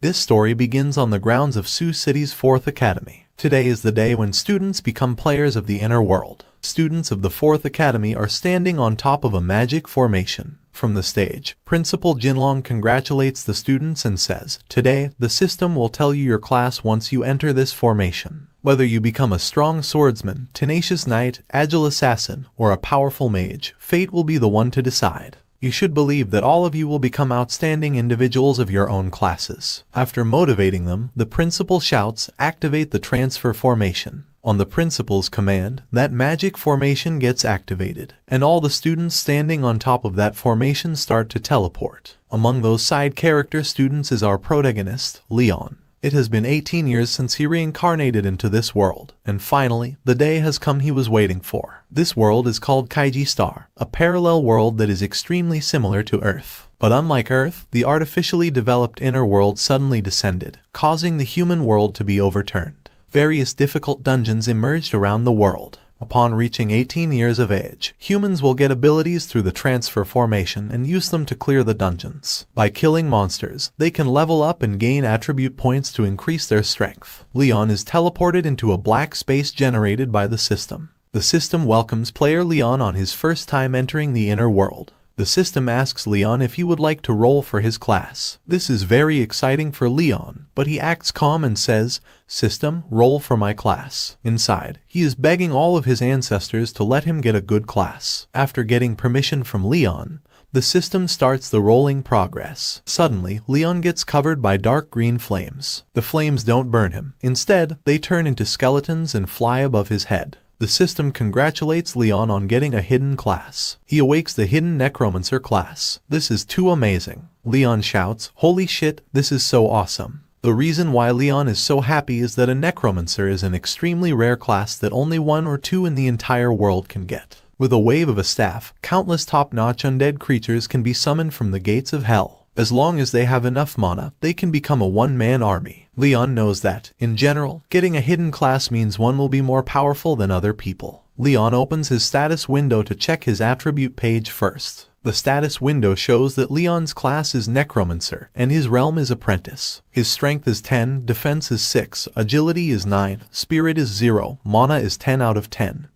This story begins on the grounds of Sioux City's 4th Academy. Today is the day when students become players of the inner world. Students of the 4th Academy are standing on top of a magic formation. From the stage, Principal Jinlong congratulates the students and says, "Today, the system will tell you your class once you enter this formation. Whether you become a strong swordsman, tenacious knight, agile assassin, or a powerful mage, fate will be the one to decide. You should believe that all of you will become outstanding individuals of your own classes." After motivating them, the principal shouts, "Activate the transfer formation." On the principal's command, that magic formation gets activated, and all the students standing on top of that formation start to teleport. Among those side character students is our protagonist, Leon. It has been 18 years since he reincarnated into this world, and finally, the day has come he was waiting for. This world is called Kaiji Star, a parallel world that is extremely similar to Earth. But unlike Earth, the artificially developed inner world suddenly descended, causing the human world to be overturned. Various difficult dungeons emerged around the world. Upon reaching 18 years of age, humans will get abilities through the transfer formation and use them to clear the dungeons. By killing monsters, they can level up and gain attribute points to increase their strength. Leon is teleported into a black space generated by the system. The system welcomes player Leon on his first time entering the inner world. The system asks Leon if he would like to roll for his class. This is very exciting for Leon, but he acts calm and says, "System, roll for my class." Inside, he is begging all of his ancestors to let him get a good class. After getting permission from Leon, the system starts the rolling progress. Suddenly, Leon gets covered by dark green flames. The flames don't burn him. Instead, they turn into skeletons and fly above his head. The system congratulates Leon on getting a hidden class. He awakes the hidden Necromancer class. "This is too amazing." Leon shouts, "Holy shit, this is so awesome." The reason why Leon is so happy is that a Necromancer is an extremely rare class that only one or two in the entire world can get. With a wave of a staff, countless top-notch undead creatures can be summoned from the gates of hell. As long as they have enough mana, they can become a one-man army. Leon knows that, in general, getting a hidden class means one will be more powerful than other people. Leon opens his status window to check his attribute page first. The status window shows that Leon's class is Necromancer, and his realm is Apprentice. His strength is 10, defense is 6, agility is 9, spirit is 0, mana is 10 out of 10.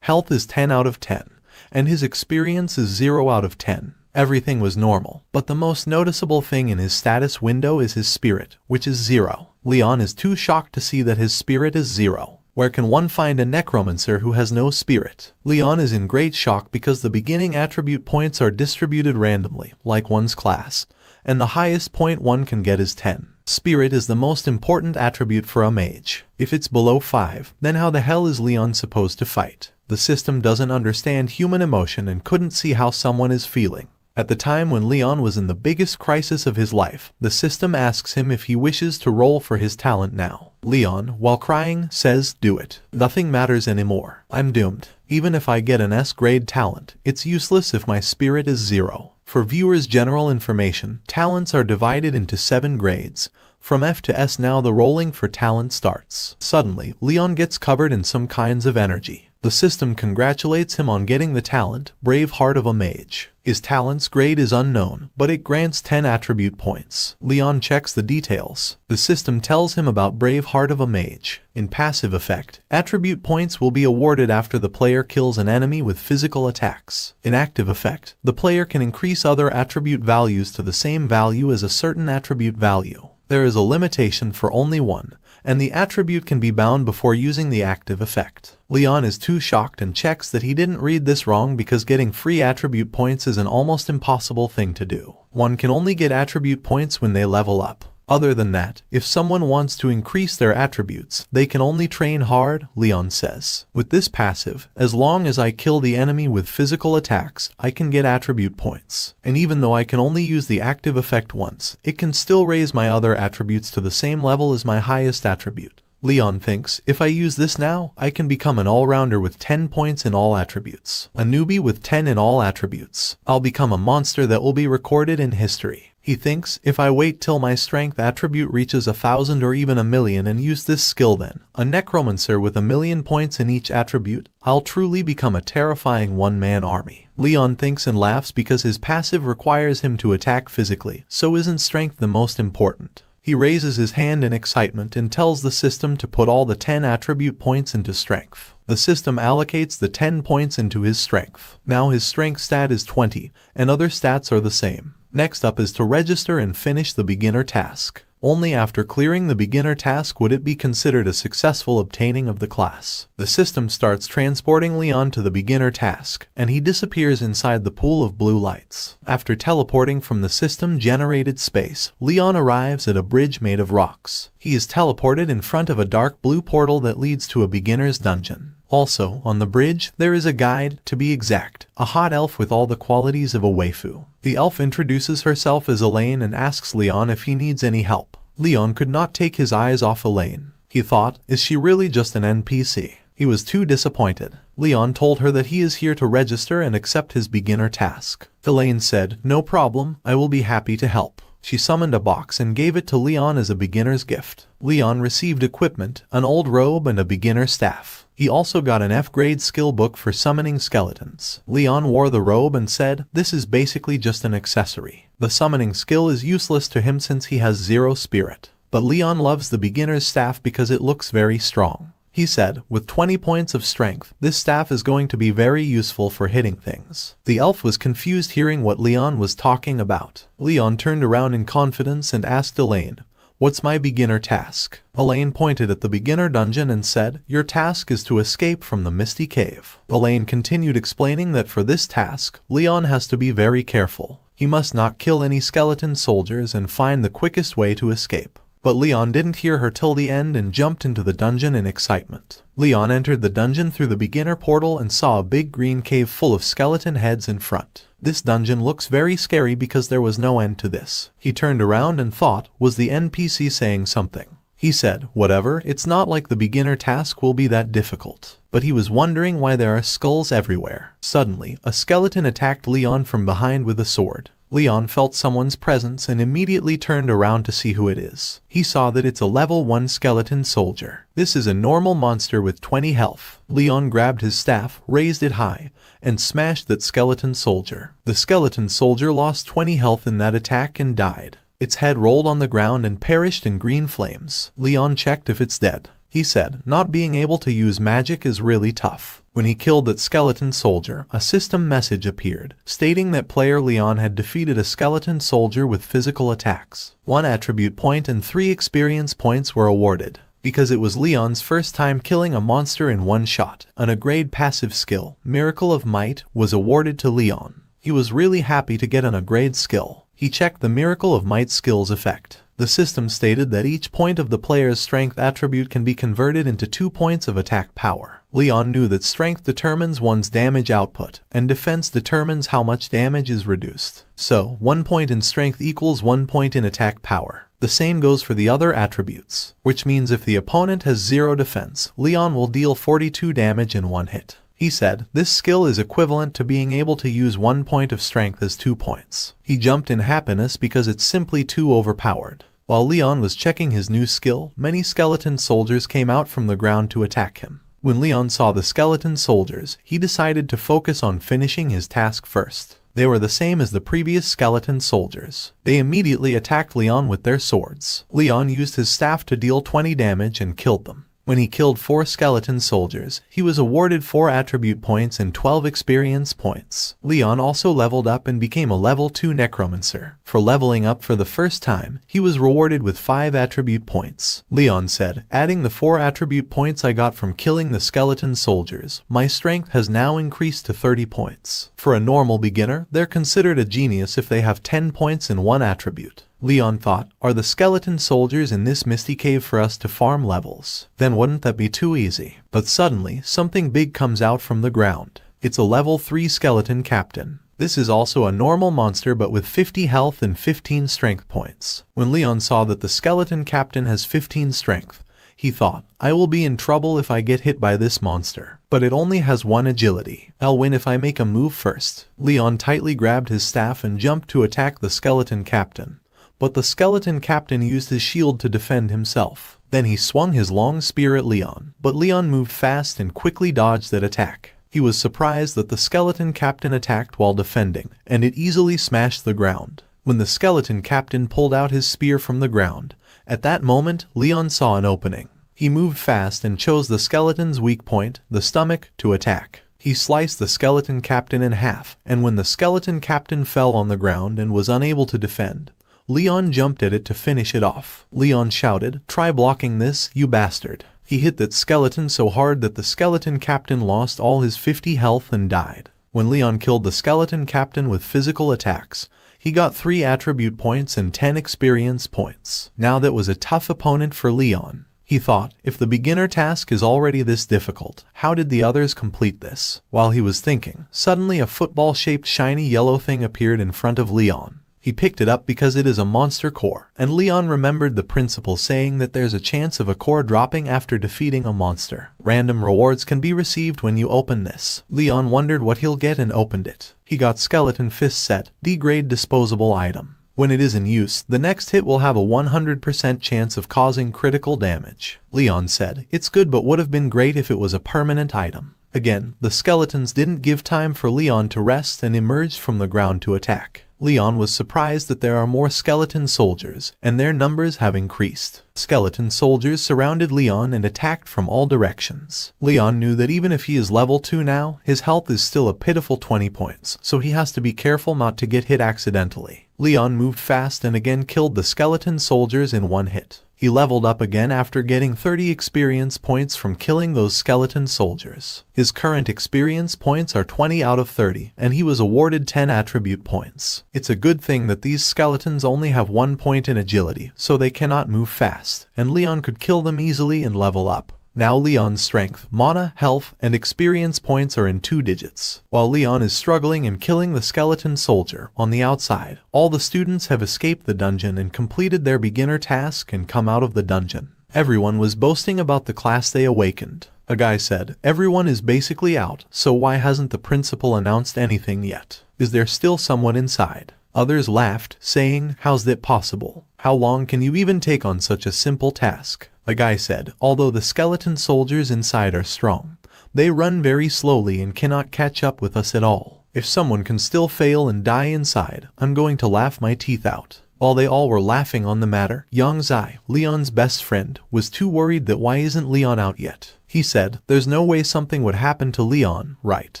Health is 10 out of 10, and his experience is 0 out of 10. Everything was normal, but the most noticeable thing in his status window is his spirit, which is 0. Leon is too shocked to see that his spirit is 0. Where can one find a Necromancer who has no spirit? Leon is in great shock because the beginning attribute points are distributed randomly, like one's class, and the highest point one can get is 10. Spirit is the most important attribute for a mage. If it's below 5, then how the hell is Leon supposed to fight? The system doesn't understand human emotion and couldn't see how someone is feeling. At the time when Leon was in the biggest crisis of his life, the system asks him if he wishes to roll for his talent now. Leon, while crying, says, "Do it. Nothing matters anymore. I'm doomed. Even if I get an S-grade talent, it's useless if my spirit is 0. For viewers' general information, talents are divided into 7 grades. From F to S now the rolling for talent starts. Suddenly, Leon gets covered in some kinds of energy. The system congratulates him on getting the talent, Brave Heart of a Mage. His talent's grade is unknown, but it grants 10 attribute points. Leon checks the details. The system tells him about Brave Heart of a Mage. In passive effect, attribute points will be awarded after the player kills an enemy with physical attacks. In active effect, the player can increase other attribute values to the same value as a certain attribute value. There is a limitation for only one, and the attribute can be bound before using the active effect. Leon is too shocked and checks that he didn't read this wrong because getting free attribute points is an almost impossible thing to do. One can only get attribute points when they level up. Other than that, if someone wants to increase their attributes, they can only train hard, Leon says. With this passive, as long as I kill the enemy with physical attacks, I can get attribute points. And even though I can only use the active effect once, it can still raise my other attributes to the same level as my highest attribute. Leon thinks, if I use this now, I can become an all-rounder with 10 points in all attributes. A newbie with 10 in all attributes. I'll become a monster that will be recorded in history. He thinks, if I wait till my strength attribute reaches 1,000 or even 1,000,000 and use this skill then, a Necromancer with 1,000,000 points in each attribute, I'll truly become a terrifying one-man army. Leon thinks and laughs because his passive requires him to attack physically, so isn't strength the most important? He raises his hand in excitement and tells the system to put all the 10 attribute points into strength. The system allocates the 10 points into his strength. Now his strength stat is 20, and other stats are the same. Next up is to register and finish the beginner task. Only after clearing the beginner task would it be considered a successful obtaining of the class. The system starts transporting Leon to the beginner task, and he disappears inside the pool of blue lights. After teleporting from the system-generated space, Leon arrives at a bridge made of rocks. He is teleported in front of a dark blue portal that leads to a beginner's dungeon. Also, on the bridge, there is a guide, to be exact, a hot elf with all the qualities of a waifu. The elf introduces herself as Elaine and asks Leon if he needs any help. Leon could not take his eyes off Elaine. He thought, is she really just an NPC? He was too disappointed. Leon told her that he is here to register and accept his beginner task. Elaine said, no problem, I will be happy to help. She summoned a box and gave it to Leon as a beginner's gift. Leon received equipment, an old robe and a beginner staff. He also got an F-grade skill book for summoning skeletons. Leon wore the robe and said, this is basically just an accessory. The summoning skill is useless to him since he has 0 spirit. But Leon loves the beginner's staff because it looks very strong. He said, with 20 points of strength, this staff is going to be very useful for hitting things. The elf was confused hearing what Leon was talking about. Leon turned around in confidence and asked Elaine, what's my beginner task? Elaine pointed at the beginner dungeon and said, your task is to escape from the misty cave. Elaine continued explaining that for this task, Leon has to be very careful. He must not kill any skeleton soldiers and find the quickest way to escape. But Leon didn't hear her till the end and jumped into the dungeon in excitement. Leon entered the dungeon through the beginner portal and saw a big green cave full of skeleton heads in front. This dungeon looks very scary because there was no end to this. He turned around and thought, was the NPC saying something? He said, whatever, it's not like the beginner task will be that difficult. But he was wondering why there are skulls everywhere. Suddenly, a skeleton attacked Leon from behind with a sword. Leon felt someone's presence and immediately turned around to see who it is. He saw that it's a level 1 skeleton soldier. This is a normal monster with 20 health. Leon grabbed his staff, raised it high, and smashed that skeleton soldier. The skeleton soldier lost 20 health in that attack and died. Its head rolled on the ground and perished in green flames. Leon checked if it's dead. He said, not being able to use magic is really tough. When he killed that skeleton soldier, a system message appeared, stating that player Leon had defeated a skeleton soldier with physical attacks. 1 attribute point and 3 experience points were awarded. Because it was Leon's first time killing a monster in one shot, an A-grade passive skill, Miracle of Might, was awarded to Leon. He was really happy to get an A-grade skill. He checked the Miracle of Might skill's effect. The system stated that each point of the player's strength attribute can be converted into 2 points of attack power. Leon knew that strength determines one's damage output, and defense determines how much damage is reduced. So, 1 point in strength equals 1 point in attack power. The same goes for the other attributes, which means if the opponent has 0 defense, Leon will deal 42 damage in 1 hit. He said, this skill is equivalent to being able to use 1 point of strength as 2 points. He jumped in happiness because it's simply too overpowered. While Leon was checking his new skill, many skeleton soldiers came out from the ground to attack him. When Leon saw the skeleton soldiers, he decided to focus on finishing his task first. They were the same as the previous skeleton soldiers. They immediately attacked Leon with their swords. Leon used his staff to deal 20 damage and killed them. When he killed 4 skeleton soldiers, he was awarded 4 attribute points and 12 experience points. Leon also leveled up and became a level 2 Necromancer. For leveling up for the first time, he was rewarded with 5 attribute points. Leon said, adding the 4 attribute points I got from killing the skeleton soldiers, my strength has now increased to 30 points. For a normal beginner, they're considered a genius if they have 10 points in one attribute. Leon thought, are the skeleton soldiers in this misty cave for us to farm levels? Then wouldn't that be too easy? But suddenly, something big comes out from the ground. It's a level 3 skeleton captain. This is also a normal monster but with 50 health and 15 strength points. When Leon saw that the skeleton captain has 15 strength, he thought, I will be in trouble if I get hit by this monster. But it only has 1 agility. I'll win if I make a move first. Leon tightly grabbed his staff and jumped to attack the skeleton captain. But the skeleton captain used his shield to defend himself. Then he swung his long spear at Leon, but Leon moved fast and quickly dodged that attack. He was surprised that the skeleton captain attacked while defending, and it easily smashed the ground. When the skeleton captain pulled out his spear from the ground, At that moment, Leon saw an opening. He moved fast and chose the skeleton's weak point, the stomach, to attack. He sliced the skeleton captain in half, and when the skeleton captain fell on the ground and was unable to defend, Leon jumped at it to finish it off. Leon shouted, "Try blocking this, you bastard." He hit that skeleton so hard that the skeleton captain lost all his 50 health and died. When Leon killed the skeleton captain with physical attacks, he got 3 attribute points and 10 experience points. Now that was a tough opponent for Leon. He thought, if the beginner task is already this difficult, how did the others complete this? While he was thinking, suddenly a football-shaped shiny yellow thing appeared in front of Leon. He picked it up because it is a monster core, and Leon remembered the principle saying that there's a chance of a core dropping after defeating a monster. Random rewards can be received when you open this. Leon wondered what he'll get and opened it. He got Skeleton Fist Set, D-grade disposable item. When it is in use, the next hit will have a 100% chance of causing critical damage. Leon said, "It's good but would have been great if it was a permanent item." Again, the skeletons didn't give time for Leon to rest and emerged from the ground to attack. Leon was surprised that there are more skeleton soldiers, and their numbers have increased. Skeleton soldiers surrounded Leon and attacked from all directions. Leon knew that even if he is level 2 now, his health is still a pitiful 20 points, so he has to be careful not to get hit accidentally. Leon moved fast and again killed the skeleton soldiers in one hit. He leveled up again after getting 30 experience points from killing those skeleton soldiers. His current experience points are 20 out of 30, and he was awarded 10 attribute points. It's a good thing that these skeletons only have 1 point in agility, so they cannot move fast, and Leon could kill them easily and level up. Now Leon's strength, mana, health, and experience points are in 2 digits. While Leon is struggling and killing the skeleton soldier, on the outside, all the students have escaped the dungeon and completed their beginner task and come out of the dungeon. Everyone was boasting about the class they awakened. A guy said, "Everyone is basically out, so why hasn't the principal announced anything yet? Is there still someone inside?" Others laughed, saying, "How's that possible? How long can you even take on such a simple task?" A guy said, "Although the skeleton soldiers inside are strong, they run very slowly and cannot catch up with us at all. If someone can still fail and die inside, I'm going to laugh my teeth out." While they all were laughing on the matter, Young Zai, Leon's best friend, was too worried that why isn't Leon out yet? He said, "There's no way something would happen to Leon, right?"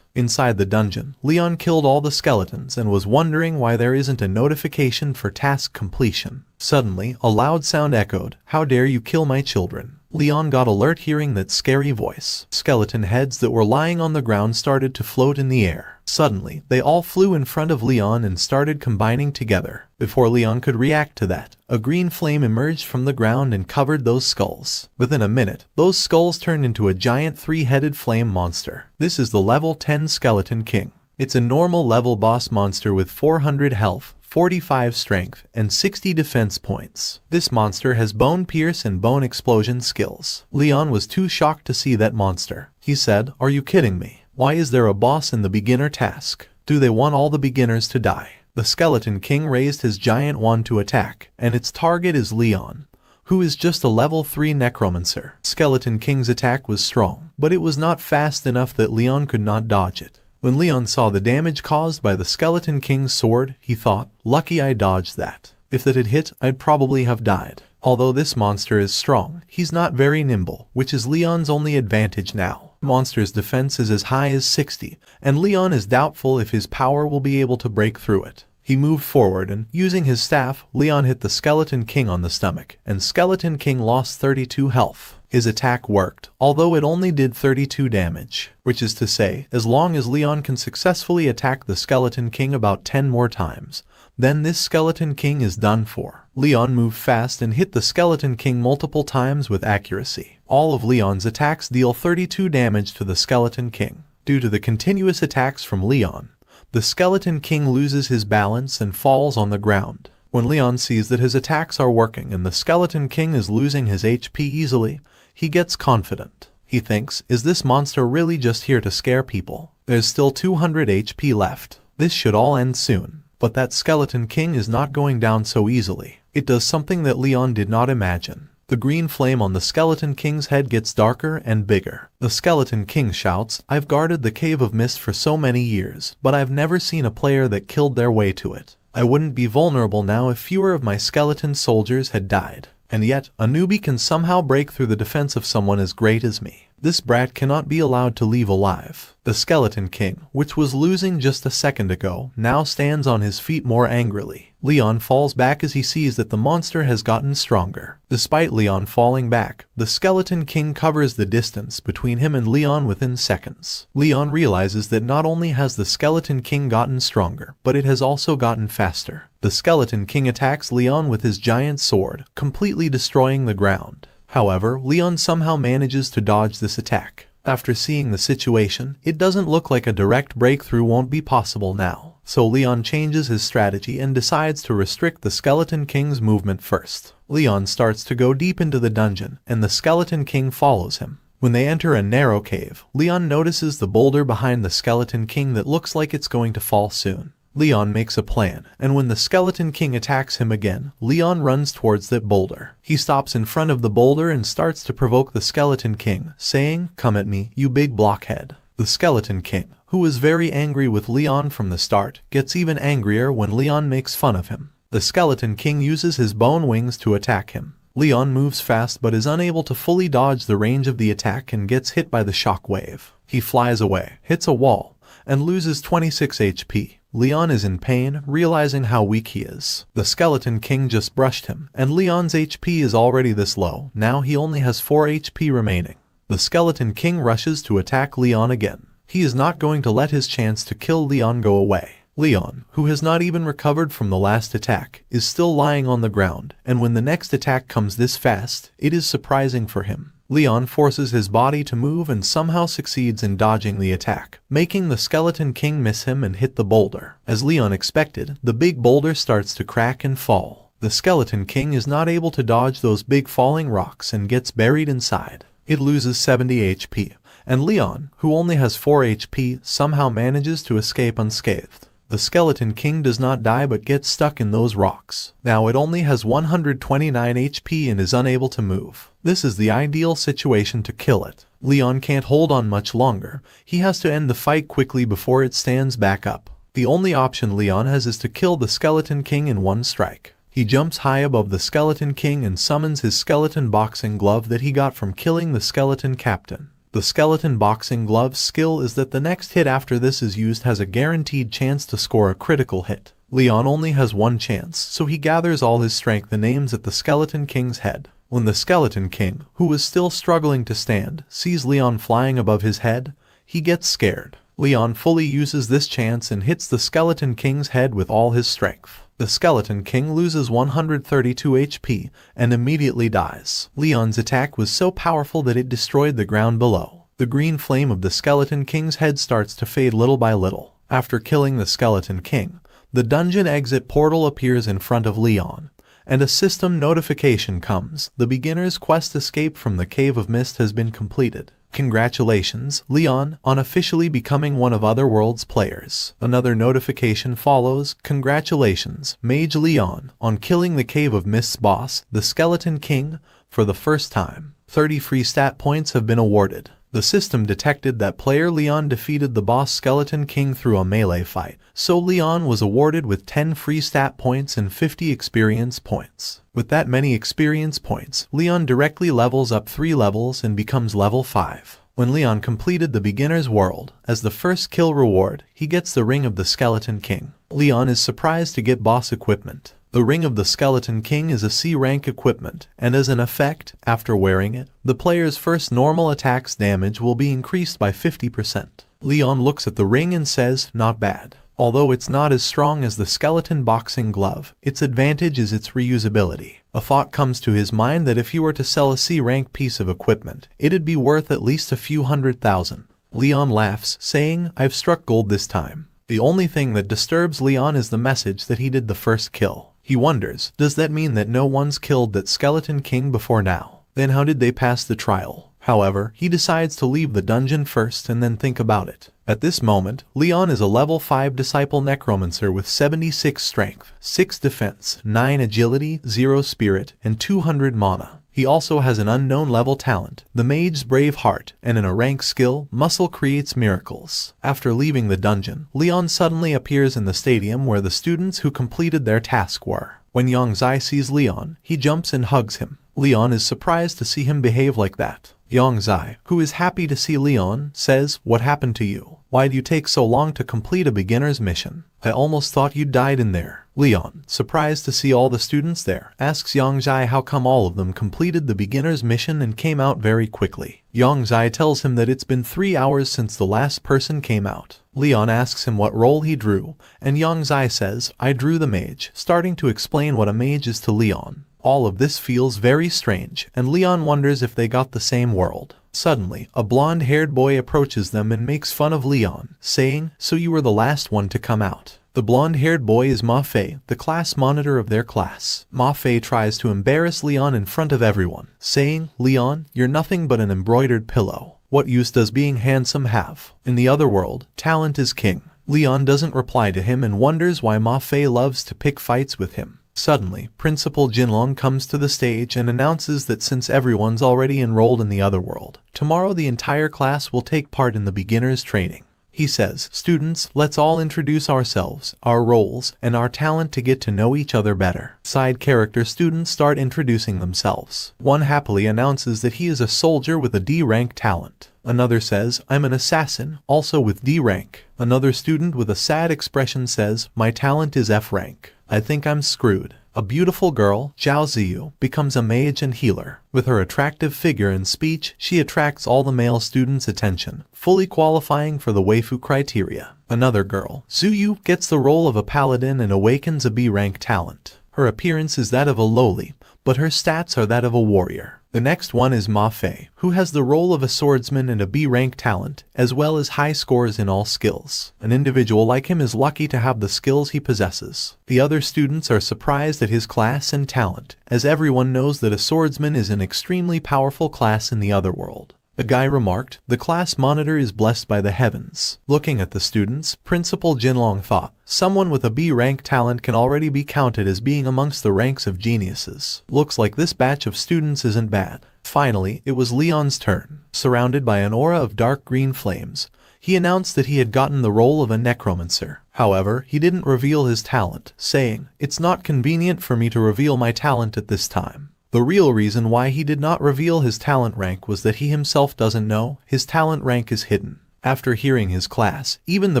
Inside the dungeon, Leon killed all the skeletons and was wondering why there isn't a notification for task completion. Suddenly, a loud sound echoed, "How dare you kill my children?" Leon got alert hearing that scary voice. Skeleton heads that were lying on the ground started to float in the air. Suddenly, they all flew in front of Leon and started combining together. Before Leon could react to that, a green flame emerged from the ground and covered those skulls. Within a minute, those skulls turned into a giant 3-headed flame monster. This is the level 10 Skeleton King. It's a normal level boss monster with 400 health, 45 strength, and 60 defense points. This monster has bone pierce and bone explosion skills. Leon was too shocked to see that monster. He said, "Are you kidding me? Why is there a boss in the beginner task? Do they want all the beginners to die?" The Skeleton King raised his giant wand to attack, and its target is Leon, who is just a level 3 Necromancer. Skeleton King's attack was strong, but it was not fast enough that Leon could not dodge it. When Leon saw the damage caused by the Skeleton King's sword, he thought, "Lucky I dodged that. If that had hit, I'd probably have died." Although this monster is strong, he's not very nimble, which is Leon's only advantage now. Monster's defense is as high as 60, and Leon is doubtful if his power will be able to break through it. He moved forward and, using his staff, Leon hit the Skeleton King on the stomach, and Skeleton King lost 32 health. His attack worked, although it only did 32 damage, which is to say, as long as Leon can successfully attack the Skeleton King about 10 more times, then this Skeleton King is done for. Leon moved fast and hit the Skeleton King multiple times with accuracy. All of Leon's attacks deal 32 damage to the Skeleton King. Due to the continuous attacks from Leon, the Skeleton King loses his balance and falls on the ground. When Leon sees that his attacks are working and the Skeleton King is losing his HP easily, he gets confident. He thinks, "Is this monster really just here to scare people? There's still 200 HP left. This should all end soon." But that Skeleton King is not going down so easily. It does something that Leon did not imagine. The green flame on the Skeleton King's head gets darker and bigger. The Skeleton King shouts, "I've guarded the Cave of Mist for so many years, but I've never seen a player that killed their way to it. I wouldn't be vulnerable now if fewer of my skeleton soldiers had died." And yet, a newbie can somehow break through the defense of someone as great as me. This brat cannot be allowed to leave alive. The Skeleton King, which was losing just a second ago, now stands on his feet more angrily. Leon falls back as he sees that the monster has gotten stronger. Despite Leon falling back, the Skeleton King covers the distance between him and Leon within seconds. Leon realizes that not only has the Skeleton King gotten stronger, but it has also gotten faster. The Skeleton King attacks Leon with his giant sword, completely destroying the ground. However, Leon somehow manages to dodge this attack. After seeing the situation, it doesn't look like a direct breakthrough won't be possible now. So Leon changes his strategy and decides to restrict the Skeleton King's movement first. Leon starts to go deep into the dungeon, and the Skeleton King follows him. When they enter a narrow cave, Leon notices the boulder behind the Skeleton King that looks like it's going to fall soon. Leon makes a plan, and when the Skeleton King attacks him again, Leon runs towards that boulder. He stops in front of the boulder and starts to provoke the Skeleton King, saying, "Come at me, you big blockhead." The Skeleton King, who was very angry with Leon from the start, gets even angrier when Leon makes fun of him. The Skeleton King uses his bone wings to attack him. Leon moves fast but is unable to fully dodge the range of the attack and gets hit by the shock wave. He flies away, hits a wall, and loses 26 HP. Leon is in pain, realizing how weak he is. The Skeleton King just brushed him, and Leon's HP is already this low. Now he only has 4 HP remaining. The Skeleton King rushes to attack Leon again. He is not going to let his chance to kill Leon go away. Leon, who has not even recovered from the last attack, is still lying on the ground, and when the next attack comes this fast, it is surprising for him. Leon forces his body to move and somehow succeeds in dodging the attack, making the Skeleton King miss him and hit the boulder. As Leon expected, the big boulder starts to crack and fall. The Skeleton King is not able to dodge those big falling rocks and gets buried inside. It loses 70 HP, and Leon, who only has 4 HP, somehow manages to escape unscathed. The Skeleton King does not die but gets stuck in those rocks. Now it only has 129 HP and is unable to move. This is the ideal situation to kill it. Leon can't hold on much longer. He has to end the fight quickly before it stands back up. The only option Leon has is to kill the Skeleton King in one strike. He jumps high above the Skeleton King and summons his skeleton boxing glove that he got from killing the skeleton captain. The skeleton boxing glove's skill is that the next hit after this is used has a guaranteed chance to score a critical hit. Leon only has one chance, so he gathers all his strength and aims at the Skeleton King's head. When the Skeleton King, who was still struggling to stand, sees Leon flying above his head, he gets scared. Leon fully uses this chance and hits the Skeleton King's head with all his strength. The Skeleton King loses 132 HP and immediately dies. Leon's attack was so powerful that it destroyed the ground below. The green flame of the Skeleton King's head starts to fade little by little. After killing the Skeleton King, the dungeon exit portal appears in front of Leon, and a system notification comes. The beginner's quest escape from the Cave of Mist has been completed. Congratulations, Leon, on officially becoming one of Otherworld's players. Another notification follows. Congratulations, Mage Leon, on killing the Cave of Mist's boss, the Skeleton King, for the first time. 30 free stat points have been awarded. The system detected that player Leon defeated the boss Skeleton King through a melee fight, so Leon was awarded with 10 free stat points and 50 experience points. With that many experience points, Leon directly levels up 3 levels and becomes level 5. When Leon completed the beginner's world, as the first kill reward, he gets the Ring of the Skeleton King. Leon is surprised to get boss equipment. The Ring of the Skeleton King is a C-rank equipment, and as an effect, after wearing it, the player's first normal attack's damage will be increased by 50%. Leon looks at the ring and says, "Not bad." Although it's not as strong as the skeleton boxing glove, its advantage is its reusability. A thought comes to his mind that if he were to sell a C-rank piece of equipment, it'd be worth at least a few $100,000. Leon laughs, saying, "I've struck gold this time." The only thing that disturbs Leon is the message that he did the first kill. He wonders, does that mean that no one's killed that Skeleton King before now? Then how did they pass the trial? However, he decides to leave the dungeon first and then think about it. At this moment, Leon is a level 5 disciple necromancer with 76 strength, 6 defense, 9 agility, 0 spirit, and 200 mana. He also has an unknown level talent, the Mage's Brave Heart, and in a rank skill, Muscle Creates Miracles. After leaving the dungeon, Leon suddenly appears in the stadium where the students who completed their task were. When Yongzai sees Leon, he jumps and hugs him. Leon is surprised to see him behave like that. Yongzai, who is happy to see Leon, says, "What happened to you? Why'd you take so long to complete a beginner's mission? I almost thought you died in there." Leon, surprised to see all the students there, asks Yongzai how come all of them completed the beginner's mission and came out very quickly. Yongzai tells him that it's been 3 hours since the last person came out. Leon asks him what role he drew, and Yongzai says, "I drew the mage," starting to explain what a mage is to Leon. All of this feels very strange, and Leon wonders if they got the same world. Suddenly, a blonde-haired boy approaches them and makes fun of Leon, saying, "So you were the last one to come out." The blonde-haired boy is Ma Fei, the class monitor of their class. Ma Fei tries to embarrass Leon in front of everyone, saying, "Leon, you're nothing but an embroidered pillow. What use does being handsome have? In the other world, talent is king." Leon doesn't reply to him and wonders why Ma Fei loves to pick fights with him. Suddenly, Principal Jinlong comes to the stage and announces that since everyone's already enrolled in the other world, tomorrow the entire class will take part in the beginner's training. He says, "Students, let's all introduce ourselves, our roles, and our talent to get to know each other better." Side character students start introducing themselves. One happily announces that he is a soldier with a D rank talent. Another says, "I'm an assassin, also with D rank." Another student with a sad expression says, "My talent is F rank. I think I'm screwed." A beautiful girl, Zhao Ziyu, becomes a mage and healer. With her attractive figure and speech, she attracts all the male students' attention, fully qualifying for the waifu criteria. Another girl, Zuyu, gets the role of a paladin and awakens a B-rank talent. Her appearance is that of a lowly, but her stats are that of a warrior. The next one is Ma Fei, who has the role of a swordsman and a B-rank talent, as well as high scores in all skills. An individual like him is lucky to have the skills he possesses. The other students are surprised at his class and talent, as everyone knows that a swordsman is an extremely powerful class in the other world. The guy remarked, "The class monitor is blessed by the heavens." Looking at the students, Principal Jinlong thought, someone with a B-rank talent can already be counted as being amongst the ranks of geniuses. Looks like this batch of students isn't bad. Finally, it was Leon's turn. Surrounded by an aura of dark green flames, he announced that he had gotten the role of a necromancer. However, he didn't reveal his talent, saying, "It's not convenient for me to reveal my talent at this time." The real reason why he did not reveal his talent rank was that he himself doesn't know his talent rank is hidden. After hearing his class, even the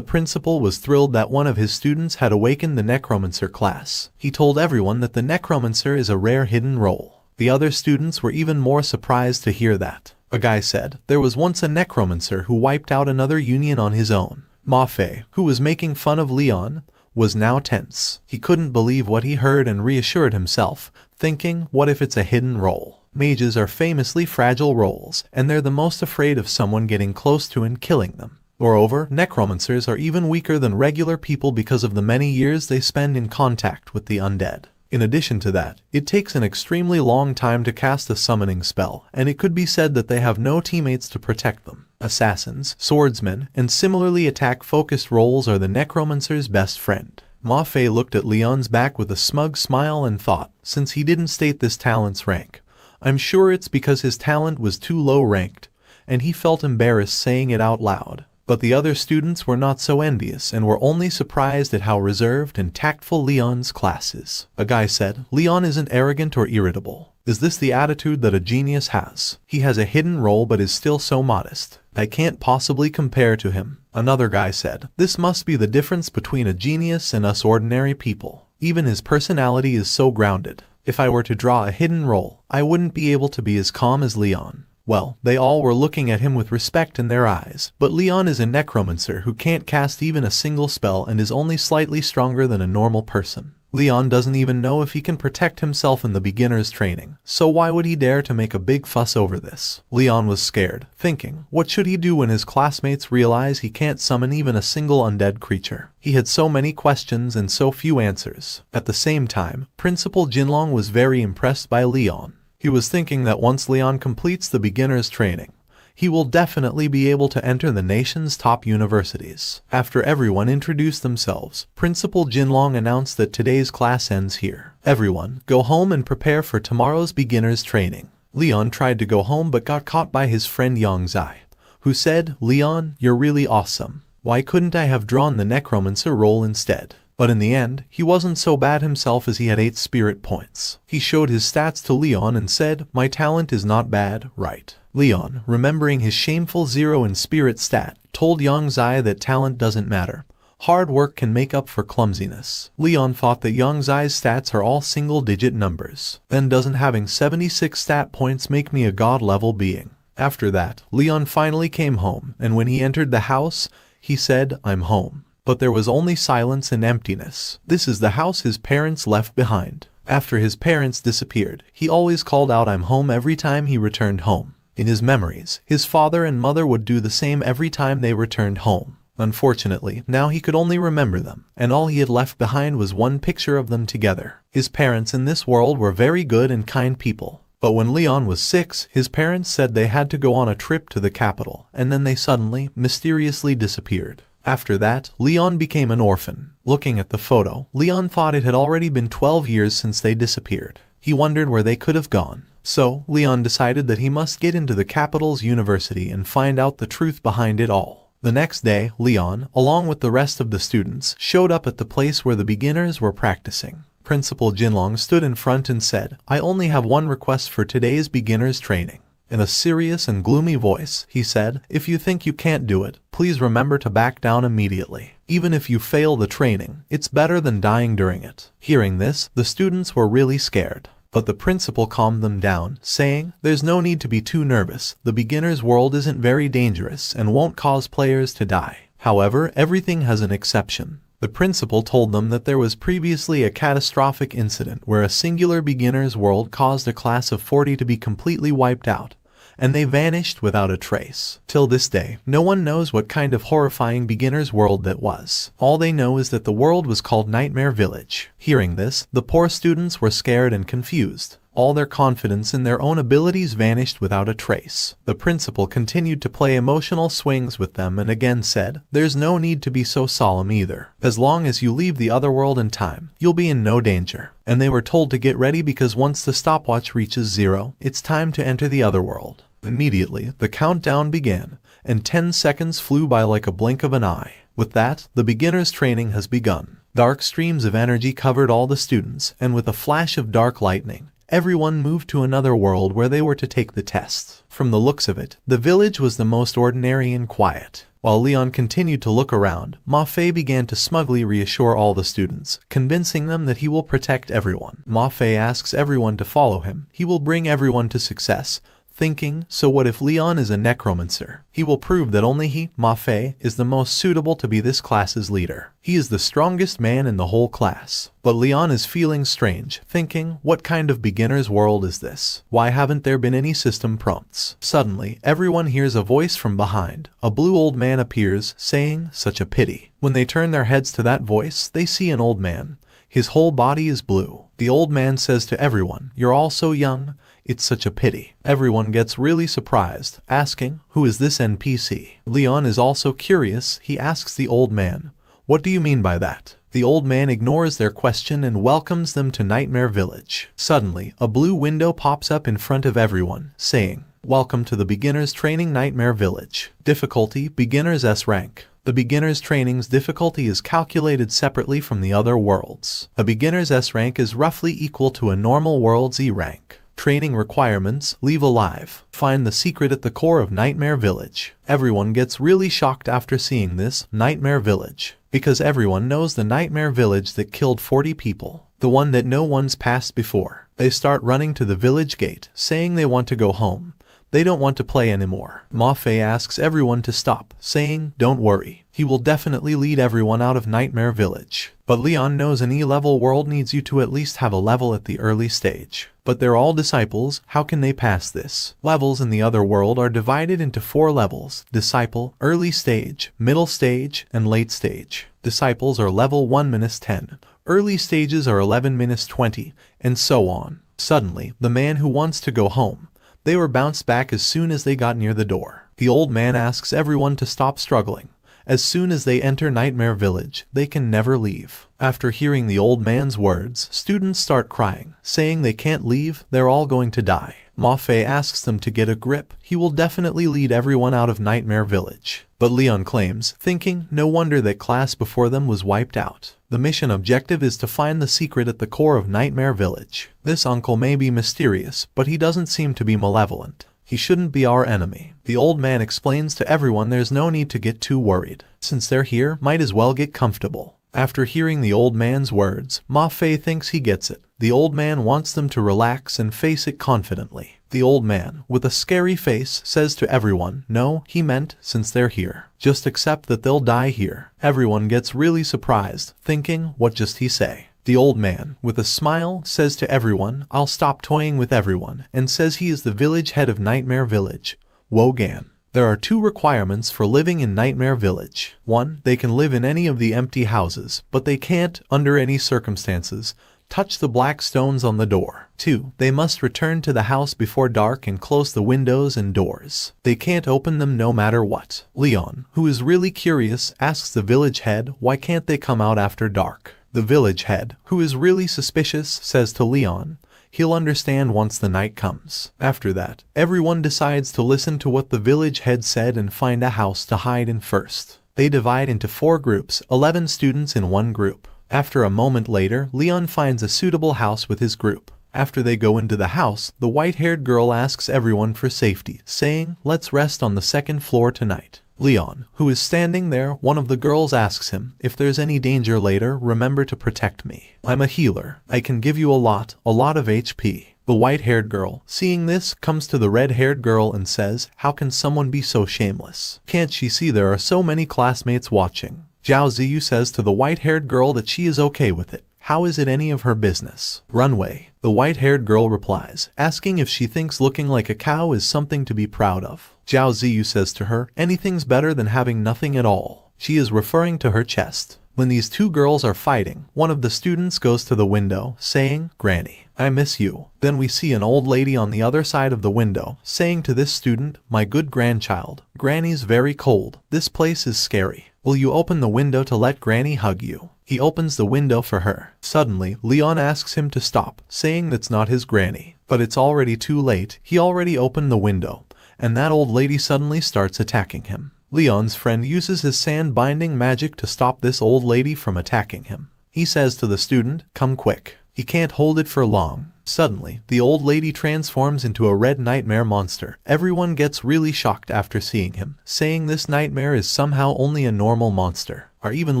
principal was thrilled that one of his students had awakened the Necromancer class. He told everyone that the Necromancer is a rare hidden role. The other students were even more surprised to hear that. A guy said, "There was once a Necromancer who wiped out another union on his own." Ma Fei, who was making fun of Leon, was now tense. He couldn't believe what he heard and reassured himself, thinking, what if it's a hidden role? Mages are famously fragile roles, and they're the most afraid of someone getting close to and killing them. Moreover, necromancers are even weaker than regular people because of the many years they spend in contact with the undead. In addition to that, it takes an extremely long time to cast a summoning spell, and it could be said that they have no teammates to protect them. Assassins, swordsmen, and similarly attack-focused roles are the necromancer's best friend. Ma Fei looked at Leon's back with a smug smile and thought, since he didn't state this talent's rank, I'm sure it's because his talent was too low ranked, and he felt embarrassed saying it out loud. But the other students were not so envious and were only surprised at how reserved and tactful Leon's class is. A guy said, "Leon isn't arrogant or irritable. Is this the attitude that a genius has? He has a hidden role but is still so modest. I can't possibly compare to him." Another guy said, "This must be the difference between a genius and us ordinary people. Even his personality is so grounded. If I were to draw a hidden role, I wouldn't be able to be as calm as Leon." Well, they all were looking at him with respect in their eyes, but Leon is a necromancer who can't cast even a single spell and is only slightly stronger than a normal person. Leon doesn't even know if he can protect himself in the beginner's training, so why would he dare to make a big fuss over this? Leon was scared, thinking, what should he do when his classmates realize he can't summon even a single undead creature? He had so many questions and so few answers. At the same time, Principal Jinlong was very impressed by Leon. He was thinking that once Leon completes the beginner's training, he will definitely be able to enter the nation's top universities. After everyone introduced themselves, Principal Jinlong announced that today's class ends here. Everyone, go home and prepare for tomorrow's beginner's training. Leon tried to go home but got caught by his friend Yongzai, who said, "Leon, you're really awesome. Why couldn't I have drawn the necromancer role instead?" But in the end, he wasn't so bad himself as he had 8 spirit points. He showed his stats to Leon and said, "My talent is not bad, right?" Leon, remembering his shameful 0 in spirit stat, told Yang Zai that talent doesn't matter. Hard work can make up for clumsiness. Leon thought that Yang Zai's stats are all single-digit numbers. Then doesn't having 76 stat points make me a god-level being? After that, Leon finally came home, and when he entered the house, he said, "I'm home." But there was only silence and emptiness. This is the house his parents left behind. After his parents disappeared, he always called out "I'm home" every time he returned home. In his memories, his father and mother would do the same every time they returned home. Unfortunately, now he could only remember them, and all he had left behind was one picture of them together. His parents in this world were very good and kind people. But when Leon was 6, his parents said they had to go on a trip to the capital, and then they suddenly, mysteriously disappeared. After that, Leon became an orphan. Looking at the photo, Leon thought it had already been 12 years since they disappeared. He wondered where they could have gone. So, Leon decided that he must get into the capital's university and find out the truth behind it all. The next day, Leon, along with the rest of the students, showed up at the place where the beginners were practicing. Principal Jinlong stood in front and said, "I only have one request for today's beginners training." In a serious and gloomy voice, he said, "If you think you can't do it, please remember to back down immediately. Even if you fail the training, it's better than dying during it." Hearing this, the students were really scared. But the principal calmed them down, saying, "There's no need to be too nervous. The beginner's world isn't very dangerous and won't cause players to die. However, everything has an exception." The principal told them that there was previously a catastrophic incident where a singular beginner's world caused a class of 40 to be completely wiped out, and they vanished without a trace. Till this day, no one knows what kind of horrifying beginner's world that was. All they know is that the world was called Nightmare Village. Hearing this, the poor students were scared and confused. All their confidence in their own abilities vanished without a trace. The principal continued to play emotional swings with them and again said, "There's no need to be so solemn either. As long as you leave the other world in time, you'll be in no danger." And they were told to get ready because once the stopwatch reaches 0, it's time to enter the other world. Immediately, the countdown began, and 10 seconds flew by like a blink of an eye. With that, the beginner's training has begun. Dark streams of energy covered all the students, and with a flash of dark lightning, everyone moved to another world where they were to take the tests. From the looks of it, the village was the most ordinary and quiet. While Leon continued to look around, Ma Fei began to smugly reassure all the students, convincing them that he will protect everyone. Ma Fei asks everyone to follow him. He will bring everyone to success. Thinking, so what if Leon is a necromancer? He will prove that only he, Ma Fei, is the most suitable to be this class's leader. He is the strongest man in the whole class. But Leon is feeling strange, thinking, what kind of beginner's world is this? Why haven't there been any system prompts? Suddenly, everyone hears a voice from behind. A blue old man appears, saying, "Such a pity." When they turn their heads to that voice, they see an old man. His whole body is blue. The old man says to everyone, "You're all so young. It's such a pity." Everyone gets really surprised, asking, "Who is this NPC?" Leon is also curious. He asks the old man, "What do you mean by that?" The old man ignores their question and welcomes them to Nightmare Village. Suddenly, a blue window pops up in front of everyone, saying, "Welcome to the Beginner's Training Nightmare Village. Difficulty, Beginner's S rank." The beginner's training's difficulty is calculated separately from the other worlds. A beginner's S rank is roughly equal to a normal world's E rank. Training requirements: leave alive. Find the secret at the core of Nightmare Village. Everyone gets really shocked after seeing this Nightmare Village, because everyone knows the Nightmare Village that killed 40 people, the one that no one's passed before. They start running to the village gate, saying they want to go home. They don't want to play anymore. Ma Fei asks everyone to stop, saying, "Don't worry. He will definitely lead everyone out of Nightmare Village." But Leon knows an E-level world needs you to at least have a level at the early stage. But they're all disciples, how can they pass this? Levels in the other world are divided into 4 levels: Disciple, Early Stage, Middle Stage, and Late Stage. Disciples are level 1-10, early stages are 11-20, and so on. Suddenly, the man who wants to go home. They were bounced back as soon as they got near the door. The old man asks everyone to stop struggling. As soon as they enter Nightmare Village, they can never leave. After hearing the old man's words, students start crying, saying they can't leave, they're all going to die. Ma Fei asks them to get a grip. He will definitely lead everyone out of Nightmare Village. But Leon claims, thinking, no wonder that class before them was wiped out. The mission objective is to find the secret at the core of Nightmare Village. This uncle may be mysterious, but he doesn't seem to be malevolent. He shouldn't be our enemy. The old man explains to everyone there's no need to get too worried. Since they're here, might as well get comfortable. After hearing the old man's words, Ma Fei thinks he gets it. The old man wants them to relax and face it confidently. The old man, with a scary face, says to everyone, no, he meant, since they're here, just accept that they'll die here. Everyone gets really surprised, thinking, what just he say? The old man, with a smile, says to everyone, I'll stop toying with everyone, and says he is the village head of Nightmare Village. Wogan. There are 2 requirements for living in Nightmare Village. 1. They can live in any of the empty houses, but they can't, under any circumstances, touch the black stones on the door. 2. They must return to the house before dark and close the windows and doors. They can't open them no matter what. Leon, who is really curious, asks the village head why can't they come out after dark. The village head, who is really suspicious, says to Leon, he'll understand once the night comes. After that, everyone decides to listen to what the village head said and find a house to hide in first. They divide into 4 groups, 11 students in one group. After a moment later, Leon finds a suitable house with his group. After they go into the house, the white-haired girl asks everyone for safety, saying, let's rest on the 2nd floor tonight. Leon, who is standing there, one of the girls asks him, if there's any danger later, remember to protect me. I'm a healer. I can give you a lot of HP. The white-haired girl, seeing this, comes to the red-haired girl and says, how can someone be so shameless? Can't she see there are so many classmates watching? Zhao Ziyu says to the white-haired girl that she is okay with it. How is it any of her business? Runway. The white-haired girl replies, asking if she thinks looking like a cow is something to be proud of. Zhao Ziyu says to her, anything's better than having nothing at all. She is referring to her chest. When these 2 girls are fighting, one of the students goes to the window, saying, Granny, I miss you. Then we see an old lady on the other side of the window, saying to this student, my good grandchild, Granny's very cold. This place is scary. Will you open the window to let Granny hug you? He opens the window for her. Suddenly, Leon asks him to stop, saying that's not his granny. But it's already too late. He already opened the window, and that old lady suddenly starts attacking him. Leon's friend uses his sand binding magic to stop this old lady from attacking him. He says to the student, come quick. He can't hold it for long. Suddenly, the old lady transforms into a red nightmare monster. Everyone gets really shocked after seeing him, saying this nightmare is somehow only a normal monster. Are even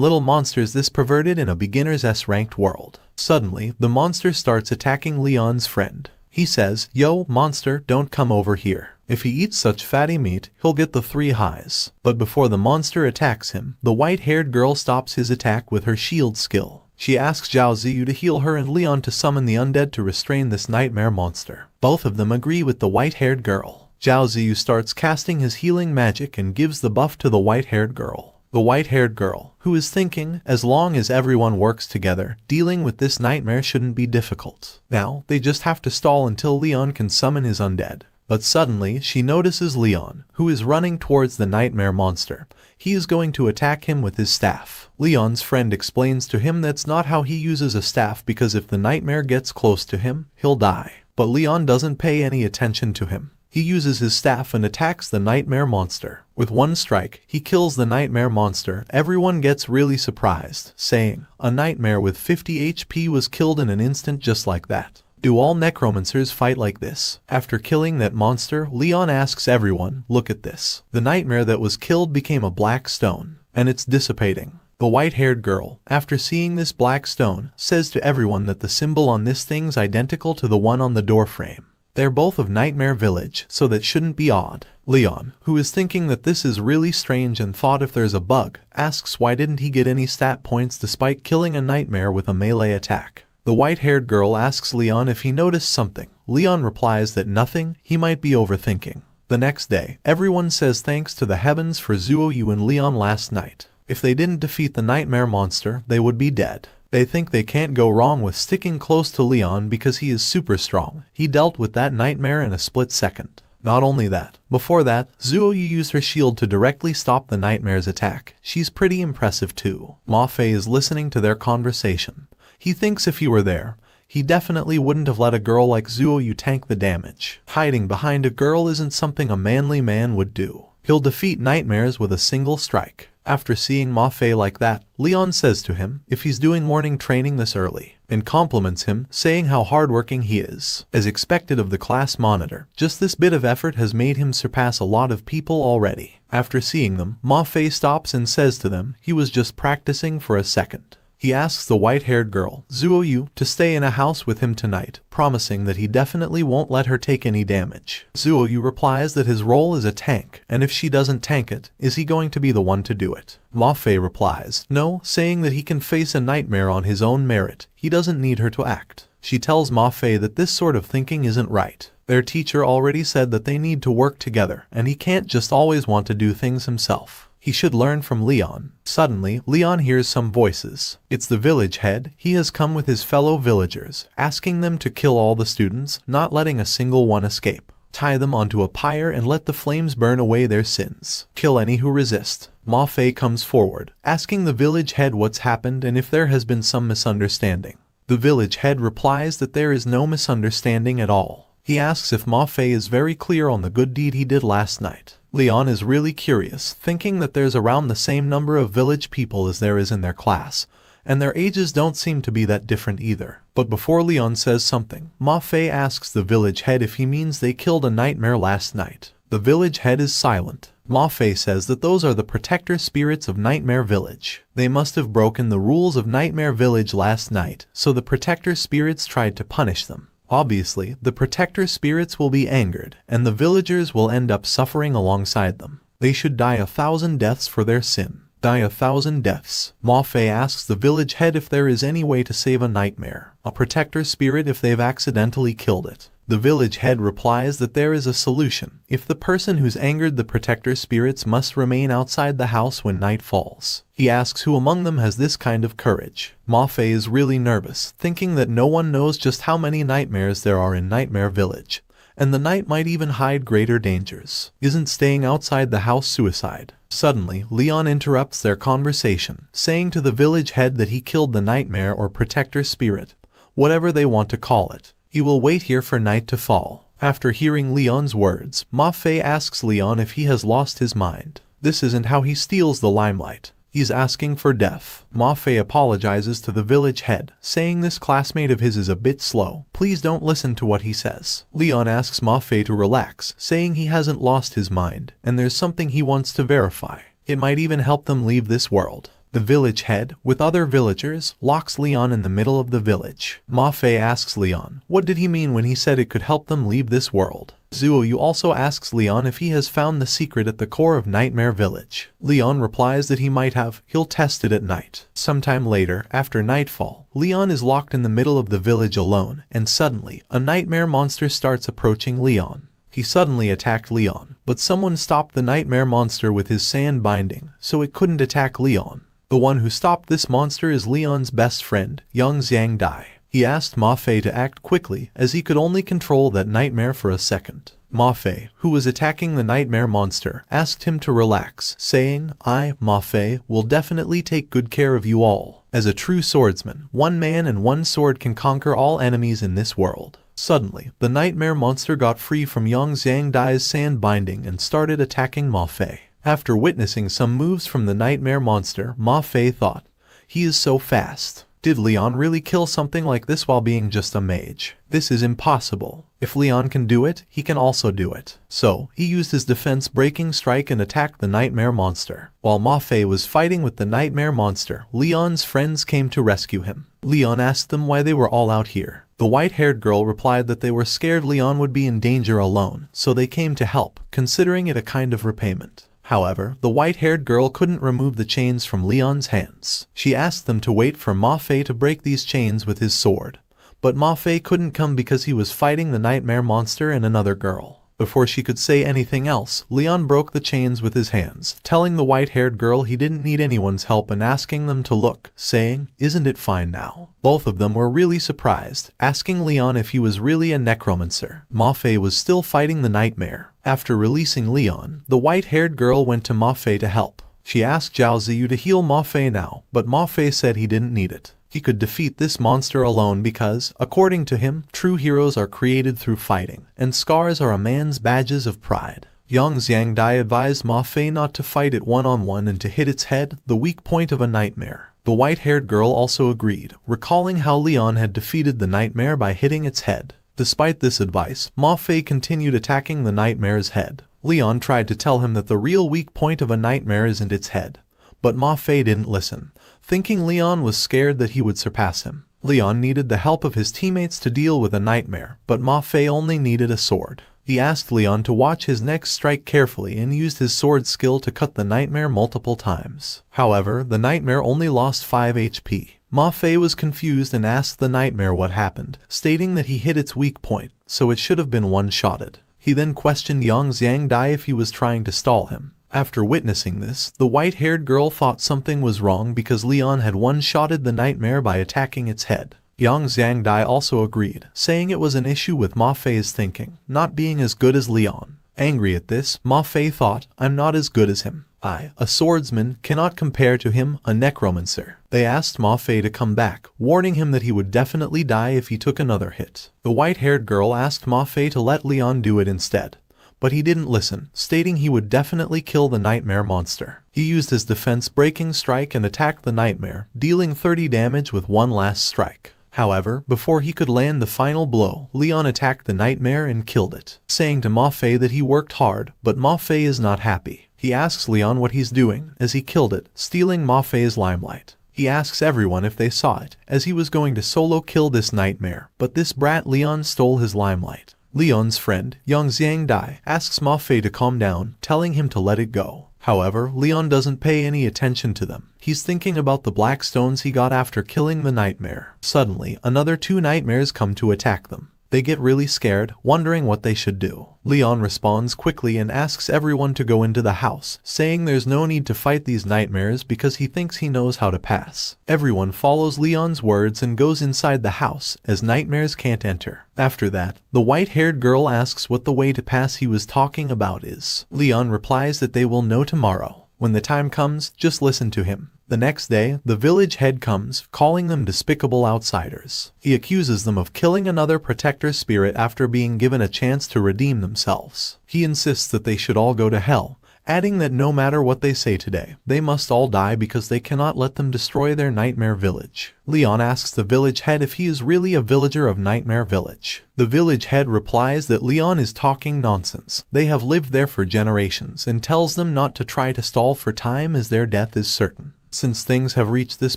little monsters this perverted in a beginner's S-ranked world? Suddenly, the monster starts attacking Leon's friend. He says, yo, monster, don't come over here. If he eats such fatty meat, he'll get the 3 highs. But before the monster attacks him, the white-haired girl stops his attack with her shield skill. She asks Zhao Ziyu to heal her and Leon to summon the undead to restrain this nightmare monster. Both of them agree with the white-haired girl. Zhao Ziyu starts casting his healing magic and gives the buff to the white-haired girl. The white-haired girl, who is thinking, as long as everyone works together, dealing with this nightmare shouldn't be difficult. Now, they just have to stall until Leon can summon his undead. But suddenly, she notices Leon, who is running towards the nightmare monster. He is going to attack him with his staff. Leon's friend explains to him that's not how he uses a staff because if the nightmare gets close to him, he'll die. But Leon doesn't pay any attention to him. He uses his staff and attacks the nightmare monster. With one strike, he kills the nightmare monster. Everyone gets really surprised, saying, a nightmare with 50 HP was killed in an instant just like that. Do all necromancers fight like this? After killing that monster, Leon asks everyone, look at this. The nightmare that was killed became a black stone, and it's dissipating. The white-haired girl, after seeing this black stone, says to everyone that the symbol on this thing's identical to the one on the doorframe. They're both of Nightmare Village, so that shouldn't be odd. Leon, who is thinking that this is really strange and thought if there's a bug, asks why didn't he get any stat points despite killing a nightmare with a melee attack. The white-haired girl asks Leon if he noticed something. Leon replies that nothing, he might be overthinking. The next day, everyone says thanks to the heavens for Zuoyu and Leon last night. If they didn't defeat the nightmare monster, they would be dead. They think they can't go wrong with sticking close to Leon because he is super strong. He dealt with that nightmare in a split second. Not only that, before that, Zuoyu used her shield to directly stop the nightmare's attack. She's pretty impressive too. Ma Fei is listening to their conversation. He thinks if he were there, he definitely wouldn't have let a girl like Zuoyu tank the damage. Hiding behind a girl isn't something a manly man would do. He'll defeat nightmares with a single strike. After seeing Ma Fei like that, Leon says to him if he's doing morning training this early, and compliments him, saying how hardworking he is. As expected of the class monitor, just this bit of effort has made him surpass a lot of people already. After seeing them, Ma Fei stops and says to them he was just practicing for a second. He asks the white-haired girl, Zuo Yu, to stay in a house with him tonight, promising that he definitely won't let her take any damage. Zuo Yu replies that his role is a tank, and if she doesn't tank it, is he going to be the one to do it? Ma Fei replies, no, saying that he can face a nightmare on his own merit. He doesn't need her to act. She tells Ma Fei that this sort of thinking isn't right. Their teacher already said that they need to work together, and he can't just always want to do things himself. He should learn from Leon. Suddenly, Leon hears some voices. It's the village head. He has come with his fellow villagers, asking them to kill all the students, not letting a single one escape. Tie them onto a pyre and let the flames burn away their sins. Kill any who resist. Ma Fei comes forward, asking the village head what's happened and if there has been some misunderstanding. The village head replies that there is no misunderstanding at all. He asks if Ma Fei is very clear on the good deed he did last night. Leon is really curious, thinking that there's around the same number of village people as there is in their class, and their ages don't seem to be that different either. But before Leon says something, Ma Fei asks the village head if he means they killed a nightmare last night. The village head is silent. Ma Fei says that those are the protector spirits of Nightmare Village. They must have broken the rules of Nightmare Village last night, so the protector spirits tried to punish them. Obviously, the protector spirits will be angered, and the villagers will end up suffering alongside them. They should die 1,000 deaths for their sin. Die 1,000 deaths. Ma Fei asks the village head if there is any way to save a nightmare, a protector spirit if they've accidentally killed it. The village head replies that there is a solution. If the person who's angered the protector spirits must remain outside the house when night falls. He asks who among them has this kind of courage. Ma Fei is really nervous, thinking that no one knows just how many nightmares there are in Nightmare Village, and the night might even hide greater dangers. Isn't staying outside the house suicide? Suddenly, Leon interrupts their conversation, saying to the village head that he killed the nightmare or protector spirit, whatever they want to call it. He will wait here for night to fall. After hearing Leon's words, Ma Fei asks Leon if he has lost his mind. This isn't how he steals the limelight. He's asking for death. Ma Fei apologizes to the village head, saying this classmate of his is a bit slow. Please don't listen to what he says. Leon asks Ma Fei to relax, saying he hasn't lost his mind, and there's something he wants to verify. It might even help them leave this world. The village head, with other villagers, locks Leon in the middle of the village. Ma Fei asks Leon, what did he mean when he said it could help them leave this world? Zuo Yu also asks Leon if he has found the secret at the core of Nightmare Village. Leon replies that he might have. He'll test it at night. Sometime later, after nightfall, Leon is locked in the middle of the village alone, and suddenly, a nightmare monster starts approaching Leon. He suddenly attacked Leon, but someone stopped the nightmare monster with his sand binding, so it couldn't attack Leon. The one who stopped this monster is Leon's best friend, Young Xiang Dai. He asked Ma Fei to act quickly, as he could only control that nightmare for a second. Ma Fei, who was attacking the nightmare monster, asked him to relax, saying, I, Ma Fei, will definitely take good care of you all. As a true swordsman, one man and one sword can conquer all enemies in this world. Suddenly, the nightmare monster got free from Young Xiang Dai's sand binding and started attacking Ma Fei. After witnessing some moves from the nightmare monster, Ma Fei thought, he is so fast. Did Leon really kill something like this while being just a mage? This is impossible. If Leon can do it, he can also do it. So, he used his defense-breaking strike and attacked the nightmare monster. While Ma Fei was fighting with the nightmare monster, Leon's friends came to rescue him. Leon asked them why they were all out here. The white-haired girl replied that they were scared Leon would be in danger alone, so they came to help, considering it a kind of repayment. However, the white-haired girl couldn't remove the chains from Leon's hands. She asked them to wait for Ma Fei to break these chains with his sword. But Ma Fei couldn't come because he was fighting the nightmare monster and another girl. Before she could say anything else, Leon broke the chains with his hands, telling the white-haired girl he didn't need anyone's help and asking them to look, saying, isn't it fine now? Both of them were really surprised, asking Leon if he was really a necromancer. Ma Fei was still fighting the nightmare. After releasing Leon, the white-haired girl went to Ma Fei to help. She asked Zhao Ziyu to heal Ma Fei now, but Ma Fei said he didn't need it. He could defeat this monster alone because, according to him, true heroes are created through fighting, and scars are a man's badges of pride. Yang Xiangdai advised Ma Fei not to fight it one-on-one and to hit its head, the weak point of a nightmare. The white-haired girl also agreed, recalling how Leon had defeated the nightmare by hitting its head. Despite this advice, Ma Fei continued attacking the nightmare's head. Leon tried to tell him that the real weak point of a nightmare isn't its head. But Ma Fei didn't listen, thinking Leon was scared that he would surpass him. Leon needed the help of his teammates to deal with a nightmare, but Ma Fei only needed a sword. He asked Leon to watch his next strike carefully and used his sword skill to cut the nightmare multiple times. However, the nightmare only lost 5 HP. Ma Fei was confused and asked the nightmare what happened, stating that he hit its weak point, so it should have been one-shotted. He then questioned Yang Xiangdai if he was trying to stall him. After witnessing this, the white-haired girl thought something was wrong because Leon had one-shotted the nightmare by attacking its head. Yang Xiangdai also agreed, saying it was an issue with Ma Fei's thinking, not being as good as Leon. Angry at this, Ma Fei thought, I'm not as good as him. I, a swordsman, cannot compare to him, a necromancer. They asked Ma Fei to come back, warning him that he would definitely die if he took another hit. The white-haired girl asked Ma Fei to let Leon do it instead. But he didn't listen, stating he would definitely kill the nightmare monster. He used his defense-breaking strike and attacked the nightmare, dealing 30 damage with one last strike. However, before he could land the final blow, Leon attacked the nightmare and killed it, saying to Ma Fei that he worked hard, but Ma Fei is not happy. He asks Leon what he's doing, as he killed it, stealing Ma Fei's limelight. He asks everyone if they saw it, as he was going to solo kill this nightmare, but this brat Leon stole his limelight. Leon's friend, Yang Xiangdai, asks Ma Fei to calm down, telling him to let it go. However, Leon doesn't pay any attention to them. He's thinking about the black stones he got after killing the nightmare. Suddenly, another 2 nightmares come to attack them. They get really scared, wondering what they should do. Leon responds quickly and asks everyone to go into the house, saying there's no need to fight these nightmares because he thinks he knows how to pass. Everyone follows Leon's words and goes inside the house, as nightmares can't enter. After that, the white-haired girl asks what the way to pass he was talking about is. Leon replies that they will know tomorrow. When the time comes, just listen to him. The next day, the village head comes, calling them despicable outsiders. He accuses them of killing another protector spirit after being given a chance to redeem themselves. He insists that they should all go to hell, adding that no matter what they say today, they must all die because they cannot let them destroy their nightmare village. Leon asks the village head if he is really a villager of Nightmare Village. The village head replies that Leon is talking nonsense. They have lived there for generations and tells them not to try to stall for time as their death is certain. Since things have reached this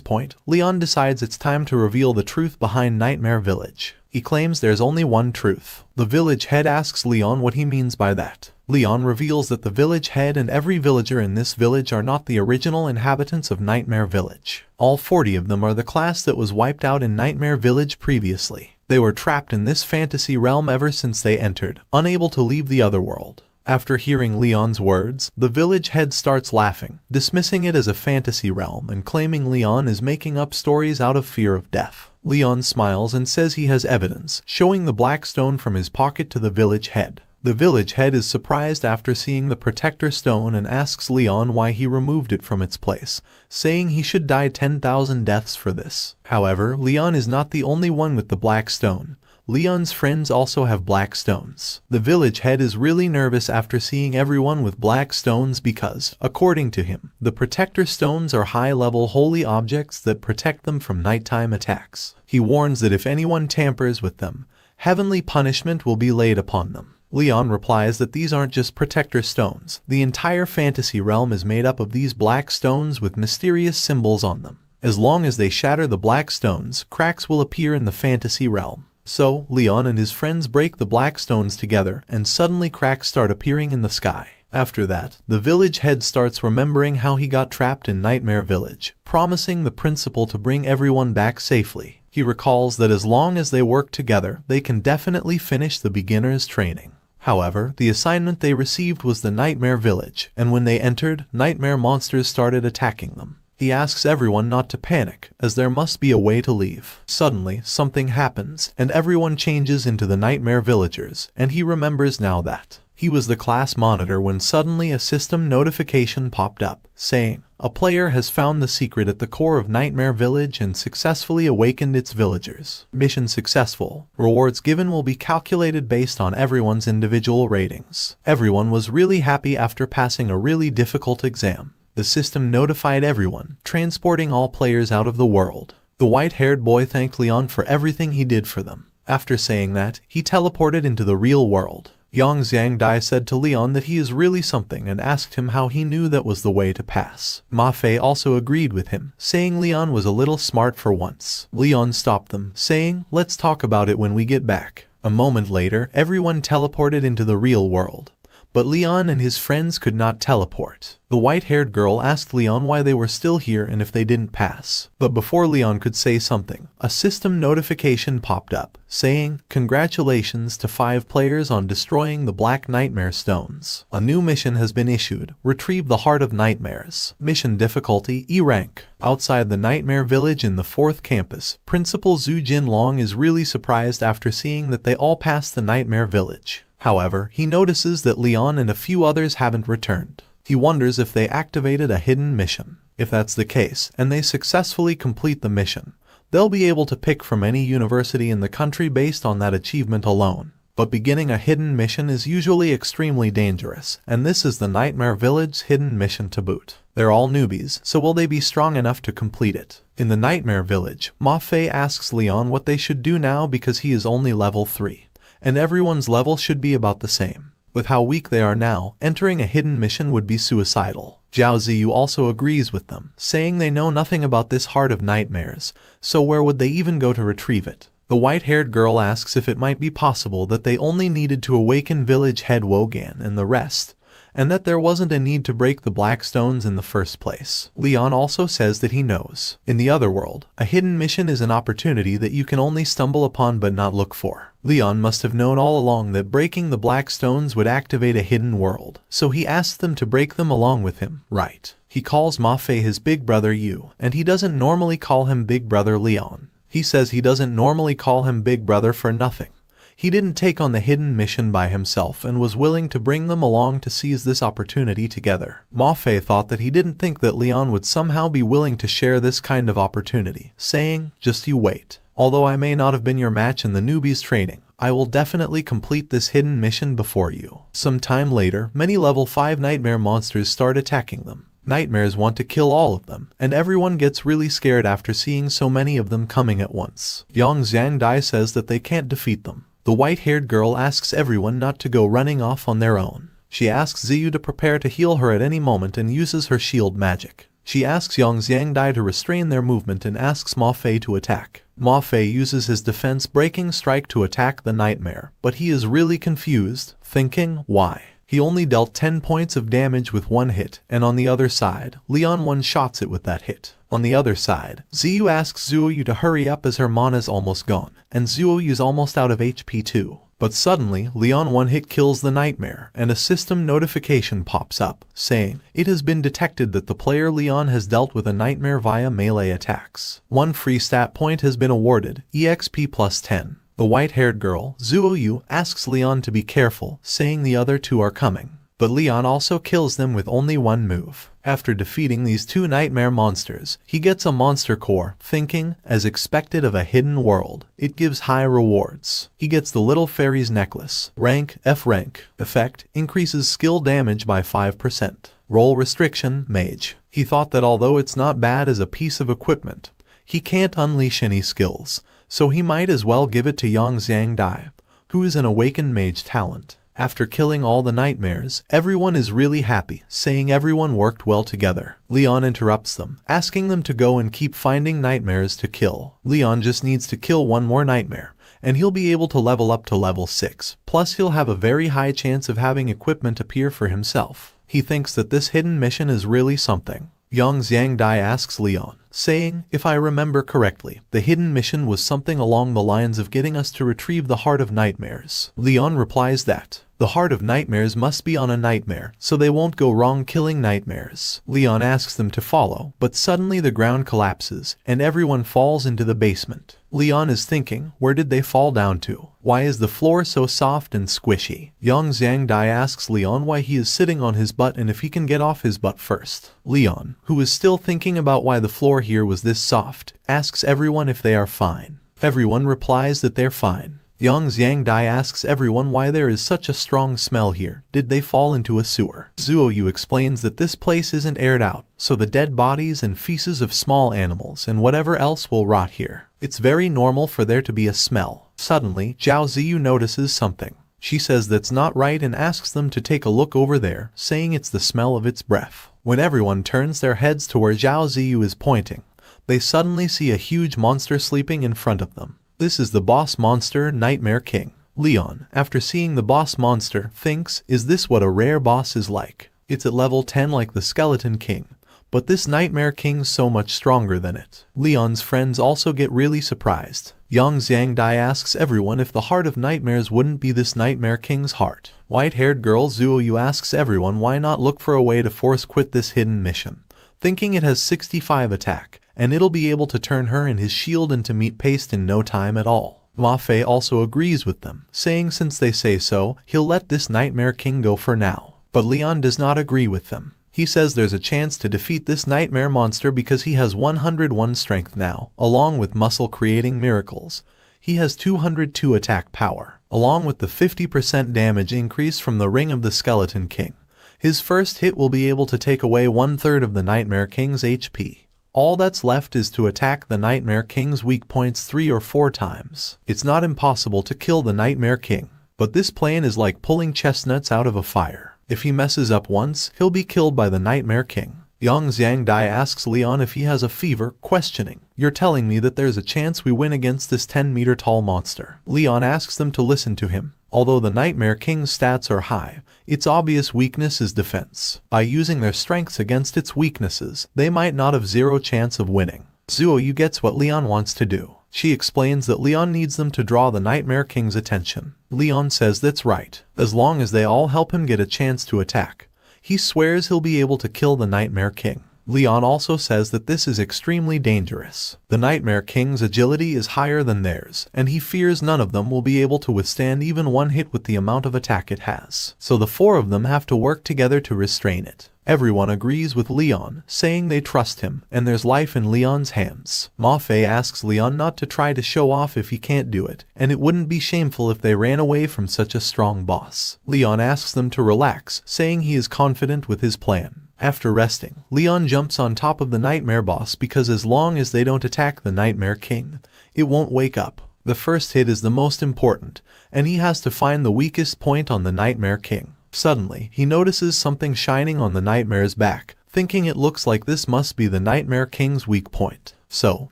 point, Leon decides it's time to reveal the truth behind Nightmare Village. He claims there's only one truth. The village head asks Leon what he means by that. Leon reveals that the village head and every villager in this village are not the original inhabitants of Nightmare Village. All 40 of them are the class that was wiped out in Nightmare Village previously. They were trapped in this fantasy realm ever since they entered, unable to leave the other world. After hearing Leon's words, the village head starts laughing, dismissing it as a fantasy realm and claiming Leon is making up stories out of fear of death. Leon smiles and says he has evidence, showing the black stone from his pocket to the village head. The village head is surprised after seeing the protector stone and asks Leon why he removed it from its place, saying he should die 10,000 deaths for this. However, Leon is not the only one with the black stone. Leon's friends also have black stones. The village head is really nervous after seeing everyone with black stones because, according to him, the protector stones are high-level holy objects that protect them from nighttime attacks. He warns that if anyone tampers with them, heavenly punishment will be laid upon them. Leon replies that these aren't just protector stones. The entire fantasy realm is made up of these black stones with mysterious symbols on them. As long as they shatter the black stones, cracks will appear in the fantasy realm. So, Leon and his friends break the black stones together, and suddenly cracks start appearing in the sky. After that, the village head starts remembering how he got trapped in Nightmare Village, promising the principal to bring everyone back safely. He recalls that as long as they work together, they can definitely finish the beginner's training. However, the assignment they received was the Nightmare Village, and when they entered, nightmare monsters started attacking them. He asks everyone not to panic, as there must be a way to leave. Suddenly, something happens, and everyone changes into the nightmare villagers, and he remembers now that He was the class monitor when suddenly a system notification popped up, saying, "A player has found the secret at the core of Nightmare Village and successfully awakened its villagers. Mission successful. Rewards given will be calculated based on everyone's individual ratings." Everyone was really happy after passing a really difficult exam. The system notified everyone, transporting all players out of the world. The white-haired boy thanked Leon for everything he did for them. After saying that, he teleported into the real world. Yang Xiangdai said to Leon that he is really something and asked him how he knew that was the way to pass. Ma Fei also agreed with him, saying Leon was a little smart for once. Leon stopped them, saying, "Let's talk about it when we get back." A moment later, everyone teleported into the real world. But Leon and his friends could not teleport. The white-haired girl asked Leon why they were still here and if they didn't pass. But before Leon could say something, a system notification popped up, saying, "Congratulations to 5 players on destroying the Black Nightmare Stones. A new mission has been issued. Retrieve the Heart of Nightmares. Mission difficulty E rank." Outside the Nightmare Village in the 4th campus, Principal Zhu Jinlong is really surprised after seeing that they all passed the Nightmare Village. However, he notices that Leon and a few others haven't returned. He wonders if they activated a hidden mission. If that's the case, and they successfully complete the mission, they'll be able to pick from any university in the country based on that achievement alone. But beginning a hidden mission is usually extremely dangerous, and this is the Nightmare Village's hidden mission to boot. They're all newbies, so will they be strong enough to complete it? In the Nightmare Village, Ma Fei asks Leon what they should do now because he is only level 3. And everyone's level should be about the same. With how weak they are now, entering a hidden mission would be suicidal. Zhao Ziyu also agrees with them, saying they know nothing about this Heart of Nightmares, so where would they even go to retrieve it? The white-haired girl asks if it might be possible that they only needed to awaken village head Wogan and the rest, and that there wasn't a need to break the black stones in the first place. Leon also says that he knows. In the other world, a hidden mission is an opportunity that you can only stumble upon but not look for. Leon must have known all along that breaking the black stones would activate a hidden world, so he asked them to break them along with him. Right. He calls Ma Fei his big brother Yu, and he doesn't normally call him big brother Leon. He says he doesn't normally call him big brother for nothing. He didn't take on the hidden mission by himself and was willing to bring them along to seize this opportunity together. Ma Fei thought that he didn't think that Leon would somehow be willing to share this kind of opportunity, saying, "Just you wait. Although I may not have been your match in the newbies training, I will definitely complete this hidden mission before you." Some time later, many level 5 nightmare monsters start attacking them. Nightmares want to kill all of them, and everyone gets really scared after seeing so many of them coming at once. Yang Xiangdai says that they can't defeat them. The white-haired girl asks everyone not to go running off on their own. She asks Ziyu to prepare to heal her at any moment and uses her shield magic. She asks Yang Xiangdai to restrain their movement and asks Ma Fei to attack. Ma Fei uses his defense-breaking strike to attack the nightmare, but he is really confused, thinking, why? He only dealt 10 points of damage with one hit, and on the other side, Leon one-shots it with that hit. On the other side, Ziyu asks Zuoyu to hurry up as her mana's almost gone, and Zuoyu's almost out of HP too. But suddenly, Leon one-hit kills the nightmare, and a system notification pops up, saying, "It has been detected that the player Leon has dealt with a nightmare via melee attacks. 1 free stat point has been awarded, EXP plus 10. The white-haired girl, Zuoyu, asks Leon to be careful, saying the other 2 are coming. But Leon also kills them with only 1 move. After defeating these 2 nightmare monsters, he gets a monster core, thinking, as expected of a hidden world, it gives high rewards. He gets the little fairy's necklace. Rank, F rank. Effect, increases skill damage by 5%. Role restriction, mage. He thought that although it's not bad as a piece of equipment, he can't unleash any skills, so he might as well give it to Yang Xiangdai, who is an awakened mage talent. After killing all the nightmares, everyone is really happy, saying everyone worked well together. Leon interrupts them, asking them to go and keep finding nightmares to kill. Leon just needs to kill 1 more nightmare, and he'll be able to level up to level 6. Plus he'll have a very high chance of having equipment appear for himself. He thinks that this hidden mission is really something. Yang Xiangdai asks Leon, saying, "If I remember correctly, the hidden mission was something along the lines of getting us to retrieve the Heart of Nightmares." Leon replies that the Heart of Nightmares must be on a nightmare, so they won't go wrong killing nightmares. Leon asks them to follow, but suddenly the ground collapses, and everyone falls into the basement. Leon is thinking, where did they fall down to? Why is the floor so soft and squishy? Yang Xiangdai asks Leon why he is sitting on his butt and if he can get off his butt first. Leon, who is still thinking about why the floor here was this soft, asks everyone if they are fine. Everyone replies that they're fine. Yang Xiangdai asks everyone why there is such a strong smell here. Did they fall into a sewer? Zuoyu explains that this place isn't aired out, so the dead bodies and feces of small animals and whatever else will rot here. It's very normal for there to be a smell. Suddenly, Zhao Ziyu notices something. She says that's not right and asks them to take a look over there, saying it's the smell of its breath. When everyone turns their heads to where Zhao Ziyu is pointing, they suddenly see a huge monster sleeping in front of them. This is the boss monster, Nightmare King. Leon, after seeing the boss monster, thinks, is this what a rare boss is like? It's at level 10 like the Skeleton King, but this Nightmare King's so much stronger than it. Leon's friends also get really surprised. Yang Xiangdai asks everyone if the heart of nightmares wouldn't be this Nightmare King's heart. White-haired girl Zuoyu asks everyone why not look for a way to force quit this hidden mission, thinking it has 65 attack, and it'll be able to turn her and his shield into meat paste in no time at all. Ma Fei also agrees with them, saying since they say so, he'll let this Nightmare King go for now. But Leon does not agree with them. He says there's a chance to defeat this nightmare monster because he has 101 strength now, along with muscle creating miracles. He has 202 attack power, along with the 50% damage increase from the Ring of the Skeleton King. His first hit will be able to take away 1/3 of the Nightmare King's HP. All that's left is to attack the Nightmare King's weak points 3 or 4 times. It's not impossible to kill the Nightmare King, but this plan is like pulling chestnuts out of a fire. If he messes up once, he'll be killed by the Nightmare King. Yang Xiangdai asks Leon if he has a fever, questioning, "You're telling me that there's a chance we win against this 10-meter tall monster?" Leon asks them to listen to him. Although the Nightmare King's stats are high, its obvious weakness is defense. By using their strengths against its weaknesses, they might not have zero chance of winning. Zuoyu gets what Leon wants to do. She explains that Leon needs them to draw the Nightmare King's attention. Leon says that's right, as long as they all help him get a chance to attack. He swears he'll be able to kill the Nightmare King. Leon also says that this is extremely dangerous. The Nightmare King's agility is higher than theirs, and he fears none of them will be able to withstand even one hit with the amount of attack it has. So the 4 of them have to work together to restrain it. Everyone agrees with Leon, saying they trust him, and there's life in Leon's hands. Ma Fei asks Leon not to try to show off if he can't do it, and it wouldn't be shameful if they ran away from such a strong boss. Leon asks them to relax, saying he is confident with his plan. After resting, Leon jumps on top of the Nightmare boss because as long as they don't attack the Nightmare King, it won't wake up. The first hit is the most important, and he has to find the weakest point on the Nightmare King. Suddenly, he notices something shining on the Nightmare's back, thinking it looks like this must be the Nightmare King's weak point. So,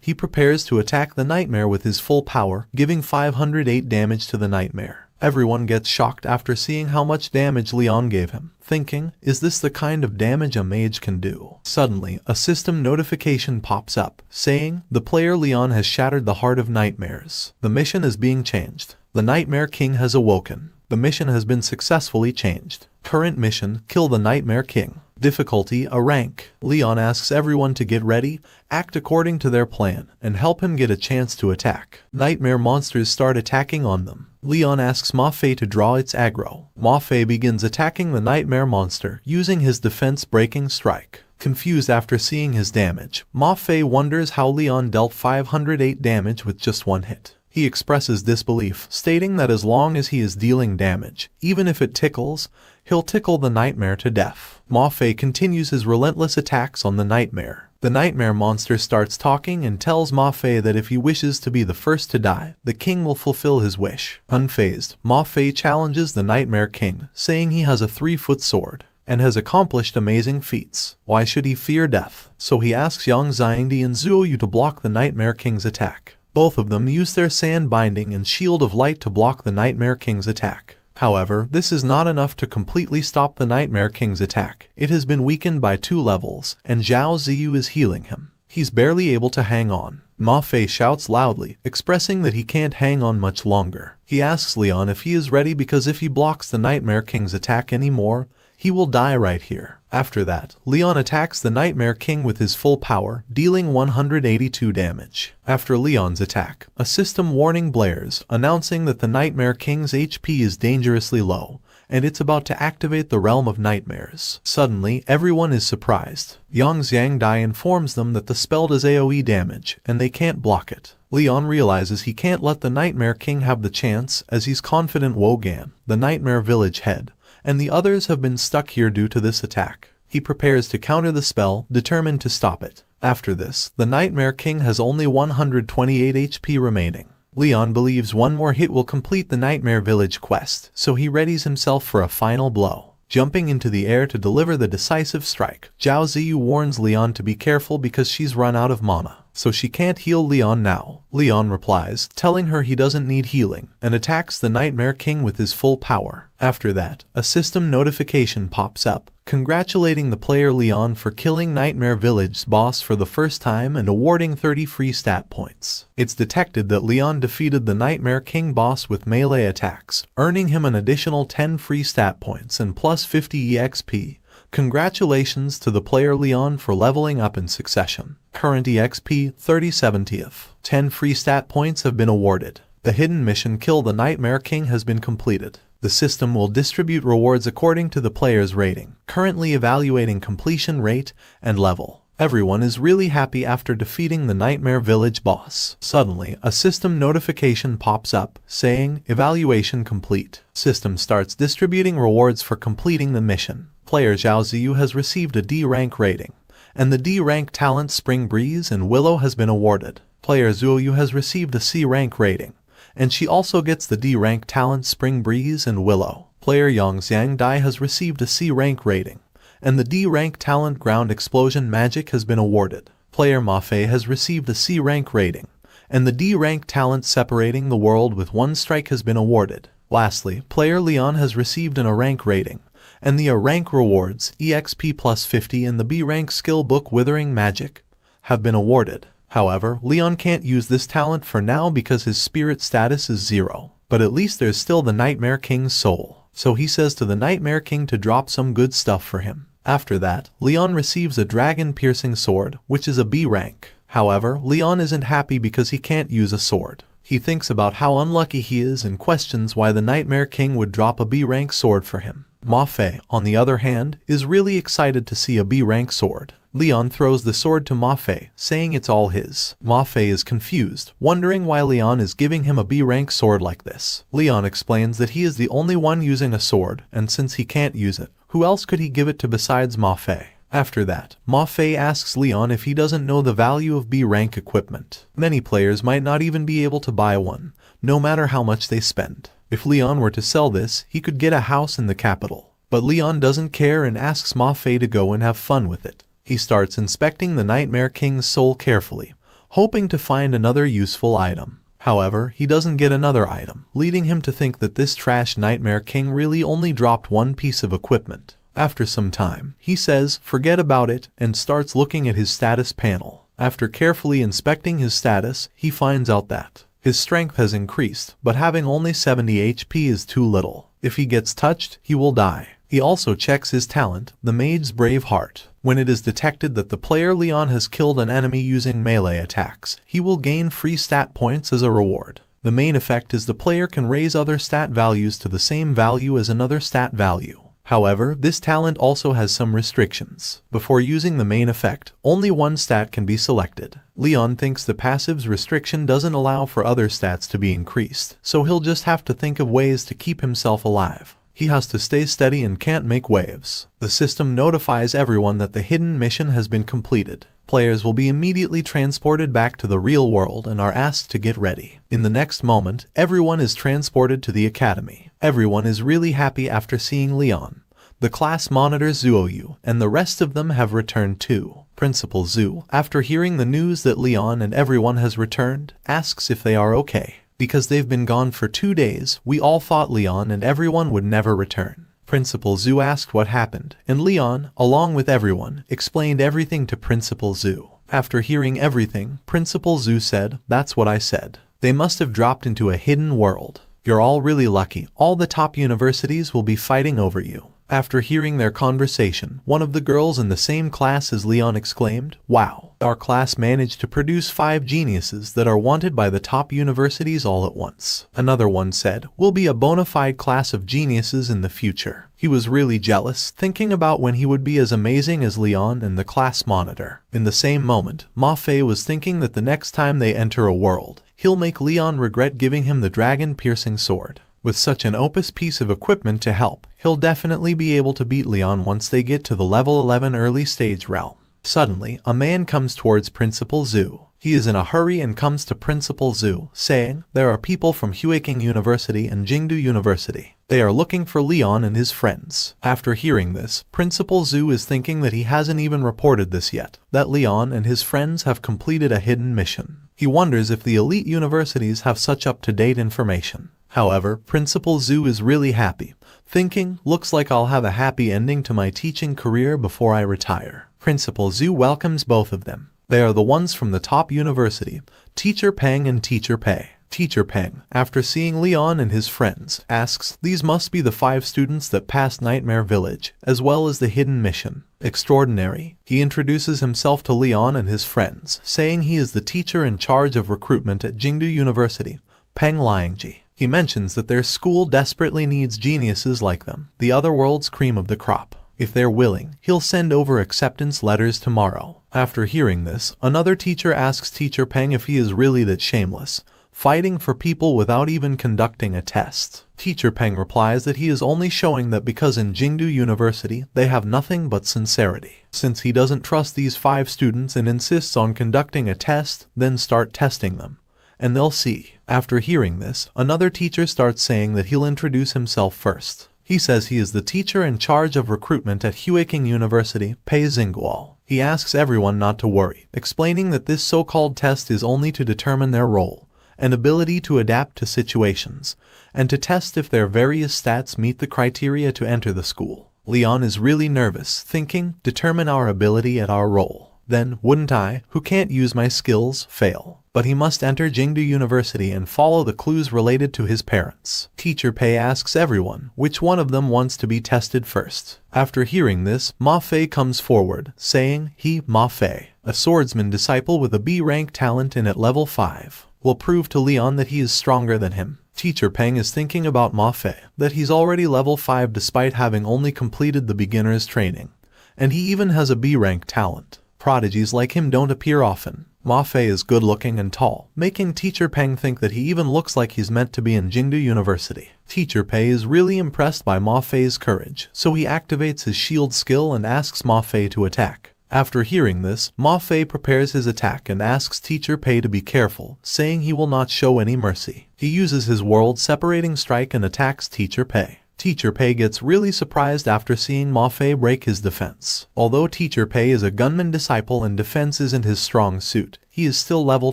he prepares to attack the Nightmare with his full power, giving 508 damage to the Nightmare. Everyone gets shocked after seeing how much damage Leon gave him, thinking, is this the kind of damage a mage can do? Suddenly, a system notification pops up, saying, the player Leon has shattered the heart of nightmares. The mission is being changed. The Nightmare King has awoken. The mission has been successfully changed. Current mission, kill the Nightmare King. Difficulty, a rank. Leon asks everyone to get ready, act according to their plan, and help him get a chance to attack. Nightmare monsters start attacking on them. Leon asks Ma Fei to draw its aggro. Ma Fei begins attacking the Nightmare monster, using his defense-breaking strike. Confused after seeing his damage, Ma Fei wonders how Leon dealt 508 damage with just one hit. He expresses disbelief, stating that as long as he is dealing damage, even if it tickles, he'll tickle the Nightmare to death. Ma Fei continues his relentless attacks on the Nightmare. The Nightmare monster starts talking and tells Ma Fei that if he wishes to be the first to die, the king will fulfill his wish. Unfazed, Ma Fei challenges the Nightmare King, saying he has a 3-foot sword and has accomplished amazing feats. Why should he fear death? So he asks Yang Xiangdi and Zuoyu to block the Nightmare King's attack. Both of them use their sand binding and shield of light to block the Nightmare King's attack. However, this is not enough to completely stop the Nightmare King's attack. It has been weakened by 2 levels, and Zhao Ziyu is healing him. He's barely able to hang on. Ma Fei shouts loudly, expressing that he can't hang on much longer. He asks Leon if he is ready because if he blocks the Nightmare King's attack anymore, he will die right here. After that, Leon attacks the Nightmare King with his full power, dealing 182 damage. After Leon's attack, a system warning blares, announcing that the Nightmare King's HP is dangerously low, and it's about to activate the Realm of Nightmares. Suddenly, everyone is surprised. Yang Xiang Dai informs them that the spell does AoE damage, and they can't block it. Leon realizes he can't let the Nightmare King have the chance, as he's confident Wogan, the Nightmare Village head, and the others have been stuck here due to this attack. He prepares to counter the spell, determined to stop it. After this, the Nightmare King has only 128 HP remaining. Leon believes one more hit will complete the Nightmare Village quest, so he readies himself for a final blow. Jumping into the air to deliver the decisive strike, Zhao Ziyu warns Leon to be careful because she's run out of mana, so she can't heal Leon now. Leon replies, telling her he doesn't need healing, and attacks the Nightmare King with his full power. After that, a system notification pops up, congratulating the player Leon for killing Nightmare Village's boss for the first time and awarding 30 free stat points. It's detected that Leon defeated the Nightmare King boss with melee attacks, earning him an additional 10 free stat points and plus 50 EXP. Congratulations to the player Leon for leveling up in succession. Current EXP 30/70th. 10 free stat points have been awarded. The hidden mission Kill the Nightmare King has been completed. The system will distribute rewards according to the player's rating, currently evaluating completion rate and level. Everyone is really happy after defeating the Nightmare Village boss. Suddenly, a system notification pops up, saying, "Evaluation complete." System starts distributing rewards for completing the mission. Player Zhao Ziyu has received a D rank rating, and the D rank talent Spring Breeze and Willow has been awarded. Player Zuoyu has received a C rank rating, and she also gets the D rank talent Spring Breeze and Willow. Player Yang Xiang Dai has received a C rank rating, and the D rank talent Ground Explosion Magic has been awarded. Player Ma Fei has received a C rank rating, and the D rank talent Separating the World with One Strike has been awarded. Lastly, player Leon has received an A rank rating, and the A rank rewards, EXP plus 50 and the B rank skill book Withering Magic, have been awarded. However, Leon can't use this talent for now because his spirit status is 0. But at least there's still the Nightmare King's soul, so he says to the Nightmare King to drop some good stuff for him. After that, Leon receives a dragon-piercing sword, which is a B rank. However, Leon isn't happy because he can't use a sword. He thinks about how unlucky he is and questions why the Nightmare King would drop a B rank sword for him. Ma Fei, on the other hand, is really excited to see a B rank sword. Leon throws the sword to Ma Fei, saying it's all his. Ma Fei is confused, wondering why Leon is giving him a B rank sword like this. Leon explains that he is the only one using a sword, and since he can't use it, who else could he give it to besides Ma Fei? After that, Ma Fei asks Leon if he doesn't know the value of B rank equipment. Many players might not even be able to buy one, no matter how much they spend. If Leon were to sell this, he could get a house in the capital. But Leon doesn't care and asks Ma Fei to go and have fun with it. He starts inspecting the Nightmare King's soul carefully, hoping to find another useful item. However, he doesn't get another item, leading him to think that this trash Nightmare King really only dropped one piece of equipment. After some time, he says, "Forget about it," and starts looking at his status panel. After carefully inspecting his status, he finds out that his strength has increased, but having only 70 HP is too little. If he gets touched, he will die. He also checks his talent, the Maid's Brave Heart. When it is detected that the player Leon has killed an enemy using melee attacks, he will gain free stat points as a reward. The main effect is the player can raise other stat values to the same value as another stat value. However, this talent also has some restrictions. Before using the main effect, only one stat can be selected. Leon thinks the passive's restriction doesn't allow for other stats to be increased, so he'll just have to think of ways to keep himself alive. He has to stay steady and can't make waves. The system notifies everyone that the hidden mission has been completed. Players will be immediately transported back to the real world and are asked to get ready. In the next moment, everyone is transported to the academy. Everyone is really happy after seeing Leon. The class monitor Zuoyu and the rest of them have returned too. Principal Zhu, after hearing the news that Leon and everyone has returned, asks if they are okay. Because they've been gone for 2 days, we all thought Leon and everyone would never return. Principal Zhu asked what happened, and Leon, along with everyone, explained everything to Principal Zhu. After hearing everything, Principal Zhu said, "That's what I said. They must have dropped into a hidden world. You're all really lucky. All the top universities will be fighting over you." After hearing their conversation, one of the girls in the same class as Leon exclaimed, "Wow, our class managed to produce 5 geniuses that are wanted by the top universities all at once." Another one said, "We'll be a bona fide class of geniuses in the future." He was really jealous, thinking about when he would be as amazing as Leon and the class monitor. In the same moment, Ma Fei was thinking that the next time they enter a world, he'll make Leon regret giving him the dragon-piercing sword. With such an opus piece of equipment to help, he'll definitely be able to beat Leon once they get to the level 11 early stage realm. Suddenly, a man comes towards Principal Zhu. He is in a hurry and comes to Principal Zhu, saying, "There are people from Huiking University and Jingdu University. They are looking for Leon and his friends." After hearing this, Principal Zhu is thinking that he hasn't even reported this yet, that Leon and his friends have completed a hidden mission. He wonders if the elite universities have such up-to-date information. However, Principal Zhu is really happy, thinking, "Looks like I'll have a happy ending to my teaching career before I retire." Principal Zhu welcomes both of them. They are the ones from the top university, Teacher Peng and Teacher Pei. Teacher Peng, after seeing Leon and his friends, asks, "These must be the 5 students that passed Nightmare Village, as well as the hidden mission. Extraordinary." He introduces himself to Leon and his friends, saying he is the teacher in charge of recruitment at Jingdu University, Peng Liangji. He mentions that their school desperately needs geniuses like them, the other world's cream of the crop. If they're willing, he'll send over acceptance letters tomorrow. After hearing this, another teacher asks Teacher Peng if he is really that shameless, fighting for people without even conducting a test. Teacher Peng replies that he is only showing that because in Jingdu University they have nothing but sincerity. Since he doesn't trust these 5 students and insists on conducting a test, then start testing them, and they'll see. After hearing this, another teacher starts saying that he'll introduce himself first. He says he is the teacher in charge of recruitment at Huiking University, Pei Xingguo. He asks everyone not to worry, explaining that this so-called test is only to determine their role and ability to adapt to situations, and to test if their various stats meet the criteria to enter the school. Leon is really nervous, thinking, "Determine our ability at our role. Then, wouldn't I, who can't use my skills, fail?" But he must enter Jingdu University and follow the clues related to his parents. Teacher Pei asks everyone which one of them wants to be tested first. After hearing this, Ma Fei comes forward, saying he, Ma Fei, a swordsman disciple with a B-rank talent and at level 5, will prove to Leon that he is stronger than him. Teacher Peng is thinking about Ma Fei, that he's already level 5 despite having only completed the beginner's training, and he even has a B-rank talent. Prodigies like him don't appear often. Ma Fei is good-looking and tall, making Teacher Peng think that he even looks like he's meant to be in Jingdu University. Teacher Pei is really impressed by Ma Fei's courage, so he activates his shield skill and asks Ma Fei to attack. After hearing this, Ma Fei prepares his attack and asks Teacher Pei to be careful, saying he will not show any mercy. He uses his world-separating strike and attacks Teacher Pei. Teacher Pei gets really surprised after seeing Ma Fei break his defense. Although Teacher Pei is a gunman disciple and defense isn't his strong suit, he is still level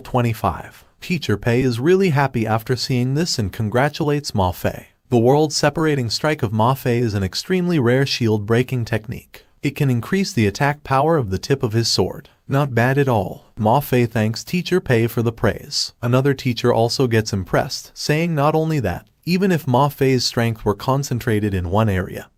25. Teacher Pei is really happy after seeing this and congratulates Ma Fei. The world-separating strike of Ma Fei is an extremely rare shield-breaking technique. It can increase the attack power of the tip of his sword. Not bad at all. Ma Fei thanks Teacher Pei for the praise. Another teacher also gets impressed, saying not only that, even if Ma Fei's strength were concentrated in one area,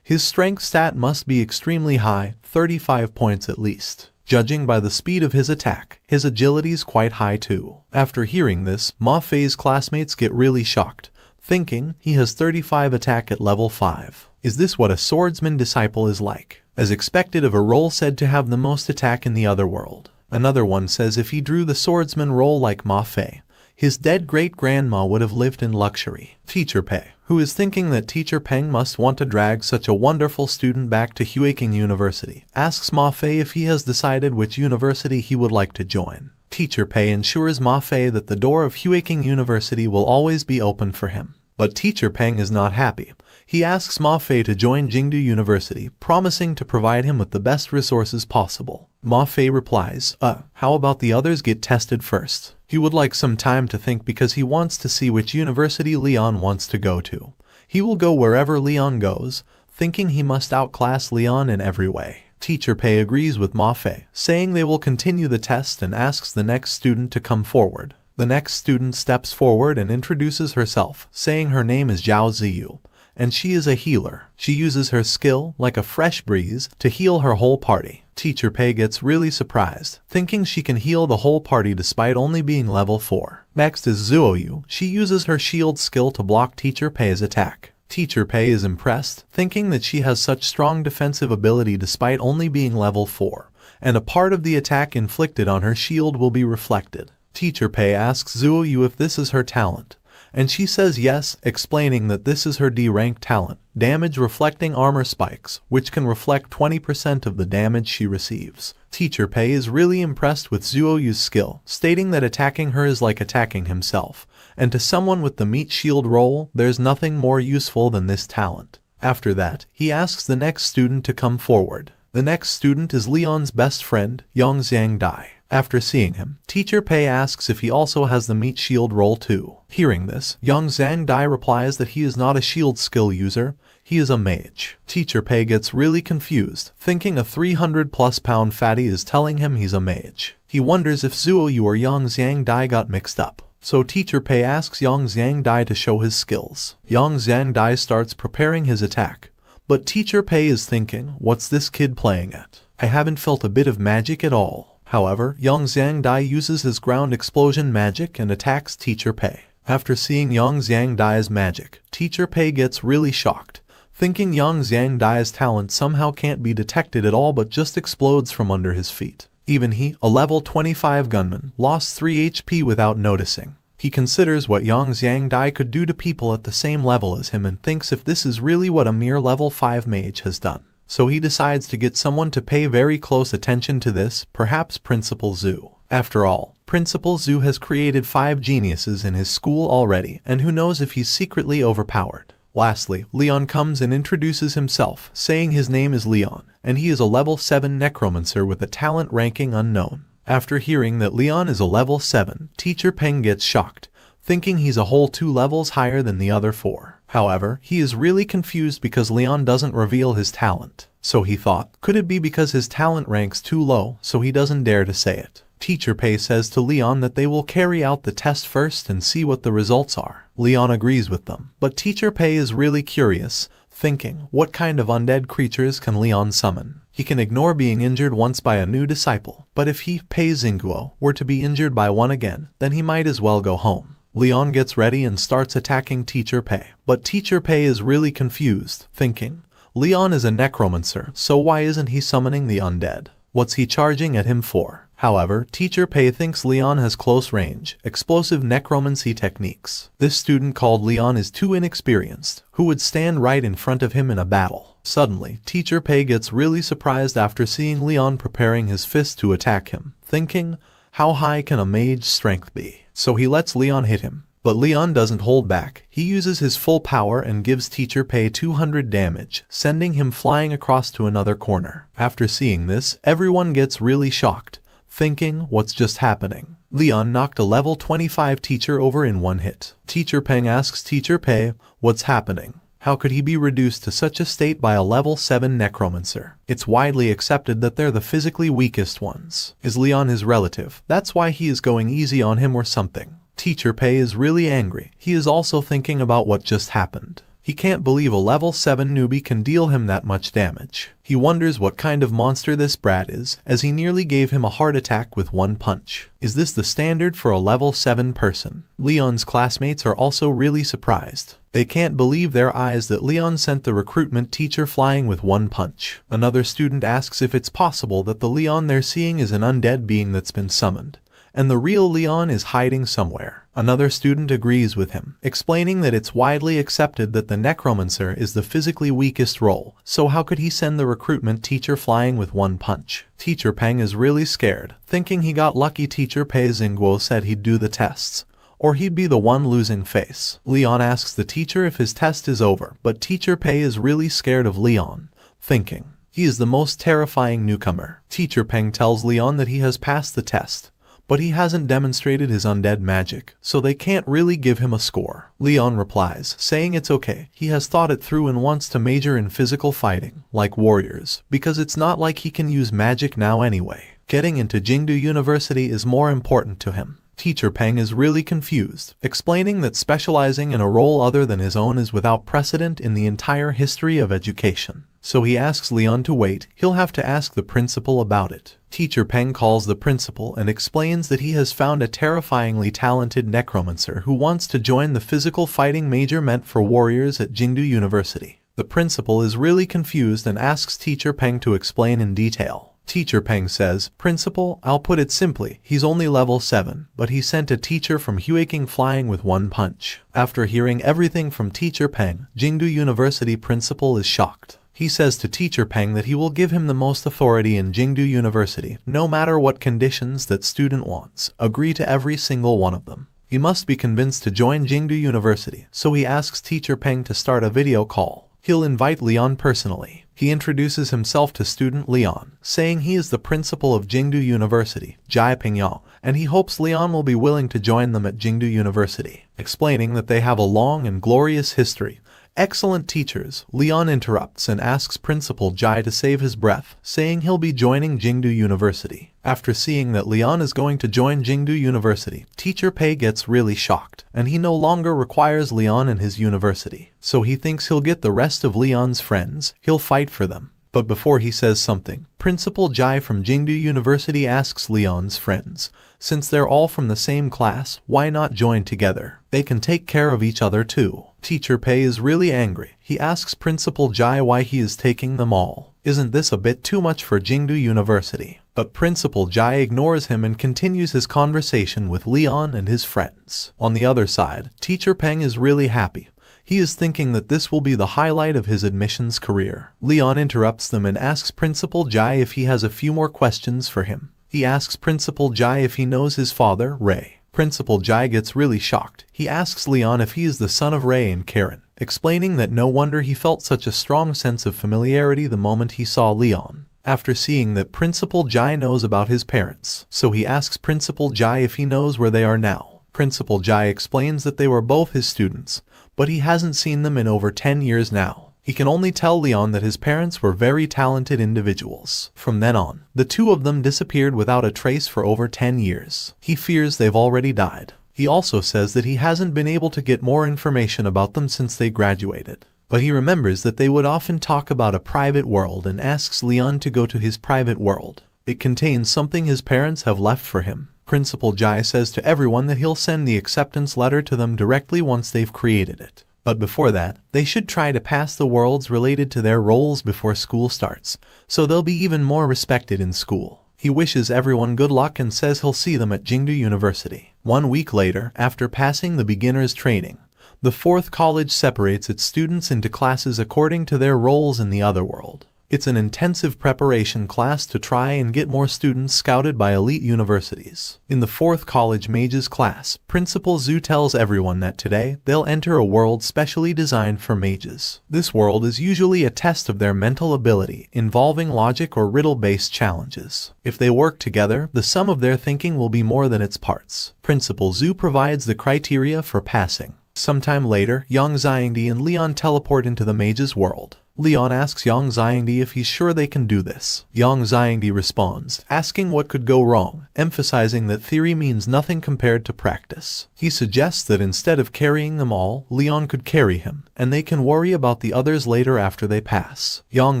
his strength stat must be extremely high, 35 points at least. Judging by the speed of his attack, his agility's quite high too. After hearing this, Ma Fei's classmates get really shocked, thinking he has 35 attack at level 5. Is this what a swordsman disciple is like? As expected of a role said to have the most attack in the other world. Another one says if he drew the swordsman role like Ma Fei, his dead great-grandma would have lived in luxury. Teacher Pei, who is thinking that Teacher Peng must want to drag such a wonderful student back to Huiking University, asks Ma Fei if he has decided which university he would like to join. Teacher Pei ensures Ma Fei that the door of Huiking University will always be open for him. But Teacher Peng is not happy. He asks Ma Fei to join Jingdu University, promising to provide him with the best resources possible. Ma Fei replies, how about the others get tested first? He would like some time to think because he wants to see which university Leon wants to go to. He will go wherever Leon goes, thinking he must outclass Leon in every way. Teacher Pei agrees with Ma Fei, saying they will continue the test and asks the next student to come forward. The next student steps forward and introduces herself, saying her name is Zhao Ziyu, and she is a healer. She uses her skill, like a fresh breeze, to heal her whole party. Teacher Pei gets really surprised, thinking she can heal the whole party despite only being level 4. Next is Zuoyu. She uses her shield skill to block Teacher Pei's attack. Teacher Pei is impressed, thinking that she has such strong defensive ability despite only being level 4, and a part of the attack inflicted on her shield will be reflected. Teacher Pei asks Zuoyu if this is her talent, and she says yes, explaining that this is her D-rank talent, damage reflecting armor spikes, which can reflect 20% of the damage she receives. Teacher Pei is really impressed with Zuoyu's skill, stating that attacking her is like attacking himself, and to someone with the meat shield role, there's nothing more useful than this talent. After that, he asks the next student to come forward. The next student is Leon's best friend, Yongxiang Dai. After seeing him, Teacher Pei asks if he also has the meat shield role too. Hearing this, Yongxiang Dai replies that he is not a shield skill user, he is a mage. Teacher Pei gets really confused, thinking a 300+ pound fatty is telling him he's a mage. He wonders if Zuoyu or Yongxiang Dai got mixed up. So Teacher Pei asks Yongxiang Dai to show his skills. Yongxiang Dai starts preparing his attack, but Teacher Pei is thinking, what's this kid playing at? I haven't felt a bit of magic at all. However, Yongxiang Dai uses his ground explosion magic and attacks Teacher Pei. After seeing Yongxiang Dai's magic, Teacher Pei gets really shocked, thinking Yongxiang Dai's talent somehow can't be detected at all but just explodes from under his feet. Even he, a level 25 gunman, lost 3 HP without noticing. He considers what Yongxiang Dai could do to people at the same level as him and thinks if this is really what a mere level 5 mage has done. So he decides to get someone to pay very close attention to this, perhaps Principal Zhu. After all, Principal Zhu has created 5 geniuses in his school already, and who knows if he's secretly overpowered. Lastly, Leon comes and introduces himself, saying his name is Leon, and he is a level 7 necromancer with a talent ranking unknown. After hearing that Leon is a level 7, Teacher Peng gets shocked, thinking he's a whole 2 levels higher than the other 4. However, he is really confused because Leon doesn't reveal his talent. So he thought, could it be because his talent ranks too low, so he doesn't dare to say it. Teacher Pei says to Leon that they will carry out the test first and see what the results are. Leon agrees with them, but Teacher Pei is really curious, thinking, what kind of undead creatures can Leon summon? He can ignore being injured once by a new disciple, but if he, Pei Xingguo, were to be injured by one again, then he might as well go home. Leon gets ready and starts attacking Teacher Pei, but Teacher Pei is really confused, thinking, Leon is a necromancer, so why isn't he summoning the undead? What's he charging at him for? However, Teacher Pei thinks Leon has close range, explosive necromancy techniques. This student called Leon is too inexperienced, who would stand right in front of him in a battle. Suddenly, Teacher Pei gets really surprised after seeing Leon preparing his fist to attack him, thinking, how high can a mage's strength be? So he lets Leon hit him. But Leon doesn't hold back. He uses his full power and gives Teacher Pei 200 damage, sending him flying across to another corner. After seeing this, everyone gets really shocked, thinking, what's just happening? Leon knocked a level 25 teacher over in one hit. Teacher Peng asks Teacher Pei, what's happening? How could he be reduced to such a state by a level 7 necromancer? It's widely accepted that they're the physically weakest ones. Is Leon his relative? That's why he is going easy on him or something. Teacher Pei is really angry. He is also thinking about what just happened. He can't believe a level 7 newbie can deal him that much damage. He wonders what kind of monster this brat is, as he nearly gave him a heart attack with one punch. Is this the standard for a level 7 person? Leon's classmates are also really surprised. They can't believe their eyes that Leon sent the recruitment teacher flying with one punch. Another student asks if it's possible that the Leon they're seeing is an undead being that's been summoned, and the real Leon is hiding somewhere. Another student agrees with him, explaining that it's widely accepted that the necromancer is the physically weakest role, so how could he send the recruitment teacher flying with one punch? Teacher Peng is really scared, thinking he got lucky Teacher Pei Xingguo said he'd do the tests, or he'd be the one losing face. Leon asks the teacher if his test is over, but Teacher Pei is really scared of Leon, thinking, he is the most terrifying newcomer. Teacher Peng tells Leon that he has passed the test, but he hasn't demonstrated his undead magic, so they can't really give him a score. Leon replies, saying it's okay, he has thought it through and wants to major in physical fighting, like warriors, because it's not like he can use magic now anyway. Getting into Jingdu University is more important to him. Teacher Peng is really confused, explaining that specializing in a role other than his own is without precedent in the entire history of education. So he asks Leon to wait, he'll have to ask the principal about it. Teacher Peng calls the principal and explains that he has found a terrifyingly talented necromancer who wants to join the physical fighting major meant for warriors at Jingdu University. The principal is really confused and asks Teacher Peng to explain in detail. Teacher Peng says, "Principal, I'll put it simply, he's only level 7, but he sent a teacher from Huiking flying with one punch." After hearing everything from Teacher Peng, Jingdu University principal is shocked. He says to Teacher Peng that he will give him the most authority in Jingdu University, no matter what conditions that student wants, agree to every single one of them. He must be convinced to join Jingdu University, so he asks Teacher Peng to start a video call. He'll invite Leon personally. He introduces himself to student Leon, saying he is the principal of Jingdu University, Jai Pingyao, and he hopes Leon will be willing to join them at Jingdu University, explaining that they have a long and glorious history. Excellent teachers. Leon interrupts and asks Principal Jai to save his breath, saying he'll be joining Jingdu University. After seeing that Leon is going to join Jingdu University, Teacher Pei gets really shocked, and he no longer requires Leon in his university. So he thinks he'll get the rest of Leon's friends, he'll fight for them. But before he says something, Principal Jai from Jingdu University asks Leon's friends, since they're all from the same class, why not join together? They can take care of each other too. Teacher Pei is really angry. He asks Principal Jai why he is taking them all. Isn't this a bit too much for Jingdu University? But Principal Jai ignores him and continues his conversation with Leon and his friends. On the other side, Teacher Peng is really happy. He is thinking that this will be the highlight of his admissions career. Leon interrupts them and asks Principal Jai if he has a few more questions for him. He asks Principal Jai if he knows his father, Ray. Principal Jai gets really shocked. He asks Leon if he is the son of Ray and Karen, explaining that no wonder he felt such a strong sense of familiarity the moment he saw Leon. After seeing that Principal Jai knows about his parents, so he asks Principal Jai if he knows where they are now. Principal Jai explains that they were both his students, but he hasn't seen them in over 10 years now. He can only tell Leon that his parents were very talented individuals. From then on, the two of them disappeared without a trace for over 10 years. He fears they've already died. He also says that he hasn't been able to get more information about them since they graduated. But he remembers that they would often talk about a private world and asks Leon to go to his private world. It contains something his parents have left for him. Principal Jai says to everyone that he'll send the acceptance letter to them directly once they've created it. But before that, they should try to pass the worlds related to their roles before school starts, so they'll be even more respected in school. He wishes everyone good luck and says he'll see them at Jingdu University. 1 week later, after passing the beginner's training, the 4th college separates its students into classes according to their roles in the other world. It's an intensive preparation class to try and get more students scouted by elite universities. In the 4th college mages class, Principal Zhu tells everyone that today they'll enter a world specially designed for mages. This world is usually a test of their mental ability, involving logic or riddle-based challenges. If they work together, the sum of their thinking will be more than its parts. Principal Zhu provides the criteria for passing. Sometime later, Yang Xiangdi and Leon teleport into the mage's world. Leon asks Yang Xiangdi if he's sure they can do this. Yang Xiangdi responds, asking what could go wrong, emphasizing that theory means nothing compared to practice. He suggests that instead of carrying them all, Leon could carry him, and they can worry about the others later after they pass. Yang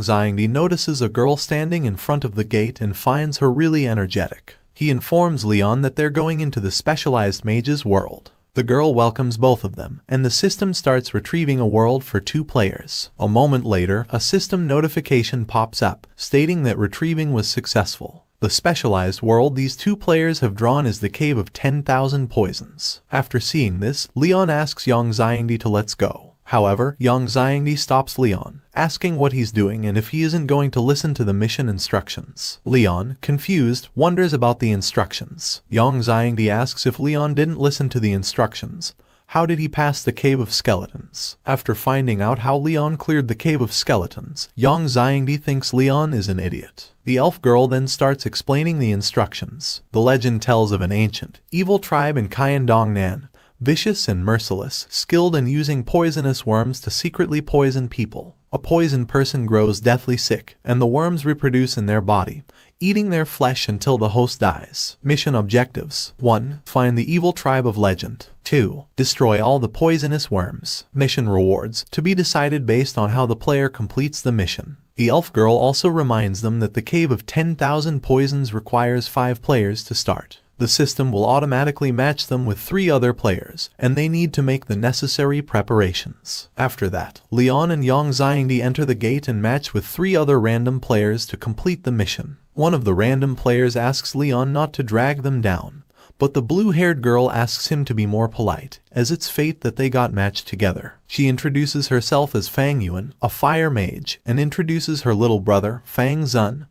Xiangdi notices a girl standing in front of the gate and finds her really energetic. He informs Leon that they're going into the specialized mage's world. The girl welcomes both of them, and the system starts retrieving a world for 2 players. A moment later, a system notification pops up, stating that retrieving was successful. The specialized world these 2 players have drawn is the Cave of 10,000 Poisons. After seeing this, Leon asks Yang Xiangdi to let's go. However, Yang Xiangdi stops Leon, asking what he's doing and if he isn't going to listen to the mission instructions. Leon, confused, wonders about the instructions. Yang Xiangdi asks if Leon didn't listen to the instructions. How did he pass the Cave of Skeletons? After finding out how Leon cleared the Cave of Skeletons, Yang Xiangdi thinks Leon is an idiot. The elf girl then starts explaining the instructions. The legend tells of an ancient, evil tribe in Kayandongnan, vicious and merciless, skilled in using poisonous worms to secretly poison people. A poisoned person grows deathly sick, and the worms reproduce in their body, eating their flesh until the host dies. Mission objectives: 1. Find the evil tribe of legend. 2. Destroy all the poisonous worms. Mission rewards, to be decided based on how the player completes the mission. The elf girl also reminds them that the Cave of 10,000 Poisons requires 5 players to start. The system will automatically match them with 3 other players, and they need to make the necessary preparations. After that, Leon and Yang Xiangdi enter the gate and match with 3 other random players to complete the mission. One of the random players asks Leon not to drag them down, but the blue-haired girl asks him to be more polite, as it's fate that they got matched together. She introduces herself as Fang Yuan, a fire mage, and introduces her little brother, Fang Zun,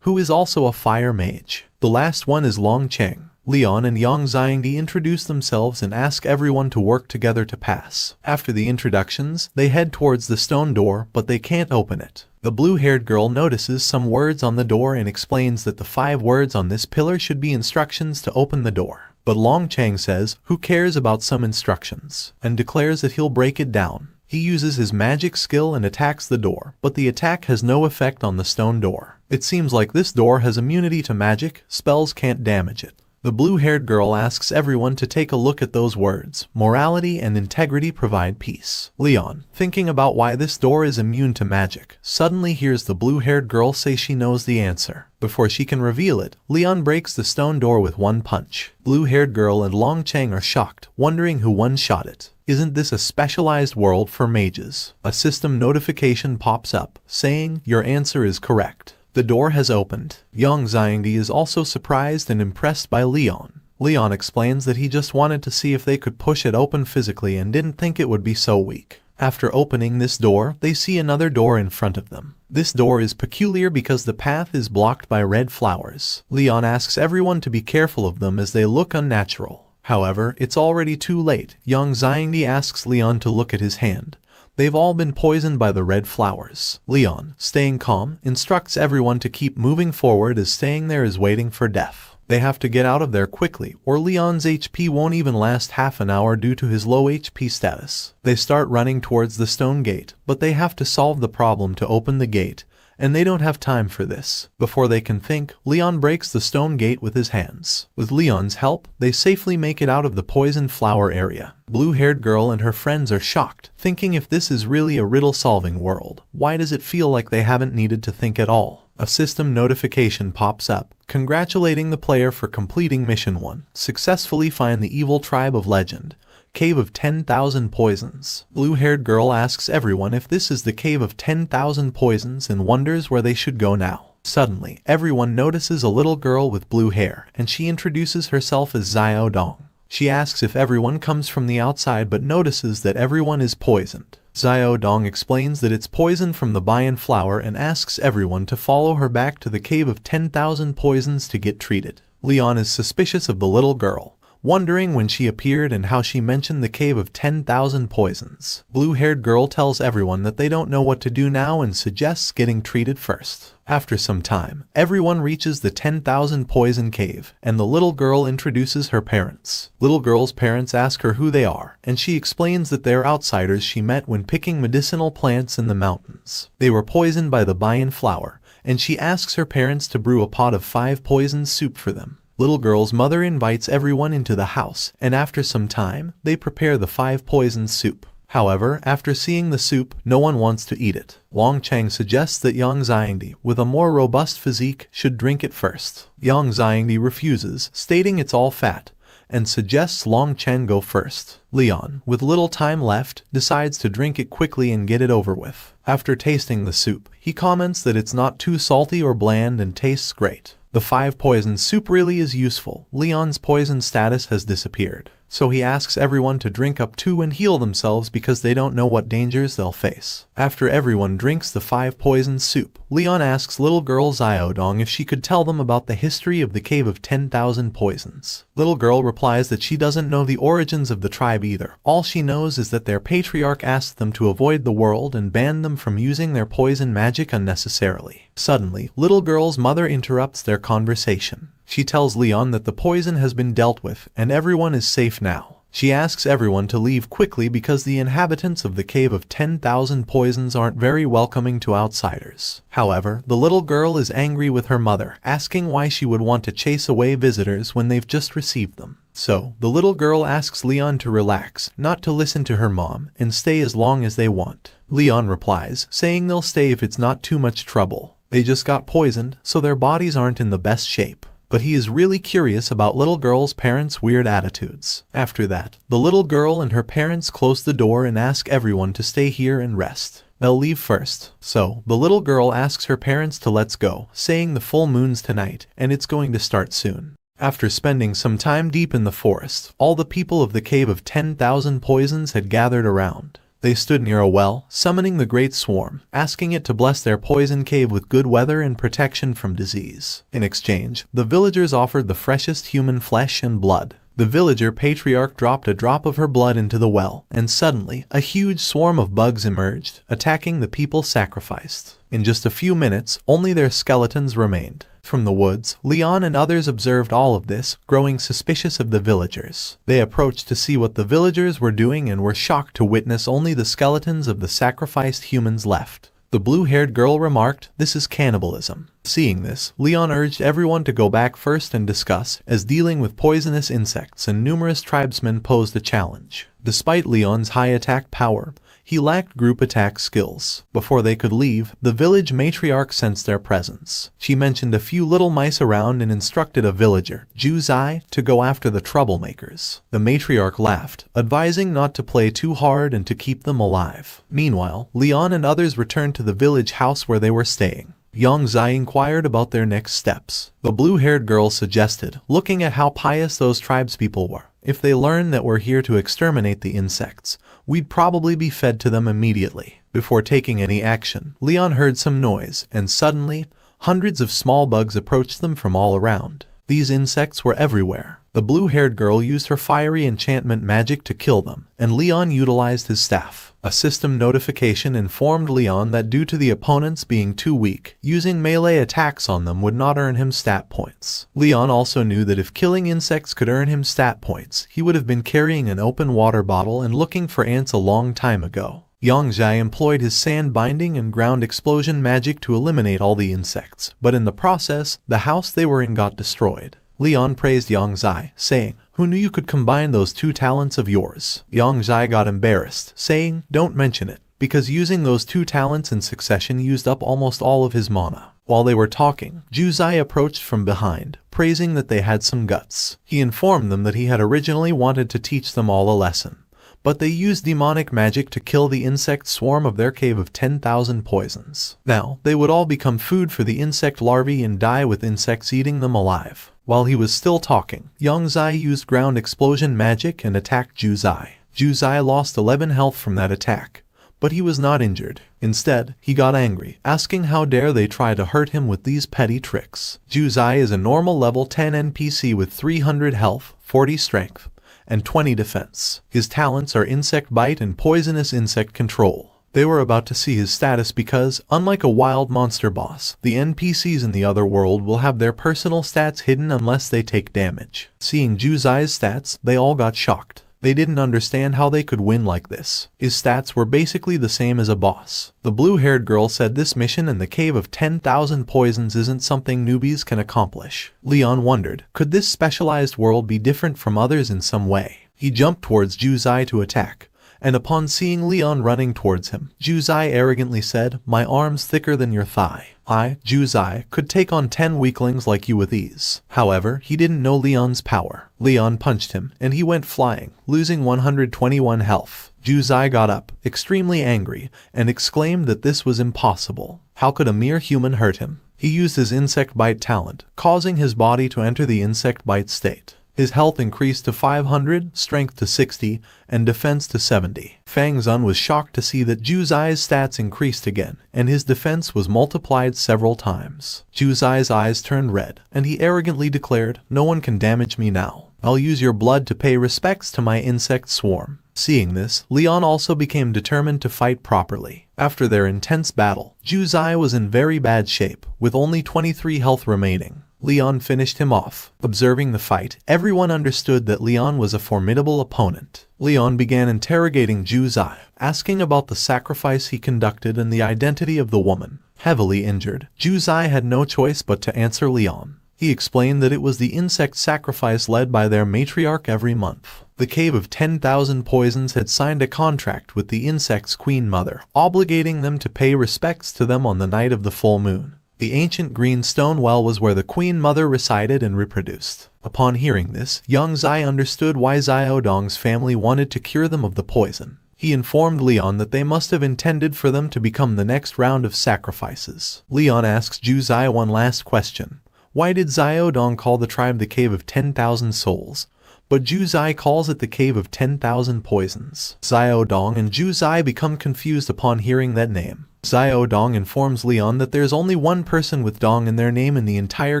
who is also a fire mage. The last one is Long Cheng. Leon and Yang Xiangdi introduce themselves and ask everyone to work together to pass. After the introductions, they head towards the stone door, but they can't open it. The blue-haired girl notices some words on the door and explains that the 5 words on this pillar should be instructions to open the door. But Long Cheng says, who cares about some instructions, and declares that he'll break it down. He uses his magic skill and attacks the door, but the attack has no effect on the stone door. It seems like this door has immunity to magic, spells can't damage it. The blue-haired girl asks everyone to take a look at those words. Morality and integrity provide peace. Leon, thinking about why this door is immune to magic, suddenly hears the blue-haired girl say she knows the answer. Before she can reveal it, Leon breaks the stone door with one punch. Blue-haired girl and Long Cheng are shocked, wondering who one-shot it. Isn't this a specialized world for mages? A system notification pops up, saying, your answer is correct. The door has opened. Yang Xiangdi is also surprised and impressed by Leon. Leon explains that he just wanted to see if they could push it open physically and didn't think it would be so weak. After opening this door, they see another door in front of them. This door is peculiar because the path is blocked by red flowers. Leon asks everyone to be careful of them as they look unnatural. However, it's already too late. Yang Xiangdi asks Leon to look at his hand. They've all been poisoned by the red flowers. Leon, staying calm, instructs everyone to keep moving forward as staying there is waiting for death. They have to get out of there quickly, or Leon's HP won't even last half an hour due to his low HP status. They start running towards the stone gate, but they have to solve the problem to open the gate, and they don't have time for this. Before they can think, Leon breaks the stone gate with his hands. With Leon's help, they safely make it out of the poisoned flower area. Blue-haired girl and her friends are shocked, thinking if this is really a riddle-solving world, why does it feel like they haven't needed to think at all? A system notification pops up, congratulating the player for completing Mission 1. Successfully find the evil tribe of legend. Cave of 10,000 Poisons. Blue-haired girl asks everyone if this is the Cave of 10,000 Poisons and wonders where they should go now. Suddenly, everyone notices a little girl with blue hair, and she introduces herself as Xiao Dong. She asks if everyone comes from the outside but notices that everyone is poisoned. Xiao Dong explains that it's poison from the Bayan flower and asks everyone to follow her back to the Cave of 10,000 Poisons to get treated. Leon is suspicious of the little girl, wondering when she appeared and how she mentioned the Cave of 10,000 Poisons. Blue-haired girl tells everyone that they don't know what to do now and suggests getting treated first. After some time, everyone reaches the 10,000 Poison Cave, and the little girl introduces her parents. Little girl's parents ask her who they are, and she explains that they're outsiders she met when picking medicinal plants in the mountains. They were poisoned by the Bayan flower, and she asks her parents to brew a pot of 5 poison soup for them. Little girl's mother invites everyone into the house, and after some time, they prepare the 5 poison soup. However, after seeing the soup, no one wants to eat it. Long Cheng suggests that Yang Xiangdi, with a more robust physique, should drink it first. Yang Xiangdi refuses, stating it's all fat, and suggests Long Cheng go first. Leon, with little time left, decides to drink it quickly and get it over with. After tasting the soup, he comments that it's not too salty or bland and tastes great. The 5 poison soup really is useful. Leon's poison status has disappeared, so he asks everyone to drink up 2 and heal themselves because they don't know what dangers they'll face. After everyone drinks the 5 poison soup, Leon asks little girl Xiaodong if she could tell them about the history of the Cave of 10,000 Poisons. Little girl replies that she doesn't know the origins of the tribe either. All she knows is that their patriarch asked them to avoid the world and banned them from using their poison magic unnecessarily. Suddenly, little girl's mother interrupts their conversation. She tells Leon that the poison has been dealt with and everyone is safe now. She asks everyone to leave quickly because the inhabitants of the Cave of 10,000 Poisons aren't very welcoming to outsiders. However, the little girl is angry with her mother, asking why she would want to chase away visitors when they've just received them. So, the little girl asks Leon to relax, not to listen to her mom, and stay as long as they want. Leon replies, saying they'll stay if it's not too much trouble. They just got poisoned, so their bodies aren't in the best shape. But he is really curious about little girl's parents' weird attitudes. After that, the little girl and her parents close the door and ask everyone to stay here and rest. They'll leave first. So, the little girl asks her parents to let's go, saying the full moon's tonight, and it's going to start soon. After spending some time deep in the forest, all the people of the Cave of 10,000 Poisons had gathered around. They stood near a well, summoning the Great Swarm, asking it to bless their poison cave with good weather and protection from disease. In exchange, the villagers offered the freshest human flesh and blood. The villager patriarch dropped a drop of her blood into the well, and suddenly, a huge swarm of bugs emerged, attacking the people sacrificed. In just a few minutes, only their skeletons remained. From the woods, Leon and others observed all of this, growing suspicious of the villagers. They approached to see what the villagers were doing and were shocked to witness only the skeletons of the sacrificed humans left. The blue-haired girl remarked, "This is cannibalism." Seeing this, Leon urged everyone to go back first and discuss, as dealing with poisonous insects and numerous tribesmen posed a challenge. Despite Leon's high attack power, he lacked group attack skills. Before they could leave, the village matriarch sensed their presence. She mentioned a few little mice around and instructed a villager, Ju-Zai, to go after the troublemakers. The matriarch laughed, advising not to play too hard and to keep them alive. Meanwhile, Leon and others returned to the village house where they were staying. Yang-Zai inquired about their next steps. The blue-haired girl suggested, looking at how pious those tribespeople were. If they learn that we're here to exterminate the insects, we'd probably be fed to them immediately. Before taking any action, Leon heard some noise, and suddenly, hundreds of small bugs approached them from all around. These insects were everywhere. The blue-haired girl used her fiery enchantment magic to kill them, and Leon utilized his staff. A system notification informed Leon that due to the opponents being too weak, using melee attacks on them would not earn him stat points. Leon also knew that if killing insects could earn him stat points, he would have been carrying an open water bottle and looking for ants a long time ago. Yang-Zai employed his sand binding and ground explosion magic to eliminate all the insects, but in the process, the house they were in got destroyed. Leon praised Yang-Zai, saying, "Who knew you could combine those two talents of yours?" Yang-Zai got embarrassed, saying, "Don't mention it," because using those two talents in succession used up almost all of his mana. While they were talking, Ju-Zai approached from behind, praising that they had some guts. He informed them that he had originally wanted to teach them all a lesson, but they used demonic magic to kill the insect swarm of their Cave of 10,000 Poisons. Now, they would all become food for the insect larvae and die with insects eating them alive. While he was still talking, Yang-Zai used ground explosion magic and attacked Ju-Zai. Ju-Zai lost 11 health from that attack, but he was not injured. Instead, he got angry, asking how dare they try to hurt him with these petty tricks. Ju-Zai is a normal level 10 NPC with 300 health, 40 strength, and 20 defense. His talents are insect bite and poisonous insect control. They were about to see his status because, unlike a wild monster boss, the NPCs in the other world will have their personal stats hidden unless they take damage. Seeing Ju-Zai's stats, they all got shocked. They didn't understand how they could win like this. His stats were basically the same as a boss. The blue-haired girl said this mission in the Cave of 10,000 Poisons isn't something newbies can accomplish. Leon wondered, could this specialized world be different from others in some way? He jumped towards Ju-Zai to attack, and upon seeing Leon running towards him, Ju-Zai arrogantly said, "My arm's thicker than your thigh. I, Ju-Zai, could take on 10 weaklings like you with ease." However, he didn't know Leon's power. Leon punched him, and he went flying, losing 121 health. Ju-Zai got up, extremely angry, and exclaimed that this was impossible. How could a mere human hurt him? He used his insect bite talent, causing his body to enter the insect bite state. His health increased to 500, strength to 60, and defense to 70. Fang Zun was shocked to see that Ju-Zai's stats increased again, and his defense was multiplied several times. Ju-Zai's eyes turned red, and he arrogantly declared, "No one can damage me now. I'll use your blood to pay respects to my insect swarm." Seeing this, Leon also became determined to fight properly. After their intense battle, Ju-Zai was in very bad shape, with only 23 health remaining. Leon finished him off. Observing the fight, everyone understood that Leon was a formidable opponent. Leon began interrogating Ju Zai, asking about the sacrifice he conducted and the identity of the woman. Heavily injured, Ju Zai had no choice but to answer Leon. He explained that it was the insect sacrifice led by their matriarch every month. The Cave of 10,000 Poisons had signed a contract with the insect's queen mother, obligating them to pay respects to them on the night of the full moon. The ancient green stone well was where the queen mother resided and reproduced. Upon hearing this, young Zai understood why Xiaodong's family wanted to cure them of the poison. He informed Leon that they must have intended for them to become the next round of sacrifices. Leon asks Ju Zai one last question. Why did Xiaodong call the tribe the Cave of 10,000 Souls? But Ju Zai calls it the Cave of 10,000 Poisons. Xiaodong and Ju Zai become confused upon hearing that name. Xiaodong informs Leon that there's only one person with Dong in their name in the entire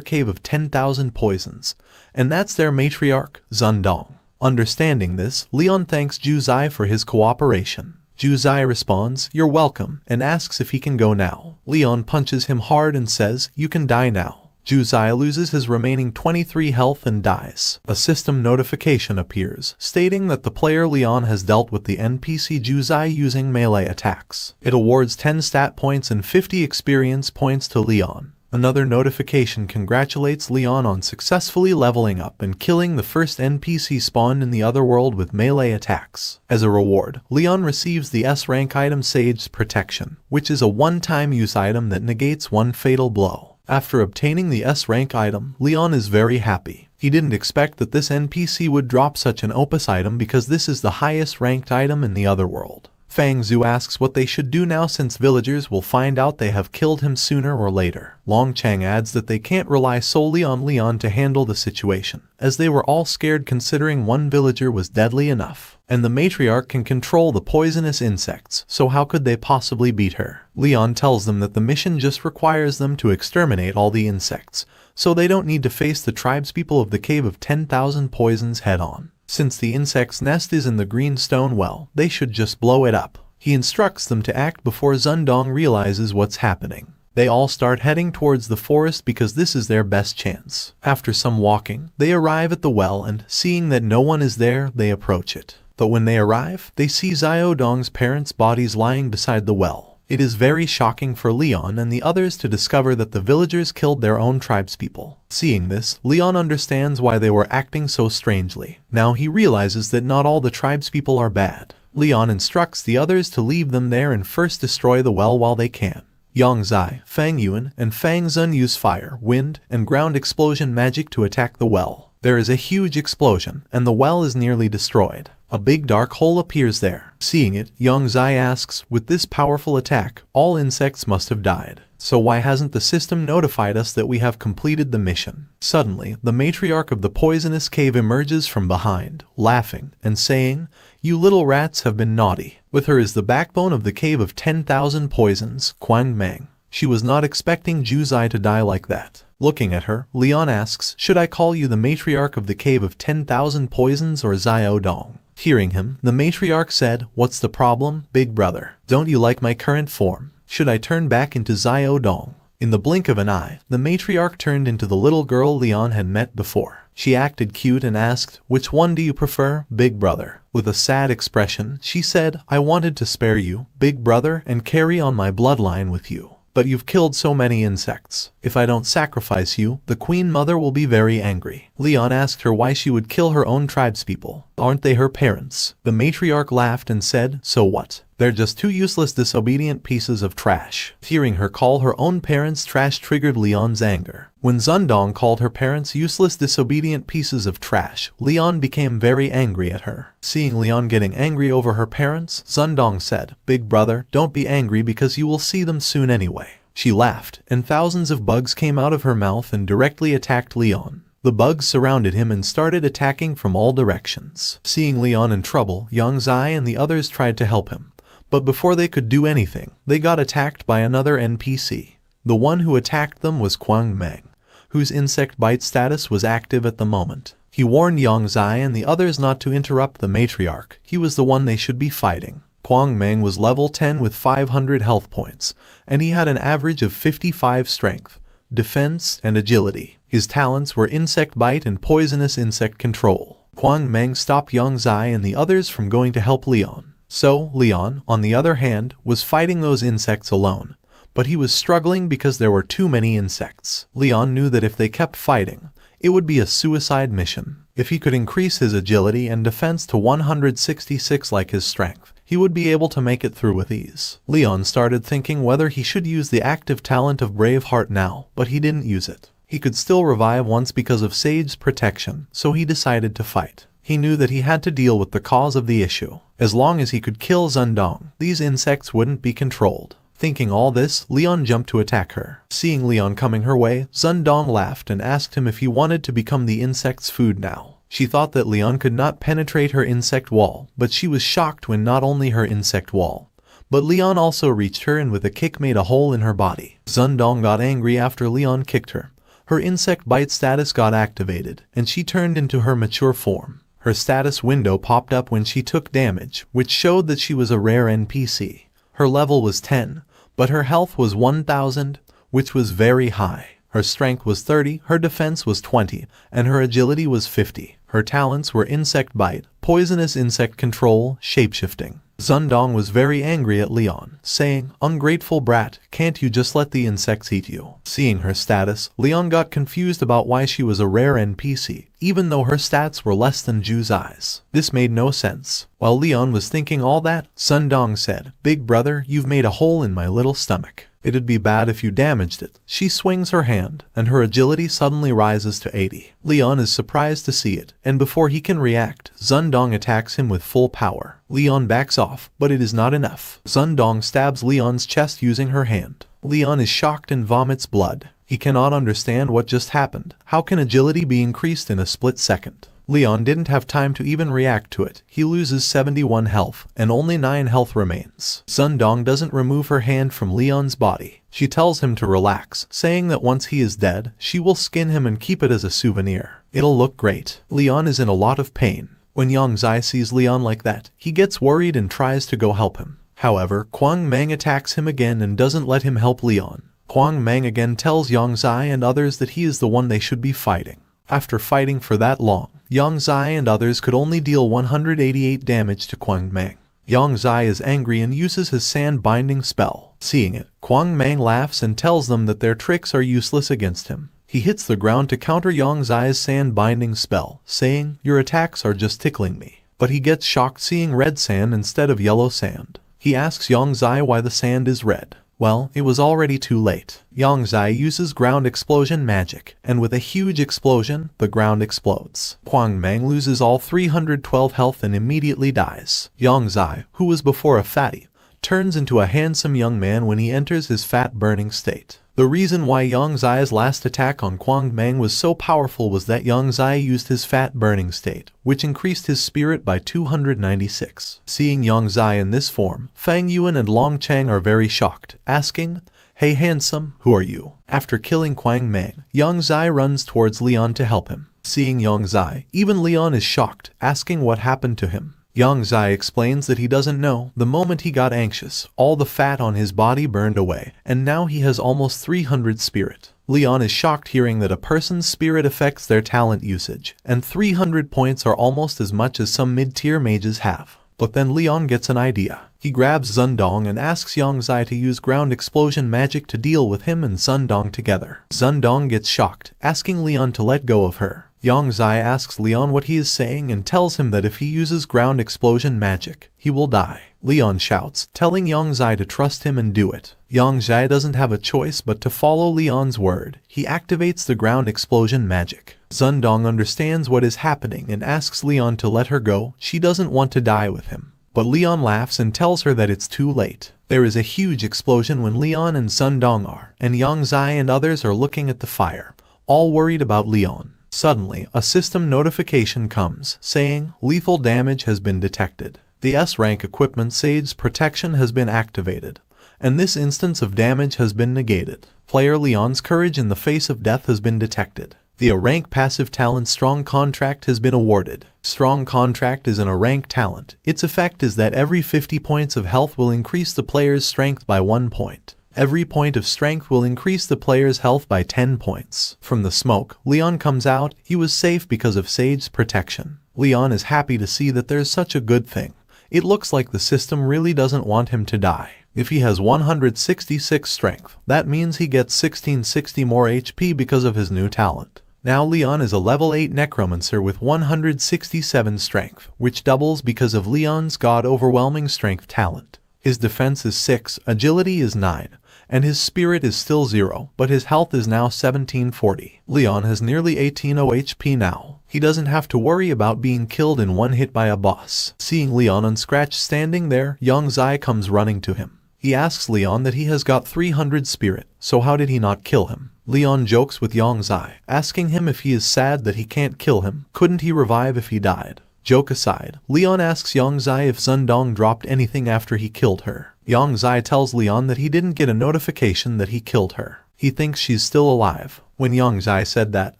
Cave of 10,000 Poisons, and that's their matriarch, Zundong. Understanding this, Leon thanks Ju Zai for his cooperation. Ju Zai responds, "You're welcome," and asks if he can go now. Leon punches him hard and says, "You can die now." Ju Zai loses his remaining 23 health and dies. A system notification appears, stating that the player Leon has dealt with the NPC Ju Zai using melee attacks. It awards 10 stat points and 50 experience points to Leon. Another notification congratulates Leon on successfully leveling up and killing the first NPC spawned in the other world with melee attacks. As a reward, Leon receives the S-rank item Sage's Protection, which is a one-time use item that negates one fatal blow. After obtaining the S-rank item, Leon is very happy. He didn't expect that this NPC would drop such an opus item because this is the highest ranked item in the other world. Fang Zhu asks what they should do now since villagers will find out they have killed him sooner or later. Long Chang adds that they can't rely solely on Leon to handle the situation, as they were all scared considering one villager was deadly enough. And the matriarch can control the poisonous insects, so how could they possibly beat her? Leon tells them that the mission just requires them to exterminate all the insects, so they don't need to face the tribespeople of the Cave of 10,000 Poisons head-on. Since the insect's nest is in the green stone well, they should just blow it up. He instructs them to act before Zundong realizes what's happening. They all start heading towards the forest because this is their best chance. After some walking, they arrive at the well and, seeing that no one is there, they approach it. But when they arrive, they see Xiaodong's parents' bodies lying beside the well. It is very shocking for Leon and the others to discover that the villagers killed their own tribespeople. Seeing this, Leon understands why they were acting so strangely. Now he realizes that not all the tribespeople are bad. Leon instructs the others to leave them there and first destroy the well while they can. Yang Zai, Fang Yuan, and Fang Zun use fire, wind, and ground explosion magic to attack the well. There is a huge explosion, and the well is nearly destroyed. A big dark hole appears there. Seeing it, Yang Zai asks, with this powerful attack, all insects must have died. So why hasn't the system notified us that we have completed the mission? Suddenly, the matriarch of the poisonous cave emerges from behind, laughing, and saying, "You little rats have been naughty." With her is the backbone of the Cave of 10,000 Poisons, Quang Meng. She was not expecting Ju Zai to die like that. Looking at her, Leon asks, "Should I call you the matriarch of the Cave of 10,000 Poisons or Xiaodong?" Hearing him, the matriarch said, "What's the problem, big brother? Don't you like my current form? Should I turn back into Xiaodong?" In the blink of an eye, the matriarch turned into the little girl Leon had met before. She acted cute and asked, "Which one do you prefer, big brother?" With a sad expression, she said, "I wanted to spare you, big brother, and carry on my bloodline with you. But you've killed so many insects. If I don't sacrifice you, the Queen Mother will be very angry." Leon asked her why she would kill her own tribespeople. Aren't they her parents? The matriarch laughed and said, "So what? They're just two useless disobedient pieces of trash." Hearing her call her own parents trash triggered Leon's anger. When Zundong called her parents useless disobedient pieces of trash, Leon became very angry at her. Seeing Leon getting angry over her parents, Zundong said, "Big brother, don't be angry because you will see them soon anyway." She laughed, and thousands of bugs came out of her mouth and directly attacked Leon. The bugs surrounded him and started attacking from all directions. Seeing Leon in trouble, Yang Zai and the others tried to help him. But before they could do anything, they got attacked by another NPC. The one who attacked them was Quang Meng, whose insect bite status was active at the moment. He warned Yang Zai and the others not to interrupt the matriarch. He was the one they should be fighting. Quang Meng was level 10 with 500 health points, and he had an average of 55 strength. defense, and agility. His talents were insect bite and poisonous insect control. Kwang Meng stopped Yang Zai and the others from going to help Leon. So, Leon, on the other hand, was fighting those insects alone. But he was struggling because there were too many insects. Leon knew that if they kept fighting, it would be a suicide mission. If he could increase his agility and defense to 166 like his strength, he would be able to make it through with ease. Leon started thinking whether he should use the active talent of Braveheart now, but he didn't use it. He could still revive once because of Sage's protection, so he decided to fight. He knew that he had to deal with the cause of the issue. As long as he could kill Zundong, these insects wouldn't be controlled. Thinking all this, Leon jumped to attack her. Seeing Leon coming her way, Zundong laughed and asked him if he wanted to become the insect's food now. She thought that Leon could not penetrate her insect wall, but she was shocked when not only her insect wall, but Leon also reached her and with a kick made a hole in her body. Zundong got angry after Leon kicked her. Her insect bite status got activated, and she turned into her mature form. Her status window popped up when she took damage, which showed that she was a rare NPC. Her level was 10, but her health was 1000, which was very high. Her strength was 30, her defense was 20, and her agility was 50. Her talents were insect bite, poisonous insect control, shapeshifting. Zundong was very angry at Leon, saying, "Ungrateful brat, can't you just let the insects eat you?" Seeing her status, Leon got confused about why she was a rare NPC, even though her stats were less than Ju Zai's. This made no sense. While Leon was thinking all that, Zundong said, "Big brother, you've made a hole in my little stomach. It'd be bad if you damaged it." She swings her hand, and her agility suddenly rises to 80. Leon is surprised to see it, and before he can react, Zundong attacks him with full power. Leon backs off, but it is not enough. Zundong stabs Leon's chest using her hand. Leon is shocked and vomits blood. He cannot understand what just happened. How can agility be increased in a split second? Leon didn't have time to even react to it. He loses 71 health, and only 9 health remains. Zundong doesn't remove her hand from Leon's body. She tells him to relax, saying that once he is dead, she will skin him and keep it as a souvenir. It'll look great. Leon is in a lot of pain. When Yang Zai sees Leon like that, he gets worried and tries to go help him. However, Kwang Meng attacks him again and doesn't let him help Leon. Kwang Meng again tells Yang Zai and others that he is the one they should be fighting. After fighting for that long, Yang Zai and others could only deal 188 damage to Kwang Meng. Yang Zai is angry and uses his sand binding spell. Seeing it, Kwang Meng laughs and tells them that their tricks are useless against him. He hits the ground to counter Yang Zai's sand binding spell, saying, "Your attacks are just tickling me." But he gets shocked seeing red sand instead of yellow sand. He asks Yang Zai why the sand is red. Well, it was already too late. Yang Zai uses ground explosion magic, and with a huge explosion, the ground explodes. Kwang Meng loses all 312 health and immediately dies. Yang Zai, who was before a fatty, turns into a handsome young man when he enters his fat-burning state. The reason why Yang Zai's last attack on Kwang Meng was so powerful was that Yang Zai used his fat-burning state, which increased his spirit by 296. Seeing Yang Zai in this form, Fang Yuan and Long Chang are very shocked, asking, "Hey handsome, who are you?" After killing Kwang Meng, Yang Zai runs towards Leon to help him. Seeing Yang Zai, even Leon is shocked, asking what happened to him. Yang Zai explains that he doesn't know. The moment he got anxious, all the fat on his body burned away, and now he has almost 300 spirit. Leon is shocked hearing that a person's spirit affects their talent usage, and 300 points are almost as much as some mid-tier mages have. But then Leon gets an idea. He grabs Zundong and asks Yang Zai to use ground explosion magic to deal with him and Zundong together. Zundong gets shocked, asking Leon to let go of her. Yang Zai asks Leon what he is saying and tells him that if he uses ground explosion magic, he will die. Leon shouts, telling Yang Zai to trust him and do it. Yang Zai doesn't have a choice but to follow Leon's word. He activates the ground explosion magic. Zundong understands what is happening and asks Leon to let her go. She doesn't want to die with him. But Leon laughs and tells her that it's too late. There is a huge explosion when Leon and Zundong are, and Yang Zai and others are looking at the fire, all worried about Leon. Suddenly, a system notification comes, saying, "Lethal damage has been detected. The S-rank equipment Sage's protection has been activated, and this instance of damage has been negated. Player Leon's courage in the face of death has been detected. The A-rank passive talent Strong Contract has been awarded. Strong Contract is an A-rank talent. Its effect is that every 50 points of health will increase the player's strength by 1 point. Every point of strength will increase the player's health by 10 points. From the smoke, Leon comes out. He was safe because of Sage's protection. Leon is happy to see that there's such a good thing. It looks like the system really doesn't want him to die. If he has 166 strength, that means he gets 1660 more HP because of his new talent. Now Leon is a level 8 Necromancer with 167 strength, which doubles because of Leon's God Overwhelming Strength talent. His defense is 6, agility is 9, and his spirit is still 0, but his health is now 1740. Leon has nearly 1800 HP now. He doesn't have to worry about being killed in one hit by a boss. Seeing Leon unscratched standing there, Young Zai comes running to him. He asks Leon that he has got 300 spirit, so how did he not kill him? Leon jokes with Yang Zai, asking him if he is sad that he can't kill him. Couldn't he revive if he died? Joke aside, Leon asks Yang Zai if Zundong dropped anything after he killed her. Yang Zai tells Leon that he didn't get a notification that he killed her. He thinks she's still alive. When Yang Zai said that,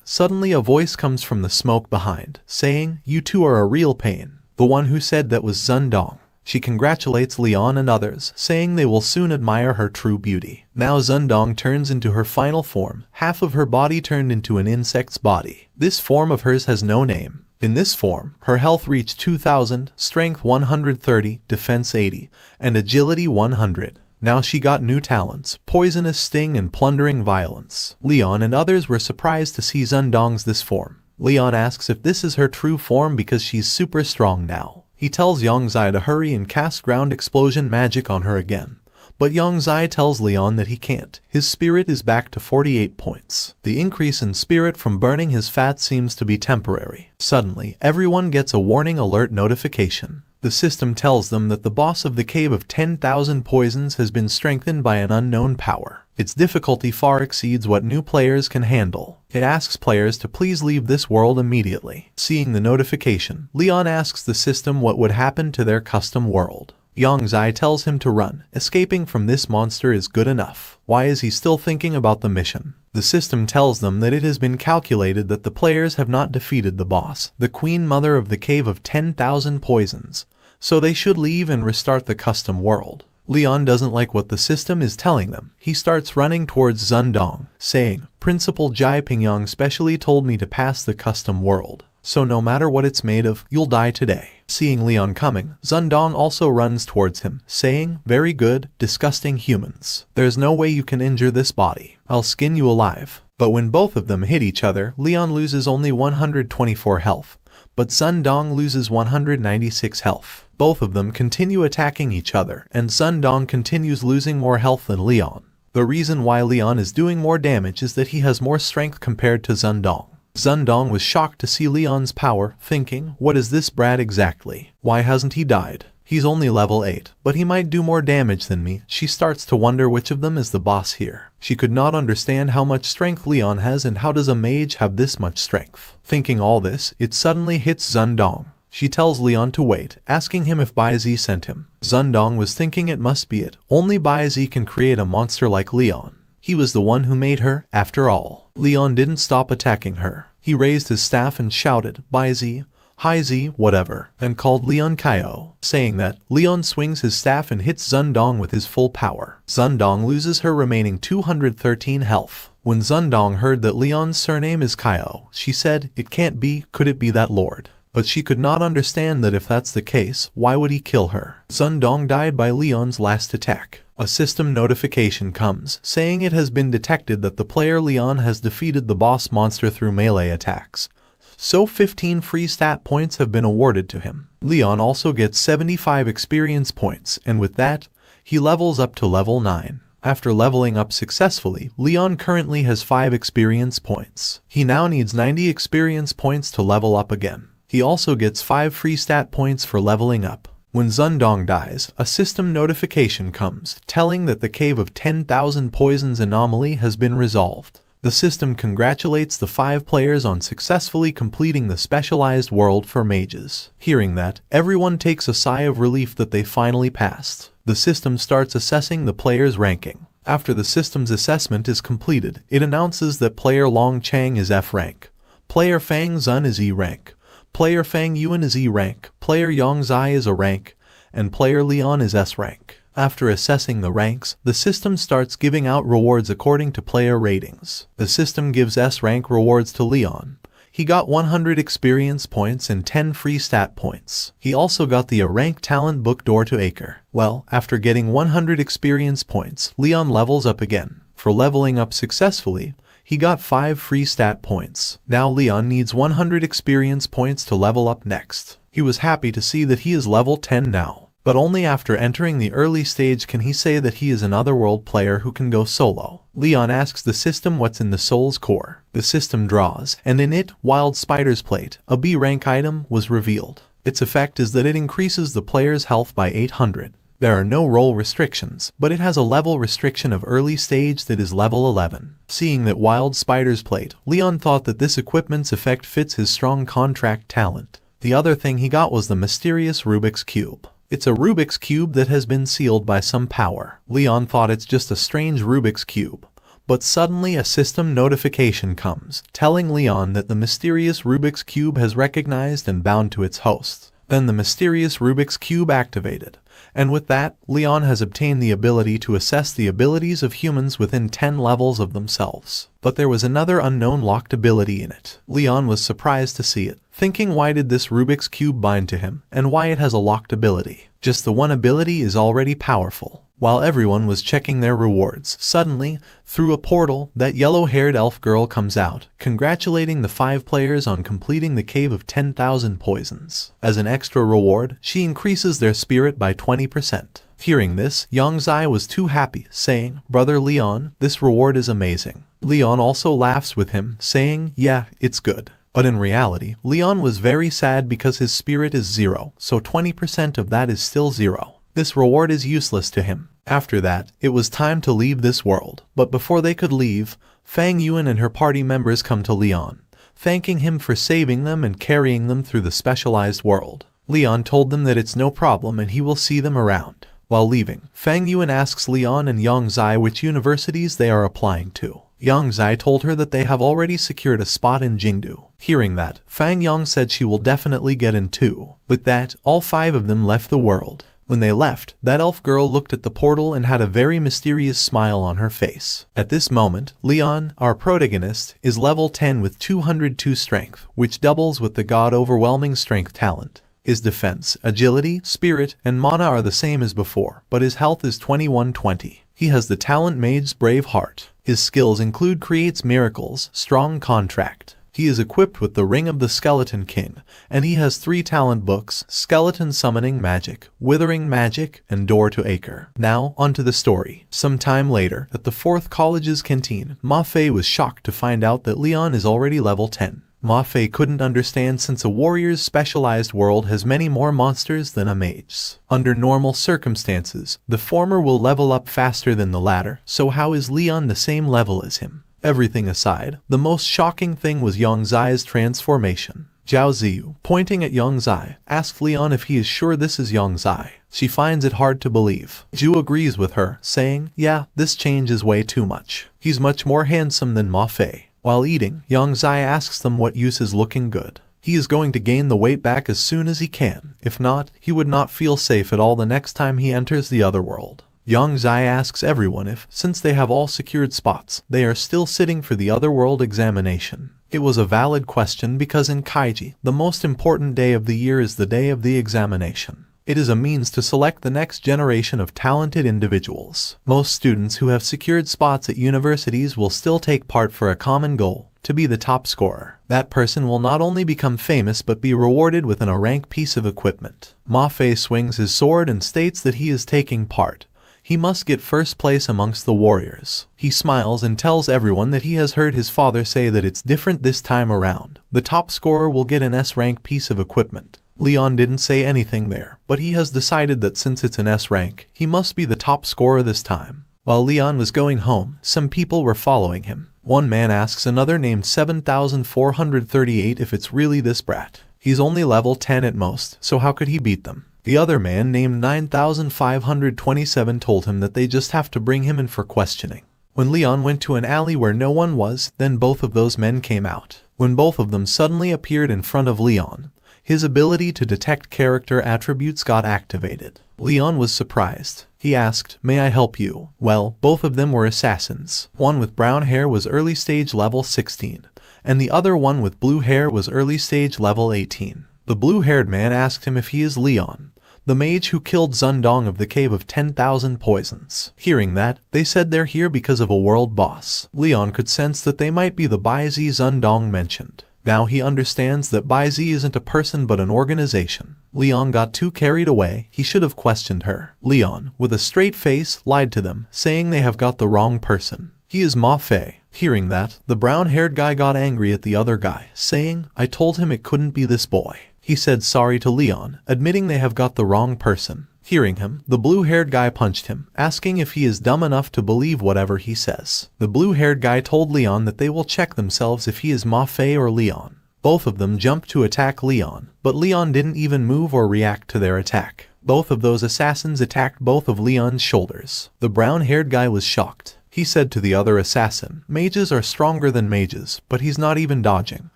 suddenly a voice comes from the smoke behind, saying, "You two are a real pain." The one who said that was Zundong. She congratulates Leon and others, saying they will soon admire her true beauty. Now Zundong turns into her final form, half of her body turned into an insect's body. This form of hers has no name. In this form, her health reached 2000, strength 130, defense 80, and agility 100. Now she got new talents, poisonous sting and plundering violence. Leon and others were surprised to see Zundong's this form. Leon asks if this is her true form because she's super strong now. He tells Yang Zai to hurry and cast ground explosion magic on her again. But Yang Zai tells Leon that he can't. His spirit is back to 48 points. The increase in spirit from burning his fat seems to be temporary. Suddenly, everyone gets a warning alert notification. The system tells them that the boss of the Cave of 10,000 Poisons has been strengthened by an unknown power. Its difficulty far exceeds what new players can handle. It asks players to please leave this world immediately. Seeing the notification, Leon asks the system what would happen to their custom world. Yang Zai tells him to run. Escaping from this monster is good enough. Why is he still thinking about the mission? The system tells them that it has been calculated that the players have not defeated the boss, the Queen Mother of the Cave of 10,000 Poisons, so they should leave and restart the custom world. Leon doesn't like what the system is telling them. He starts running towards Zundong, saying, "Principal Jai Pingyang specially told me to pass the custom world. So no matter what it's made of, you'll die today." Seeing Leon coming, Zundong also runs towards him, saying, "Very good, disgusting humans. There's no way you can injure this body. I'll skin you alive." But when both of them hit each other, Leon loses only 124 health, but Zundong loses 196 health. Both of them continue attacking each other, and Zundong continues losing more health than Leon. The reason why Leon is doing more damage is that he has more strength compared to Zundong. Zundong was shocked to see Leon's power, thinking, "What is this brat exactly? Why hasn't he died? He's only level 8, but he might do more damage than me." She starts to wonder which of them is the boss here. She could not understand how much strength Leon has and how does a mage have this much strength. Thinking all this, it suddenly hits Zundong. She tells Leon to wait, asking him if Baizi sent him. Zundong was thinking it must be it. Only Baizi can create a monster like Leon. He was the one who made her, after all. Leon didn't stop attacking her. He raised his staff and shouted, "Baizi, Hi-Z, whatever," and called Leon Kaio. Saying that, Leon swings his staff and hits Zundong with his full power. Zundong loses her remaining 213 health. When Zundong heard that Leon's surname is Kaio, she said, "It can't be, could it be that lord?" But she could not understand that if that's the case, why would he kill her? Zundong died by Leon's last attack. A system notification comes, saying it has been detected that the player Leon has defeated the boss monster through melee attacks. So 15 free stat points have been awarded to him. Leon also gets 75 experience points, and with that, he levels up to level 9. After leveling up successfully, Leon currently has 5 experience points. He now needs 90 experience points to level up again. He also gets 5 free stat points for leveling up. When Zundong dies, a system notification comes, telling that the Cave of 10,000 Poisons anomaly has been resolved. The system congratulates the 5 players on successfully completing the specialized world for mages. Hearing that, everyone takes a sigh of relief that they finally passed. The system starts assessing the players' ranking. After the system's assessment is completed, it announces that player Long Chang is F rank, player Fang Zun is E rank, player Fang Yuan is E rank, player Yang Zai is A rank, and player Leon is S rank. After assessing the ranks, the system starts giving out rewards according to player ratings. The system gives S rank rewards to Leon. He got 100 experience points and 10 free stat points. He also got the A rank talent book door to Acre. Well, after getting 100 experience points, Leon levels up again. For leveling up successfully, he got 5 free stat points. Now Leon needs 100 experience points to level up next. He was happy to see that he is level 10 now. But only after entering the early stage can he say that he is an otherworld player who can go solo. Leon asks the system what's in the soul's core. The system draws, and in it, Wild Spider's Plate, a B rank item, was revealed. Its effect is that it increases the player's health by 800. There are no role restrictions, but it has a level restriction of early stage that is level 11. Seeing that Wild Spider's Plate, Leon thought that this equipment's effect fits his strong contract talent. The other thing he got was the mysterious Rubik's Cube. It's a Rubik's Cube that has been sealed by some power. Leon thought it's just a strange Rubik's Cube. But suddenly a system notification comes, telling Leon that the mysterious Rubik's Cube has recognized and bound to its host. Then the mysterious Rubik's Cube activated. And with that, Leon has obtained the ability to assess the abilities of humans within 10 levels of themselves. But there was another unknown locked ability in it. Leon was surprised to see it, thinking why did this Rubik's Cube bind to him, and why it has a locked ability. Just the one ability is already powerful. While everyone was checking their rewards, suddenly, through a portal, that yellow-haired elf girl comes out, congratulating the 5 players on completing the Cave of 10,000 Poisons. As an extra reward, she increases their spirit by 20%. Hearing this, Yongzai was too happy, saying, "Brother Leon, this reward is amazing." Leon also laughs with him, saying, "Yeah, it's good." But in reality, Leon was very sad because his spirit is 0, so 20% of that is still 0. This reward is useless to him. After that, it was time to leave this world. But before they could leave, Fang Yuan and her party members come to Leon, thanking him for saving them and carrying them through the specialized world. Leon told them that it's no problem and he will see them around. While leaving, Fang Yuan asks Leon and Yongzai which universities they are applying to. Yongzai told her that they have already secured a spot in Jingdu. Hearing that, Fang Yong said she will definitely get in too. With that, all 5 of them left the world. When they left, that elf girl looked at the portal and had a very mysterious smile on her face. At this moment, Leon, our protagonist, is level 10 with 202 strength, which doubles with the god overwhelming strength talent. His defense, agility, spirit, and mana are the same as before, but his health is 2120. He has the talent Mage's Brave Heart. His skills include Creates Miracles, Strong Contract. He is equipped with the Ring of the Skeleton King, and he has 3 talent books, Skeleton Summoning Magic, Withering Magic, and Door to Acre. Now, onto the story. Some time later, at the 4th College's canteen, Ma Fei was shocked to find out that Leon is already level 10. Ma Fei couldn't understand since a warrior's specialized world has many more monsters than a mage's. Under normal circumstances, the former will level up faster than the latter, so how is Leon the same level as him? Everything aside, the most shocking thing was Yongzai's transformation. Zhao Ziyu, pointing at Yongzai, asked Leon if he is sure this is Yongzai. She finds it hard to believe. Zhu agrees with her, saying, "Yeah, this change is way too much. He's much more handsome than Ma Fei." While eating, Yongzai asks them what use is looking good. He is going to gain the weight back as soon as he can. If not, he would not feel safe at all the next time he enters the other world. Yongzai asks everyone if, since they have all secured spots, they are still sitting for the otherworld examination. It was a valid question because in Kaiji, the most important day of the year is the day of the examination. It is a means to select the next generation of talented individuals. Most students who have secured spots at universities will still take part for a common goal, to be the top scorer. That person will not only become famous but be rewarded with an A-rank piece of equipment. Ma Fei swings his sword and states that he is taking part. He must get first place amongst the warriors. He smiles and tells everyone that he has heard his father say that it's different this time around. The top scorer will get an S-rank piece of equipment. Leon didn't say anything there, but he has decided that since it's an S rank, he must be the top scorer this time. While Leon was going home, some people were following him. One man asks another named 7438 if it's really this brat. He's only level 10 at most, so how could he beat them? The other man named 9527 told him that they just have to bring him in for questioning. When Leon went to an alley where no one was, then both of those men came out. When both of them suddenly appeared in front of Leon, his ability to detect character attributes got activated. Leon was surprised. He asked, "May I help you?" Well, both of them were assassins. One with brown hair was early stage level 16, and the other one with blue hair was early stage level 18. The blue-haired man asked him if he is Leon, the mage who killed Zundong of the Cave of 10,000 Poisons. Hearing that, they said they're here because of a world boss. Leon could sense that they might be the Baizi Zundong mentioned. Now he understands that Baizi isn't a person but an organization. Leon got too carried away, he should have questioned her. Leon, with a straight face, lied to them, saying they have got the wrong person. He is Ma Fei. Hearing that, the brown-haired guy got angry at the other guy, saying, "I told him it couldn't be this boy." He said sorry to Leon, admitting they have got the wrong person. Hearing him, the blue-haired guy punched him, asking if he is dumb enough to believe whatever he says. The blue-haired guy told Leon that they will check themselves if he is Ma Fei or Leon. Both of them jumped to attack Leon, but Leon didn't even move or react to their attack. Both of those assassins attacked both of Leon's shoulders. The brown-haired guy was shocked. He said to the other assassin, "Mages are stronger than mages, but he's not even dodging,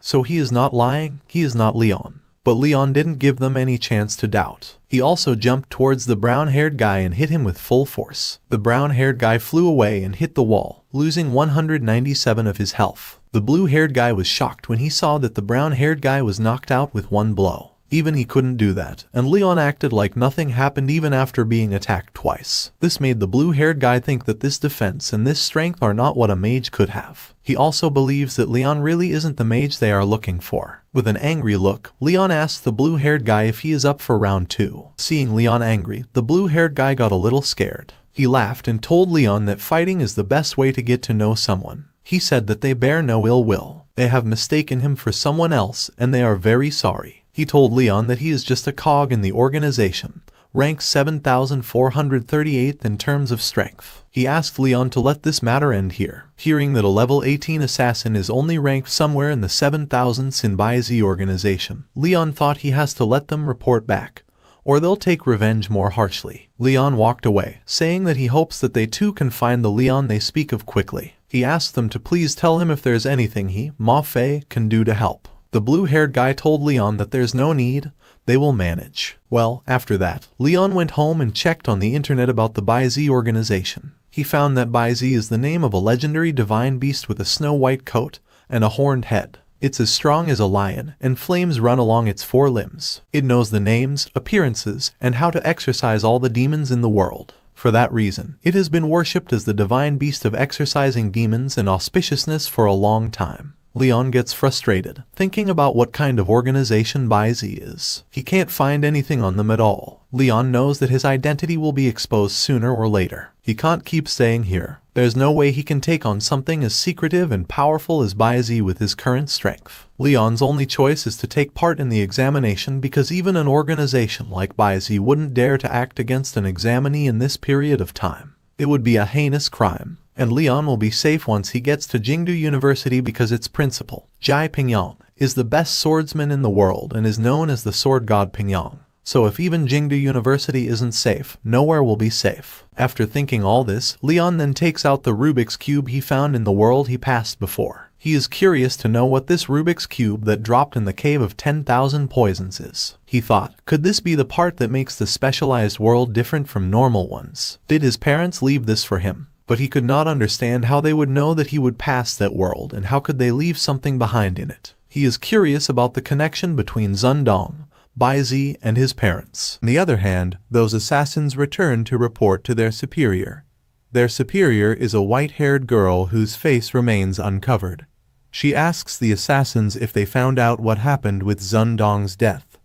so he is not lying, he is not Leon." But Leon didn't give them any chance to doubt. He also jumped towards the brown-haired guy and hit him with full force. The brown-haired guy flew away and hit the wall, losing 197 of his health. The blue-haired guy was shocked when he saw that the brown-haired guy was knocked out with one blow. Even he couldn't do that, and Leon acted like nothing happened even after being attacked twice. This made the blue-haired guy think that this defense and this strength are not what a mage could have. He also believes that Leon really isn't the mage they are looking for. With an angry look, Leon asks the blue-haired guy if he is up for round 2. Seeing Leon angry, the blue-haired guy got a little scared. He laughed and told Leon that fighting is the best way to get to know someone. He said that they bear no ill will. They have mistaken him for someone else, and they are very sorry. He told Leon that he is just a cog in the organization, ranked 7,438th in terms of strength. He asked Leon to let this matter end here. Hearing that a level 18 assassin is only ranked somewhere in the 7,000s in Baizi organization, Leon thought he has to let them report back, or they'll take revenge more harshly. Leon walked away, saying that he hopes that they too can find the Leon they speak of quickly. He asked them to please tell him if there's anything he, Ma Fei, can do to help. The blue-haired guy told Leon that there's no need, they will manage. Well, after that, Leon went home and checked on the internet about the Baizi organization. He found that Baizi is the name of a legendary divine beast with a snow-white coat and a horned head. It's as strong as a lion, and flames run along its 4 limbs. It knows the names, appearances, and how to exorcise all the demons in the world. For that reason, it has been worshipped as the divine beast of exorcising demons and auspiciousness for a long time. Leon gets frustrated, thinking about what kind of organization Baizi is. He can't find anything on them at all. Leon knows that his identity will be exposed sooner or later. He can't keep staying here. There's no way he can take on something as secretive and powerful as Baizi with his current strength. Leon's only choice is to take part in the examination because even an organization like Baizi wouldn't dare to act against an examinee in this period of time. It would be a heinous crime. And Leon will be safe once he gets to Jingdu University because its principal, Jai Pingyang, is the best swordsman in the world and is known as the sword god Pingyang. So if even Jingdu University isn't safe, nowhere will be safe. After thinking all this, Leon then takes out the Rubik's Cube he found in the world he passed before. He is curious to know what this Rubik's Cube that dropped in the Cave of 10,000 Poisons is. He thought, could this be the part that makes the specialized world different from normal ones? Did his parents leave this for him? But he could not understand how they would know that he would pass that world and how could they leave something behind in it. He is curious about the connection between Zundong, Baizi, and his parents. On the other hand, those assassins return to report to their superior. Their superior is a white-haired girl whose face remains uncovered. She asks the assassins if they found out what happened with Zundong's death.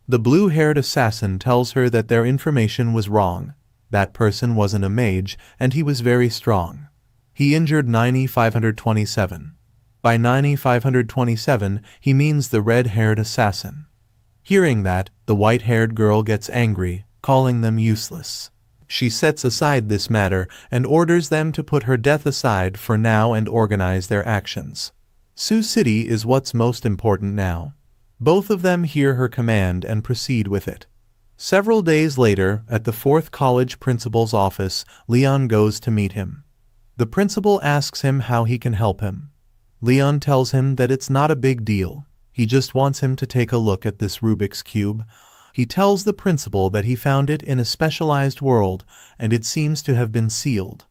The blue-haired assassin tells her that their information was wrong. That person wasn't a mage, and he was very strong. He injured 9527. By 9527, he means the red-haired assassin. Hearing that, the white-haired girl gets angry, calling them useless. She sets aside this matter and orders them to put her death aside for now and organize their actions. Sioux City is what's most important now. Both of them hear her command and proceed with it. Several days later, at the 4th College Principal's office, Leon goes to meet him. The principal asks him how he can help him. Leon tells him that it's not a big deal. He just wants him to take a look at this Rubik's Cube. He tells the principal that he found it in a specialized world, and it seems to have been sealed.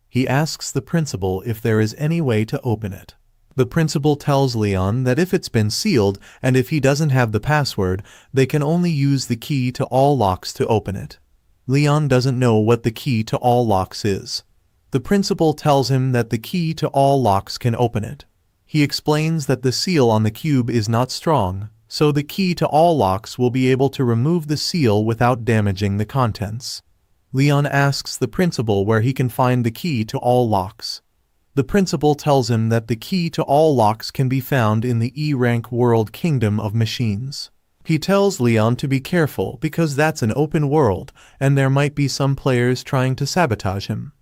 He asks the principal if there is any way to open it. The principal tells Leon that if it's been sealed, and if he doesn't have the password, they can only use the key to all locks to open it. Leon doesn't know what the key to all locks is. The principal tells him that the key to all locks can open it. He explains that the seal on the cube is not strong, so the key to all locks will be able to remove the seal without damaging the contents. Leon asks the principal where he can find the key to all locks. The principal tells him that the key to all locks can be found in the E-rank world Kingdom of Machines. He tells Leon to be careful because that's an open world and there might be some players trying to sabotage him.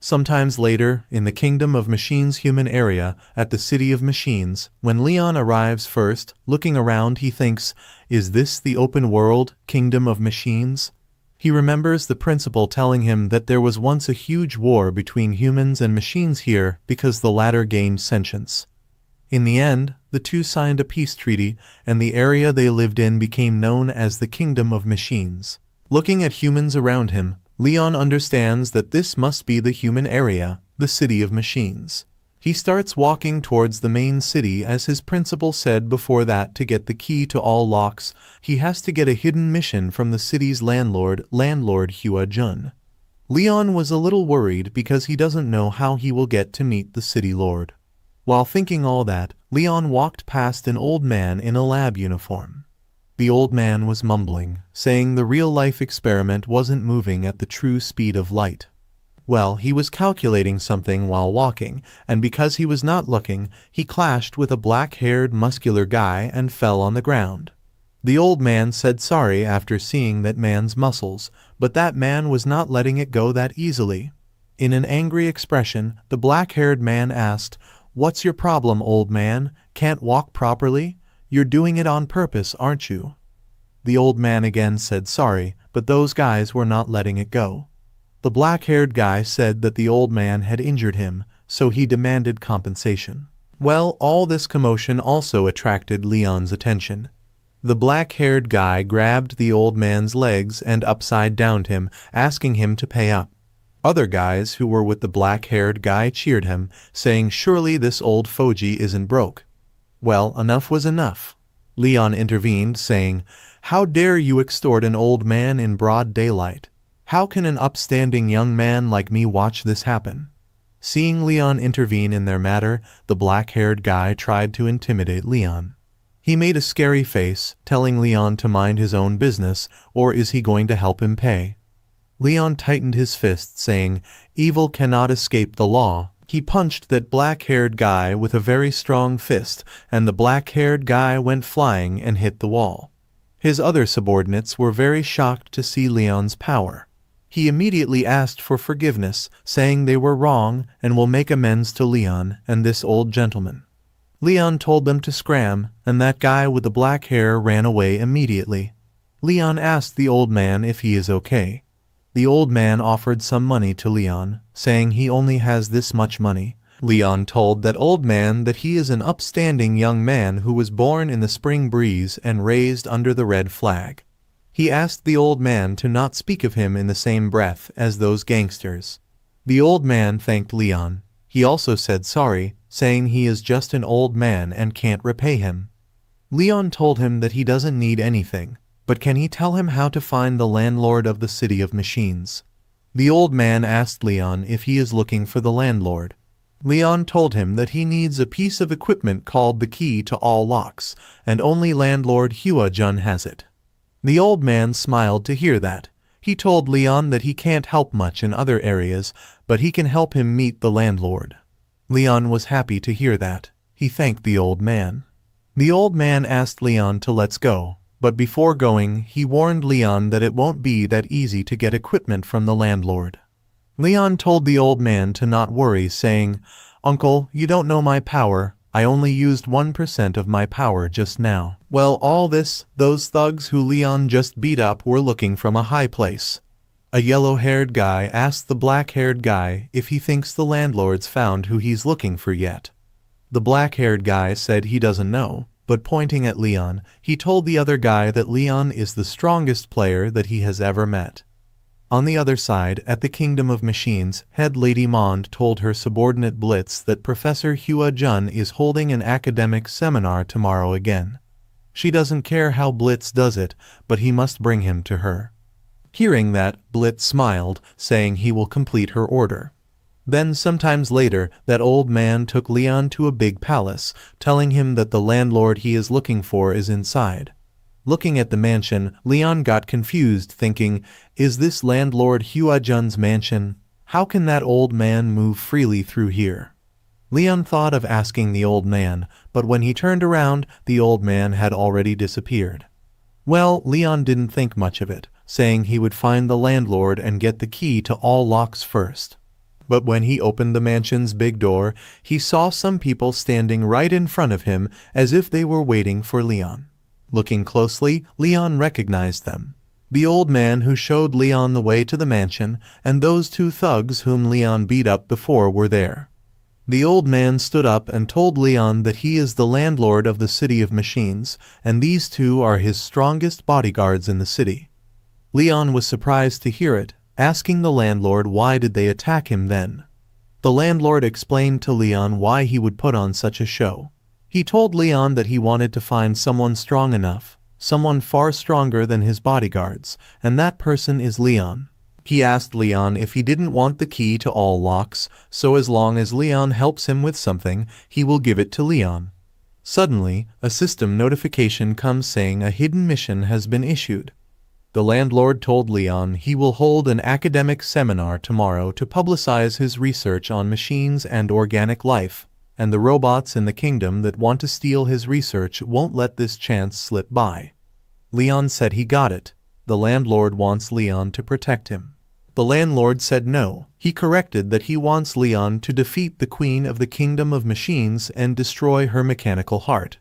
Sometimes later, in the Kingdom of Machines human area, at the City of Machines, when Leon arrives first, looking around he thinks, is this the open world, Kingdom of Machines? He remembers the principal telling him that there was once a huge war between humans and machines here because the latter gained sentience. In the end, the two signed a peace treaty, and the area they lived in became known as the Kingdom of Machines. Looking at humans around him, Leon understands that this must be the human area, the City of Machines. He starts walking towards the main city as his principal said before that to get the key to all locks, he has to get a hidden mission from the city's landlord Hua Jun. Leon was a little worried because he doesn't know how he will get to meet the city lord. While thinking all that, Leon walked past an old man in a lab uniform. The old man was mumbling, saying the real-life experiment wasn't moving at the true speed of light. Well, he was calculating something while walking, and because he was not looking, he clashed with a black-haired muscular guy and fell on the ground. The old man said sorry after seeing that man's muscles, but that man was not letting it go that easily. In an angry expression, the black-haired man asked, "What's your problem, old man? Can't walk properly? You're doing it on purpose, aren't you?" The old man again said sorry, but those guys were not letting it go. The black-haired guy said that the old man had injured him, so he demanded compensation. Well, all this commotion also attracted Leon's attention. The black-haired guy grabbed the old man's legs and upside-downed him, asking him to pay up. Other guys who were with the black-haired guy cheered him, saying surely this old Foji isn't broke. Well, enough was enough. Leon intervened, saying, "How dare you extort an old man in broad daylight? How can an upstanding young man like me watch this happen?" Seeing Leon intervene in their matter, the black-haired guy tried to intimidate Leon. He made a scary face, telling Leon to mind his own business, or is he going to help him pay? Leon tightened his fist, saying, "Evil cannot escape the law." He punched that black-haired guy with a very strong fist, and the black-haired guy went flying and hit the wall. His other subordinates were very shocked to see Leon's power. He immediately asked for forgiveness, saying they were wrong and will make amends to Leon and this old gentleman. Leon told them to scram, and that guy with the black hair ran away immediately. Leon asked the old man if he is okay. The old man offered some money to Leon, saying he only has this much money. Leon told that old man that he is an upstanding young man who was born in the spring breeze and raised under the red flag. He asked the old man to not speak of him in the same breath as those gangsters. The old man thanked Leon. He also said sorry, saying he is just an old man and can't repay him. Leon told him that he doesn't need anything, but can he tell him how to find the landlord of the City of Machines? The old man asked Leon if he is looking for the landlord. Leon told him that he needs a piece of equipment called the key to all locks, and only landlord Hua Jun has it. The old man smiled to hear that. He told Leon that he can't help much in other areas, but he can help him meet the landlord. Leon was happy to hear that. He thanked the old man. The old man asked Leon to let's go, but before going, he warned Leon that it won't be that easy to get equipment from the landlord. Leon told the old man to not worry, saying, "Uncle, you don't know my power. I only used 1% of my power just now." Well, all this, those thugs who Leon just beat up were looking from a high place. A yellow-haired guy asked the black-haired guy if he thinks the landlord's found who he's looking for yet. The black-haired guy said he doesn't know, But pointing at Leon, he told the other guy that Leon is the strongest player that he has ever met. On the other side, at the Kingdom of Machines, head Lady Mond told her subordinate Blitz that Professor Hua Jun is holding an academic seminar tomorrow again. She doesn't care how Blitz does it, but he must bring him to her. Hearing that, Blitz smiled, saying he will complete her order. Then sometimes later, that old man took Leon to a big palace, telling him that the landlord he is looking for is inside. Looking at the mansion, Leon got confused, thinking, is this landlord Hua Jun's mansion? How can that old man move freely through here? Leon thought of asking the old man, but when he turned around, the old man had already disappeared. Well, Leon didn't think much of it, saying he would find the landlord and get the key to all locks first. But when he opened the mansion's big door, he saw some people standing right in front of him as if they were waiting for Leon. Looking closely, Leon recognized them. The old man who showed Leon the way to the mansion, and those two thugs whom Leon beat up before were there. The old man stood up and told Leon that he is the landlord of the City of Machines, and these two are his strongest bodyguards in the city. Leon was surprised to hear it, asking the landlord why did they attack him then. The landlord explained to Leon why he would put on such a show. He told Leon that he wanted to find someone strong enough, someone far stronger than his bodyguards, and that person is Leon. He asked Leon if he didn't want the key to all locks, so as long as Leon helps him with something, he will give it to Leon. Suddenly, a system notification comes saying a hidden mission has been issued. The landlord told Leon he will hold an academic seminar tomorrow to publicize his research on machines and organic life, and the robots in the kingdom that want to steal his research won't let this chance slip by. Leon said he got it. The landlord wants Leon to protect him. The landlord said no. He corrected that he wants Leon to defeat the Queen of the Kingdom of Machines and destroy her mechanical heart.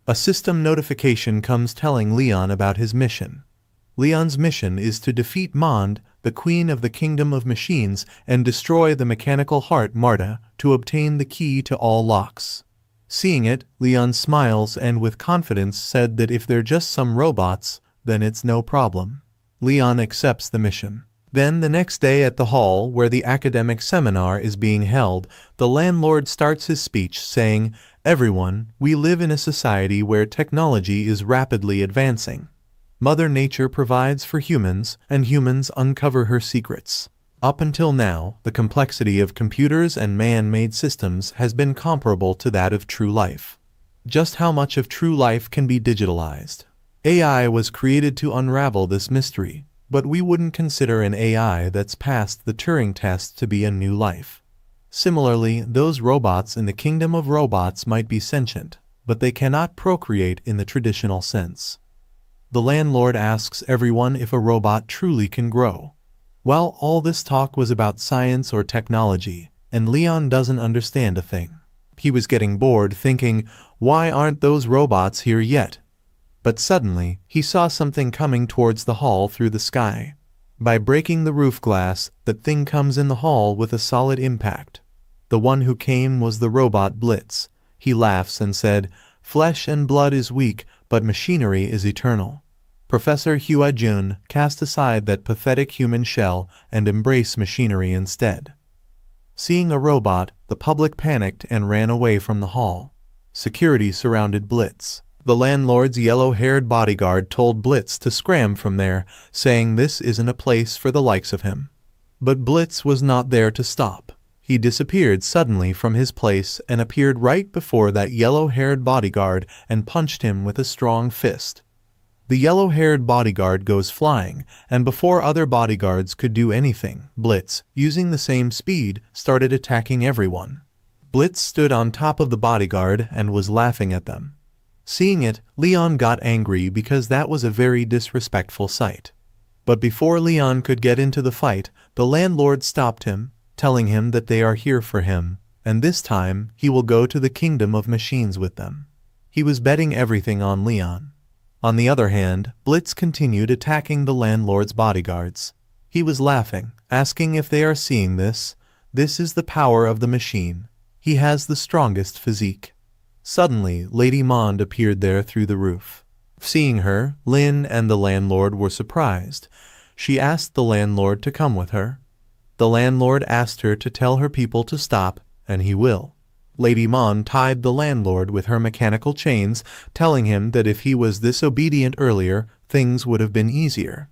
A system notification comes telling Leon about his mission. Leon's mission is to defeat Mond, the Queen of the Kingdom of Machines, and destroy the mechanical heart Marta to obtain the key to all locks. Seeing it, Leon smiles and with confidence said that if they're just some robots, then it's no problem. Leon accepts the mission. Then the next day at the hall where the academic seminar is being held, the landlord starts his speech saying, "Everyone, we live in a society where technology is rapidly advancing. Mother Nature provides for humans, and humans uncover her secrets. Up until now, the complexity of computers and man-made systems has been comparable to that of true life. Just how much of true life can be digitalized? AI was created to unravel this mystery, but we wouldn't consider an AI that's passed the Turing test to be a new life. Similarly, those robots in the kingdom of robots might be sentient, but they cannot procreate in the traditional sense." The landlord asks everyone if a robot truly can grow. Well, all this talk was about science or technology, and Leon doesn't understand a thing. He was getting bored thinking, why aren't those robots here yet? But suddenly, he saw something coming towards the hall through the sky. By breaking the roof glass, that thing comes in the hall with a solid impact. The one who came was the robot Blitz. He laughs and said, "Flesh and blood is weak, but machinery is eternal." Professor Hua Jun cast aside that pathetic human shell and embraced machinery instead. Seeing a robot, the public panicked and ran away from the hall. Security surrounded Blitz. The landlord's yellow-haired bodyguard told Blitz to scram from there, saying this isn't a place for the likes of him. But Blitz was not there to stop. He disappeared suddenly from his place and appeared right before that yellow-haired bodyguard and punched him with a strong fist. The yellow-haired bodyguard goes flying, and before other bodyguards could do anything, Blitz, using the same speed, started attacking everyone. Blitz stood on top of the bodyguard and was laughing at them. Seeing it, Leon got angry because that was a very disrespectful sight. But before Leon could get into the fight, the landlord stopped him, telling him that they are here for him, and this time he will go to the Kingdom of Machines with them. He was betting everything on Leon. On the other hand, Blitz continued attacking the landlord's bodyguards. He was laughing, asking if they are seeing this. This is the power of the machine. He has the strongest physique. Suddenly, Lady Mond appeared there through the roof. Seeing her, Lin and the landlord were surprised. She asked the landlord to come with her. The landlord asked her to tell her people to stop, and he will. Lady Mond tied the landlord with her mechanical chains, telling him that if he was this obedient earlier, things would have been easier.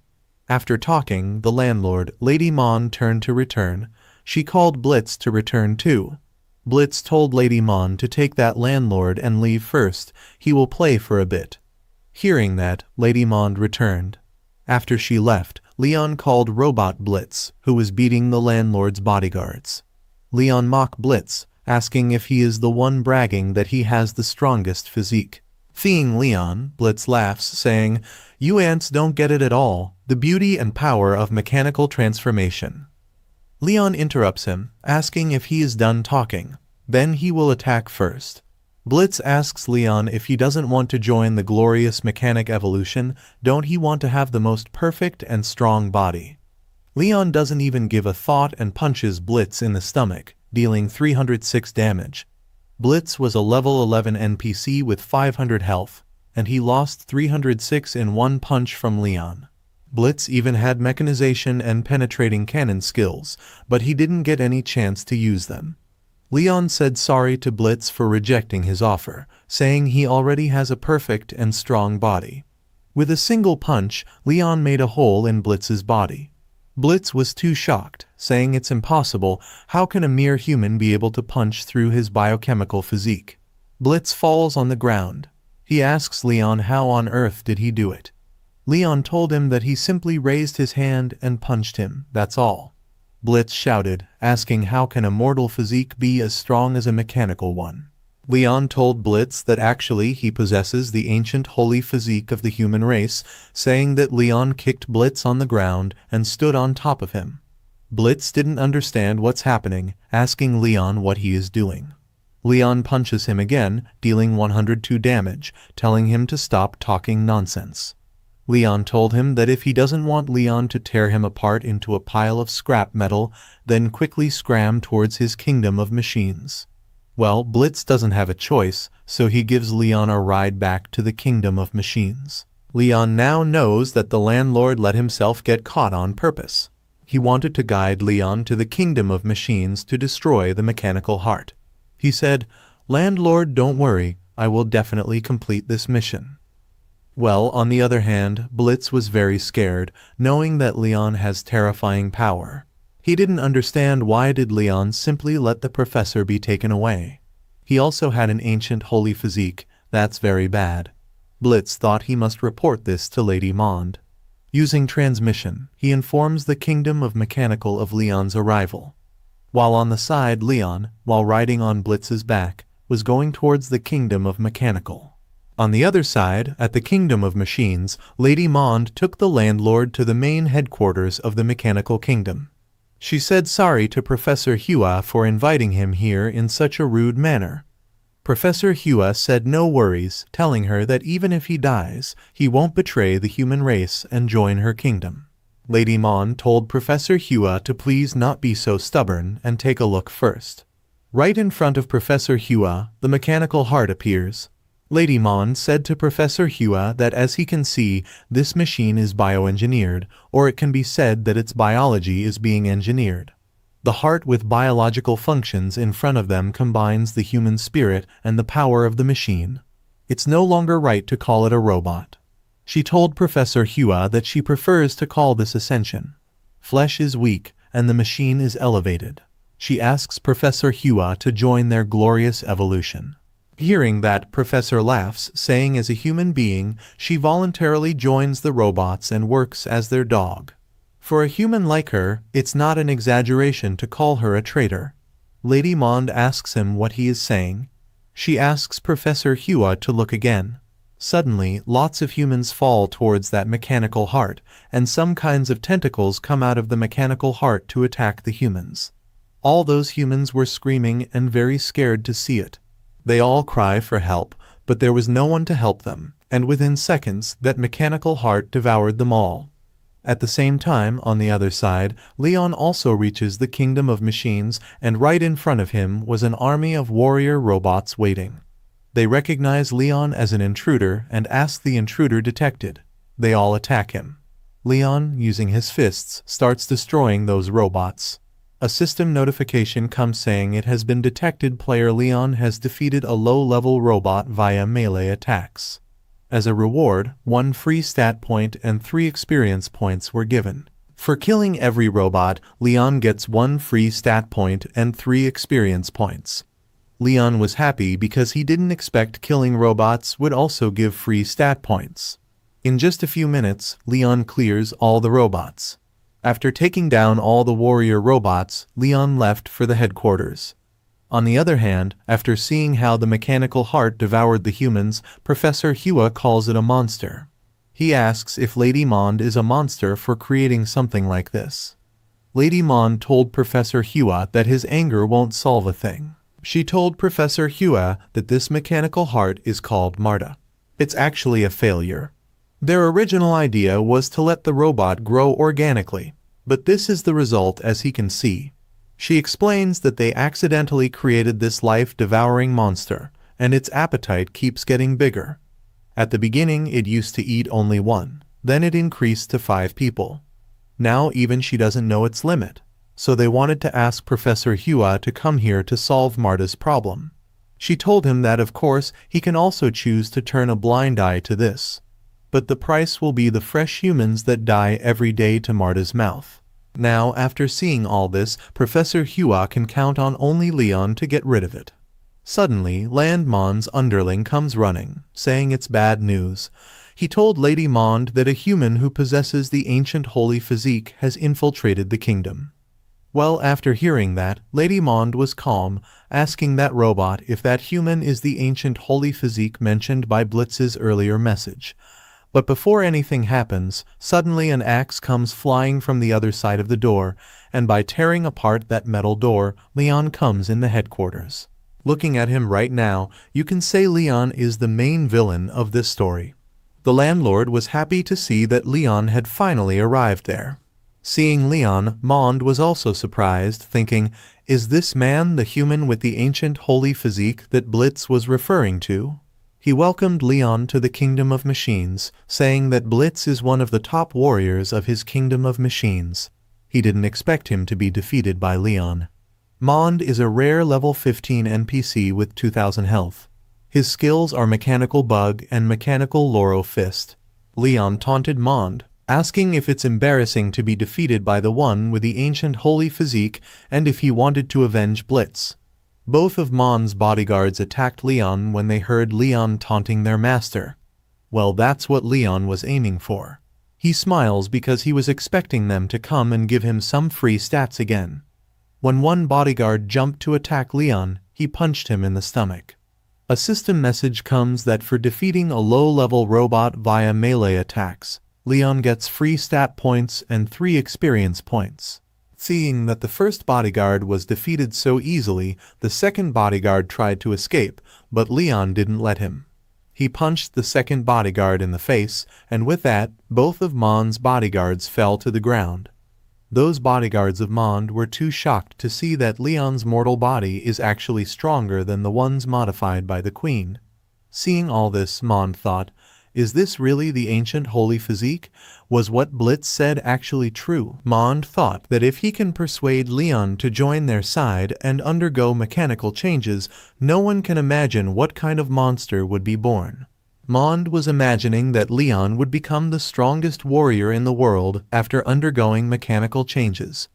After talking, the landlord, Lady Mond turned to return. She called Blitz to return too. Blitz told Lady Mond to take that landlord and leave first. He will play for a bit. Hearing that, Lady Mond returned. After she left, Leon called Robot Blitz, who was beating the landlord's bodyguards. Leon mocked Blitz, asking if he is the one bragging that he has the strongest physique. Seeing Leon, Blitz laughs, saying, "You ants don't get it at all, the beauty and power of mechanical transformation." Leon interrupts him, asking if he is done talking. Then he will attack first. Blitz asks Leon if he doesn't want to join the glorious mechanic evolution, don't he want to have the most perfect and strong body? Leon doesn't even give a thought and punches Blitz in the stomach, dealing 306 damage. Blitz was a level 11 NPC with 500 health, and he lost 306 in one punch from Leon. Blitz even had mechanization and penetrating cannon skills, but he didn't get any chance to use them. Leon said sorry to Blitz for rejecting his offer, saying he already has a perfect and strong body. With a single punch, Leon made a hole in Blitz's body. Blitz was too shocked, saying it's impossible, how can a mere human be able to punch through his biochemical physique? Blitz falls on the ground. He asks Leon how on earth did he do it. Leon told him that he simply raised his hand and punched him, that's all. Blitz shouted, asking how can a mortal physique be as strong as a mechanical one. Leon told Blitz that actually he possesses the ancient holy physique of the human race, saying that Leon kicked Blitz on the ground and stood on top of him. Blitz didn't understand what's happening, asking Leon what he is doing. Leon punches him again, dealing 102 damage, telling him to stop talking nonsense. Leon told him that if he doesn't want Leon to tear him apart into a pile of scrap metal, then quickly scram towards his kingdom of machines. Well, Blitz doesn't have a choice, so he gives Leon a ride back to the kingdom of machines. Leon now knows that the landlord let himself get caught on purpose. He wanted to guide Leon to the kingdom of machines to destroy the mechanical heart. He said, "Landlord, don't worry, I will definitely complete this mission." Well, on the other hand, Blitz was very scared, knowing that Leon has terrifying power. He didn't understand why did Leon simply let the professor be taken away. He also had an ancient holy physique, that's very bad. Blitz thought he must report this to Lady Mond. Using transmission, he informs the kingdom of mechanical of Leon's arrival. While on the side, Leon, while riding on Blitz's back, was going towards the kingdom of mechanical. On the other side, at the kingdom of machines, Lady Mond took the landlord to the main headquarters of the mechanical kingdom. She said sorry to Professor Hua for inviting him here in such a rude manner. Professor Hua said no worries, telling her that even if he dies, he won't betray the human race and join her kingdom. Lady Mond told Professor Hua to please not be so stubborn and take a look first. Right in front of Professor Hua, the mechanical heart appears. Lady Mond said to Professor Hua that as he can see, this machine is bioengineered, or it can be said that its biology is being engineered. The heart with biological functions in front of them combines the human spirit and the power of the machine. It's no longer right to call it a robot. She told Professor Hua that she prefers to call this ascension. Flesh is weak, and the machine is elevated. She asks Professor Hua to join their glorious evolution. Hearing that, Professor laughs, saying as a human being, she voluntarily joins the robots and works as their dog. For a human like her, it's not an exaggeration to call her a traitor. Lady Mond asks him what he is saying. She asks Professor Hua to look again. Suddenly, lots of humans fall towards that mechanical heart, and some kinds of tentacles come out of the mechanical heart to attack the humans. All those humans were screaming and very scared to see it. They all cry for help, but there was no one to help them, and within seconds that mechanical heart devoured them all. At the same time, on the other side, Leon also reaches the kingdom of machines, and right in front of him was an army of warrior robots waiting. They recognize Leon as an intruder and ask the intruder detected. They all attack him. Leon, using his fists, starts destroying those robots. A system notification comes saying it has been detected player Leon has defeated a low-level robot via melee attacks. As a reward, 1 free stat point and 3 experience points were given. For killing every robot, Leon gets 1 free stat point and 3 experience points. Leon was happy because he didn't expect killing robots would also give free stat points. In just a few minutes, Leon clears all the robots. After taking down all the warrior robots, Leon left for the headquarters. On the other hand, after seeing how the mechanical heart devoured the humans, Professor Hua calls it a monster. He asks if Lady Mond is a monster for creating something like this. Lady Mond told Professor Hua that his anger won't solve a thing. She told Professor Hua that this mechanical heart is called Marta. It's actually a failure. Their original idea was to let the robot grow organically, but this is the result as he can see. She explains that they accidentally created this life-devouring monster, and its appetite keeps getting bigger. At the beginning it used to eat only 1, then it increased to 5 people. Now even she doesn't know its limit, so they wanted to ask Professor Hua to come here to solve Marta's problem. She told him that of course he can also choose to turn a blind eye to this. But the price will be the fresh humans that die every day to Marta's mouth. Now, after seeing all this, Professor Hua can count on only Leon to get rid of it. Suddenly, Landmon's underling comes running, saying it's bad news. He told Lady Mond that a human who possesses the ancient holy physique has infiltrated the kingdom. Well, after hearing that, Lady Mond was calm, asking that robot if that human is the ancient holy physique mentioned by Blitz's earlier message. But before anything happens, suddenly an axe comes flying from the other side of the door, and by tearing apart that metal door, Leon comes in the headquarters. Looking at him right now, you can say Leon is the main villain of this story. The landlord was happy to see that Leon had finally arrived there. Seeing Leon, Mond was also surprised, thinking, is this man the human with the ancient holy physique that Blitz was referring to? He welcomed Leon to the Kingdom of Machines, saying that Blitz is one of the top warriors of his Kingdom of Machines. He didn't expect him to be defeated by Leon. Mond is a rare level 15 NPC with 2000 health. His skills are Mechanical Bug and Mechanical Loro Fist. Leon taunted Mond, asking if it's embarrassing to be defeated by the one with the ancient holy physique and if he wanted to avenge Blitz. Both of Mond's bodyguards attacked Leon when they heard Leon taunting their master. Well, that's what Leon was aiming for. He smiles because he was expecting them to come and give him some free stats again. When one bodyguard jumped to attack Leon, he punched him in the stomach. A system message comes that for defeating a low-level robot via melee attacks, Leon gets free stat points and 3 experience points. Seeing that the first bodyguard was defeated so easily, the second bodyguard tried to escape, but Leon didn't let him. He punched the second bodyguard in the face, and with that, both of Mond's bodyguards fell to the ground. Those bodyguards of Mond were too shocked to see that Leon's mortal body is actually stronger than the ones modified by the Queen. Seeing all this, Mond thought, is this really the ancient holy physique? Was what Blitz said actually true? Mond thought that if he can persuade Leon to join their side and undergo mechanical changes, no one can imagine what kind of monster would be born. Mond was imagining that Leon would become the strongest warrior in the world after undergoing mechanical changes.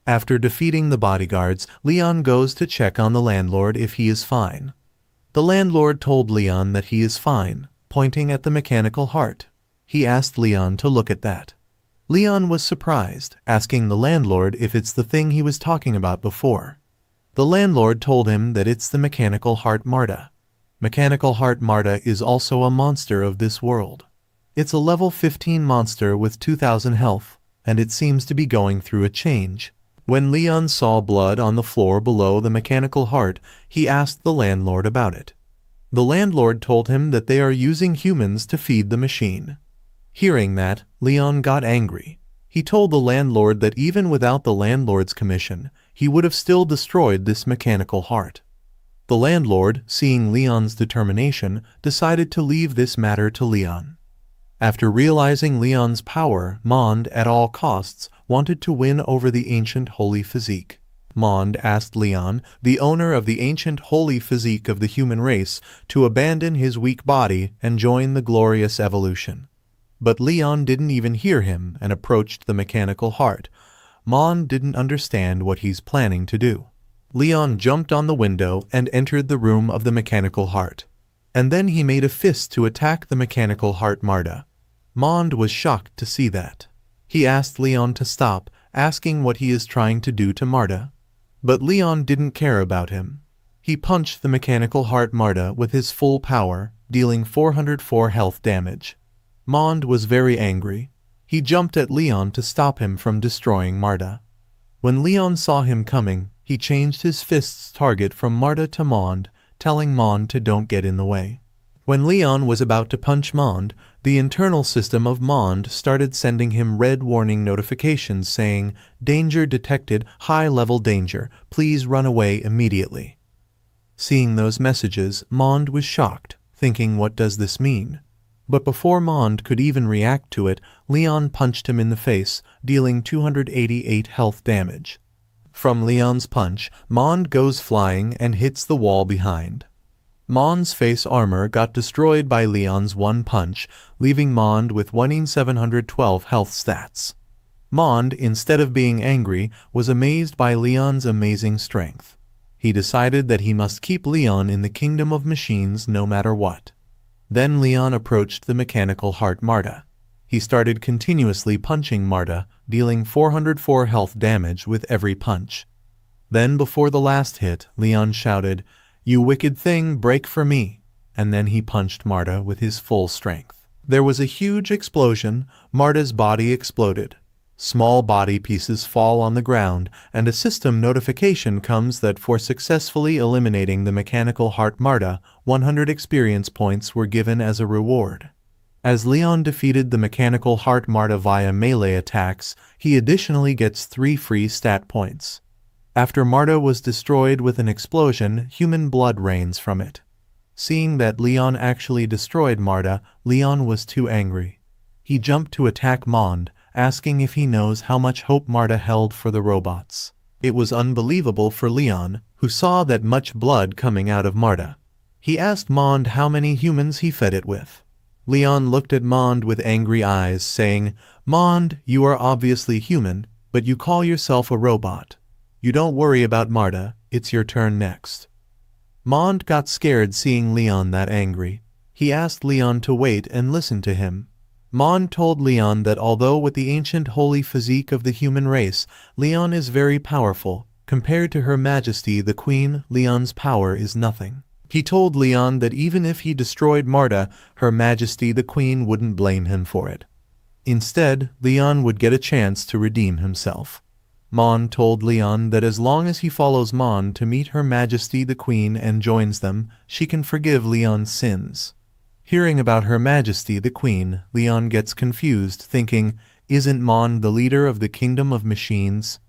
After defeating the bodyguards, Leon goes to check on the landlord if he is fine. The landlord told Leon that he is fine, pointing at the mechanical heart. He asked Leon to look at that. Leon was surprised, asking the landlord if it's the thing he was talking about before. The landlord told him that it's the mechanical heart Marta. Mechanical heart Marta is also a monster of this world. It's a level 15 monster with 2000 health, and it seems to be going through a change. When Leon saw blood on the floor below the mechanical heart, he asked the landlord about it. The landlord told him that they are using humans to feed the machine. Hearing that, Leon got angry. He told the landlord that even without the landlord's commission, he would have still destroyed this mechanical heart. The landlord, seeing Leon's determination, decided to leave this matter to Leon. After realizing Leon's power, Mond, at all costs, wanted to win over the ancient holy physique. Mond asked Leon, the owner of the ancient holy physique of the human race, to abandon his weak body and join the glorious evolution. But Leon didn't even hear him and approached the mechanical heart. Mond didn't understand what he's planning to do. Leon jumped on the window and entered the room of the mechanical heart. And then he made a fist to attack the mechanical heart Marta. Mond was shocked to see that. He asked Leon to stop, asking what he is trying to do to Marta. But Leon didn't care about him. He punched the mechanical heart Marta with his full power, dealing 404 health damage. Mond was very angry. He jumped at Leon to stop him from destroying Marta. When Leon saw him coming, he changed his fist's target from Marta to Mond, telling Mond to don't get in the way. When Leon was about to punch Mond, the internal system of Mond started sending him red warning notifications saying, "Danger detected, high-level danger, please run away immediately." Seeing those messages, Mond was shocked, thinking, what does this mean? But before Mond could even react to it, Leon punched him in the face, dealing 288 health damage. From Leon's punch, Mond goes flying and hits the wall behind. Mond's face armor got destroyed by Leon's one punch, leaving Mond with 1712 health stats. Mond, instead of being angry, was amazed by Leon's amazing strength. He decided that he must keep Leon in the kingdom of machines no matter what. Then Leon approached the mechanical heart Marta. He started continuously punching Marta, dealing 404 health damage with every punch. Then before the last hit, Leon shouted, "You wicked thing, break for me," and then he punched Marta with his full strength. There was a huge explosion. Marta's body exploded. Small body pieces fall on the ground, and a system notification comes that for successfully eliminating the mechanical heart Marta, 100 experience points were given as a reward. As Leon defeated the mechanical heart Marta via melee attacks, he additionally gets 3 free stat points. After Marta was destroyed with an explosion, human blood rains from it. Seeing that Leon actually destroyed Marta, Leon was too angry. He jumped to attack Mond, asking if he knows how much hope Marta held for the robots. It was unbelievable for Leon, who saw that much blood coming out of Marta. He asked Mond how many humans he fed it with. Leon looked at Mond with angry eyes, saying, "Mond, you are obviously human, but you call yourself a robot. You don't worry about Marta, it's your turn next." Mond got scared seeing Leon that angry. He asked Leon to wait and listen to him. Mond told Leon that although with the ancient holy physique of the human race, Leon is very powerful, compared to Her Majesty the Queen, Leon's power is nothing. He told Leon that even if he destroyed Marta, Her Majesty the Queen wouldn't blame him for it. Instead, Leon would get a chance to redeem himself. Mond told Leon that as long as he follows Mond to meet Her Majesty the Queen and joins them, she can forgive Leon's sins. Hearing about Her Majesty the Queen, Leon gets confused, thinking, isn't Mond the leader of the kingdom of machines?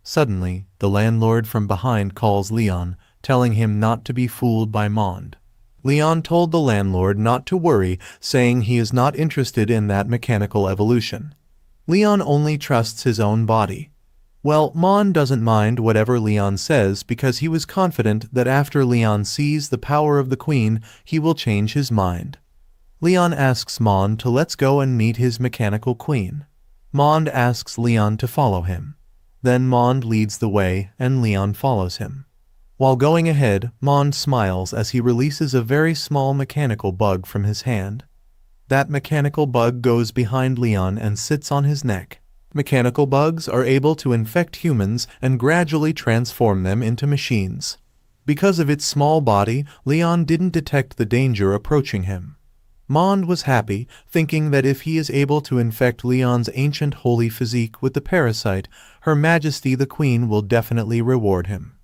Suddenly, the landlord from behind calls Leon, telling him not to be fooled by Mond. Leon told the landlord not to worry, saying he is not interested in that mechanical evolution. Leon only trusts his own body. Well, Mond doesn't mind whatever Leon says because he was confident that after Leon sees the power of the Queen, he will change his mind. Leon asks Mond to let's go and meet his mechanical queen. Mond asks Leon to follow him. Then Mond leads the way and Leon follows him. While going ahead, Mond smiles as he releases a very small mechanical bug from his hand. That mechanical bug goes behind Leon and sits on his neck. Mechanical bugs are able to infect humans and gradually transform them into machines. Because of its small body, Leon didn't detect the danger approaching him. Mond was happy, thinking that if he is able to infect Leon's ancient holy physique with the parasite, Her Majesty the Queen will definitely reward him.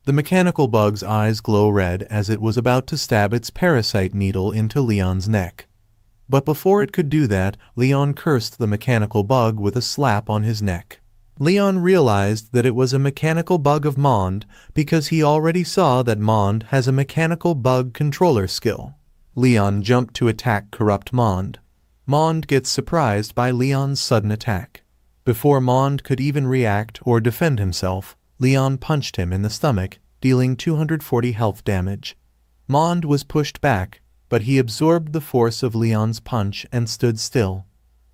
The mechanical bug's eyes glow red as it was about to stab its parasite needle into Leon's neck. But before it could do that, Leon cursed the mechanical bug with a slap on his neck. Leon realized that it was a mechanical bug of Mond because he already saw that Mond has a mechanical bug controller skill. Leon jumped to attack corrupt Mond. Mond gets surprised by Leon's sudden attack. Before Mond could even react or defend himself, Leon punched him in the stomach, dealing 240 health damage. Mond was pushed back, but he absorbed the force of Leon's punch and stood still.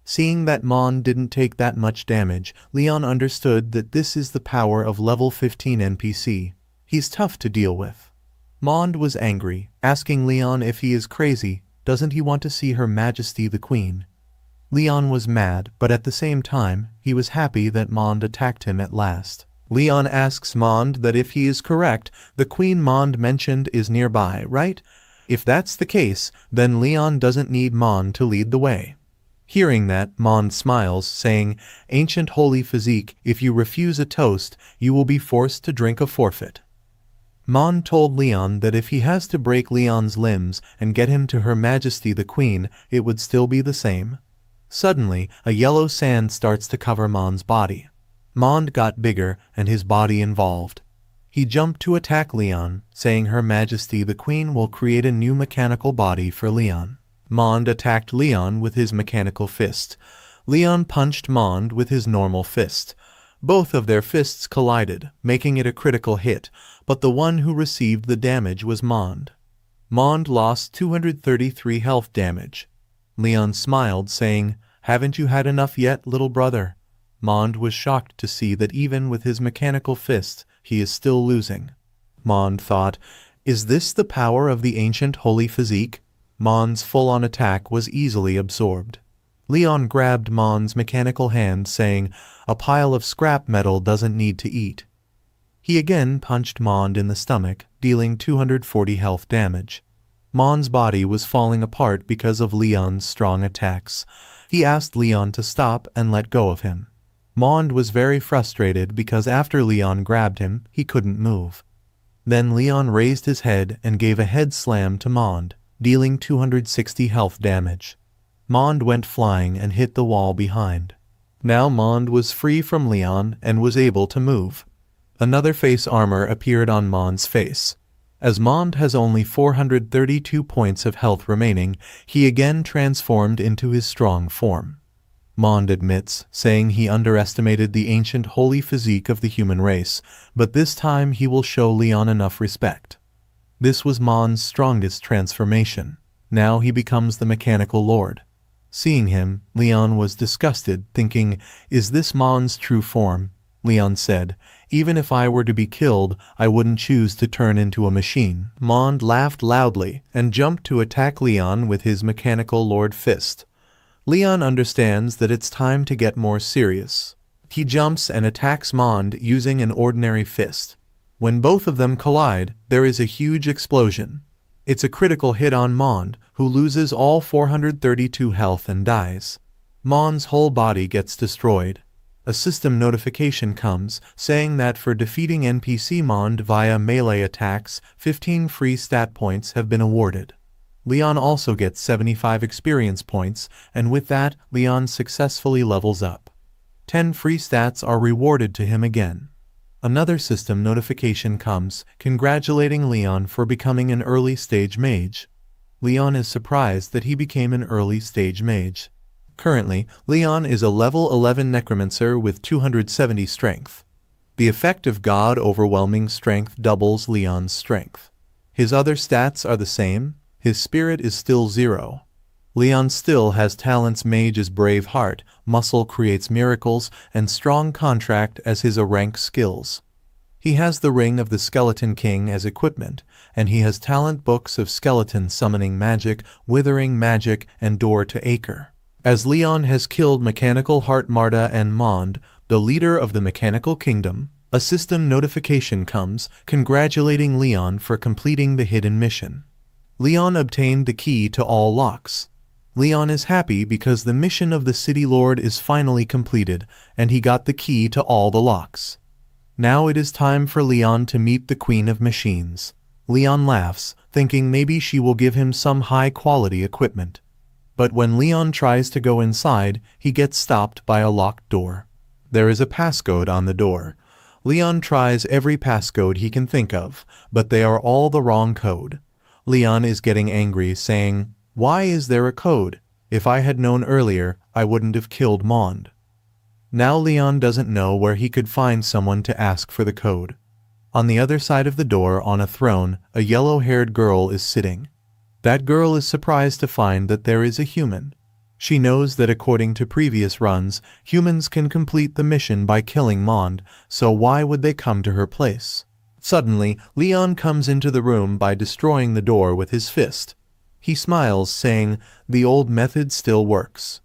Seeing that Mond didn't take that much damage, Leon understood that this is the power of level 15 NPC. He's tough to deal with. Mond was angry, asking Leon if he is crazy, doesn't he want to see Her Majesty the Queen? Leon was mad, but at the same time, he was happy that Mond attacked him at last. Leon asks Mond that if he is correct, the Queen Mond mentioned is nearby, right? If that's the case, then Leon doesn't need Mond to lead the way. Hearing that, Mond smiles, saying, "Ancient holy physique, if you refuse a toast, you will be forced to drink a forfeit." Mond told Leon that if he has to break Leon's limbs and get him to Her Majesty the Queen, it would still be the same. Suddenly, a yellow sand starts to cover Mond's body. Mond got bigger and his body involved. He jumped to attack Leon, saying Her Majesty the Queen will create a new mechanical body for Leon. Mond attacked Leon with his mechanical fist. Leon punched Mond with his normal fist. Both of their fists collided, making it a critical hit, but the one who received the damage was Mond. Mond lost 233 health damage. Leon smiled, saying, "Haven't you had enough yet, little brother?" Mond was shocked to see that even with his mechanical fist, he is still losing. Mond thought, "Is this the power of the ancient holy physique?" Mond's full-on attack was easily absorbed. Leon grabbed Mond's mechanical hand, saying, "A pile of scrap metal doesn't need to eat." He again punched Mond in the stomach, dealing 240 health damage. Mond's body was falling apart because of Leon's strong attacks. He asked Leon to stop and let go of him. Mond was very frustrated because after Leon grabbed him, he couldn't move. Then Leon raised his head and gave a head slam to Mond, dealing 260 health damage. Mond went flying and hit the wall behind. Now Mond was free from Leon and was able to move. Another face armor appeared on Mond's face. As Mond has only 432 points of health remaining, he again transformed into his strong form. Mond admits, saying he underestimated the ancient holy physique of the human race, but this time he will show Leon enough respect. This was Mond's strongest transformation. Now he becomes the mechanical lord. Seeing him, Leon was disgusted, thinking, "Is this Mond's true form?" Leon said, "Even if I were to be killed, I wouldn't choose to turn into a machine." Mond laughed loudly and jumped to attack Leon with his mechanical lord fist. Leon understands that it's time to get more serious. He jumps and attacks Mond using an ordinary fist. When both of them collide, there is a huge explosion. It's a critical hit on Mond, who loses all 432 health and dies. Mond's whole body gets destroyed. A system notification comes, saying that for defeating NPC Mond via melee attacks, 15 free stat points have been awarded. Leon also gets 75 experience points, and with that, Leon successfully levels up. 10 free stats are rewarded to him again. Another system notification comes, congratulating Leon for becoming an early-stage mage. Leon is surprised that he became an early-stage mage. Currently, Leon is a level 11 Necromancer with 270 strength. The effect of God Overwhelming Strength doubles Leon's strength. His other stats are the same. His spirit is still 0. Leon still has talents Mage as Brave Heart, Muscle creates miracles, and Strong Contract as his rank skills. He has the Ring of the Skeleton King as equipment, and he has talent books of Skeleton Summoning Magic, Withering Magic, and Door to Acre. As Leon has killed Mechanical Heart Marta and Mond, the leader of the Mechanical Kingdom, a system notification comes, congratulating Leon for completing the hidden mission. Leon obtained the key to all locks. Leon is happy because the mission of the City Lord is finally completed, and he got the key to all the locks. Now it is time for Leon to meet the Queen of Machines. Leon laughs, thinking maybe she will give him some high-quality equipment. But when Leon tries to go inside, he gets stopped by a locked door. There is a passcode on the door. Leon tries every passcode he can think of, but they are all the wrong code. Leon is getting angry, saying, "Why is there a code? If I had known earlier, I wouldn't have killed Mond." Now Leon doesn't know where he could find someone to ask for the code. On the other side of the door, on a throne, a yellow-haired girl is sitting. That girl is surprised to find that there is a human. She knows that according to previous runs, humans can complete the mission by killing Mond, so why would they come to her place? Suddenly, Leon comes into the room by destroying the door with his fist. He smiles, saying, "The old method still works."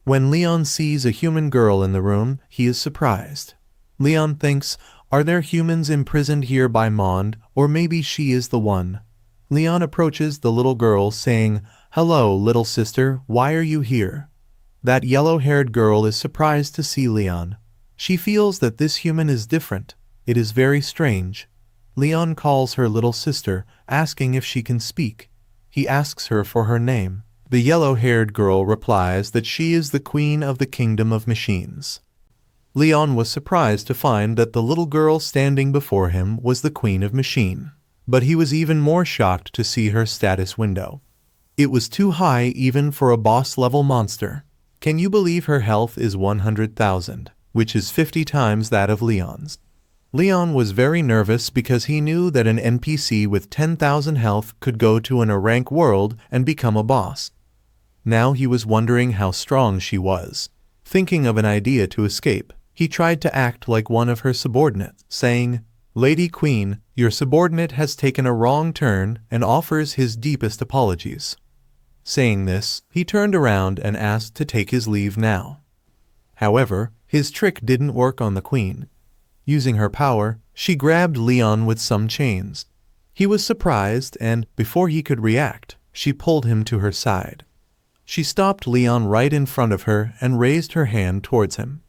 When Leon sees a human girl in the room, he is surprised. Leon thinks, are there humans imprisoned here by Mond, or maybe she is the one? Leon approaches the little girl, saying, "Hello, little sister, why are you here?" That yellow-haired girl is surprised to see Leon. She feels that this human is different. It is very strange. Leon calls her little sister, asking if she can speak. He asks her for her name. The yellow-haired girl replies that she is the queen of the kingdom of machines. Leon was surprised to find that the little girl standing before him was the queen of machine. But he was even more shocked to see her status window. It was too high even for a boss-level monster. Can you believe her health is 100,000, which is 50 times that of Leon's? Leon was very nervous because he knew that an NPC with 10,000 health could go to an A-rank world and become a boss. Now he was wondering how strong she was. Thinking of an idea to escape, he tried to act like one of her subordinates, saying, "Lady Queen, your subordinate has taken a wrong turn," and offers his deepest apologies. Saying this, he turned around and asked to take his leave now. However, his trick didn't work on the queen. Using her power, she grabbed Leon with some chains. He was surprised and, before he could react, she pulled him to her side. She stopped Leon right in front of her and raised her hand towards him.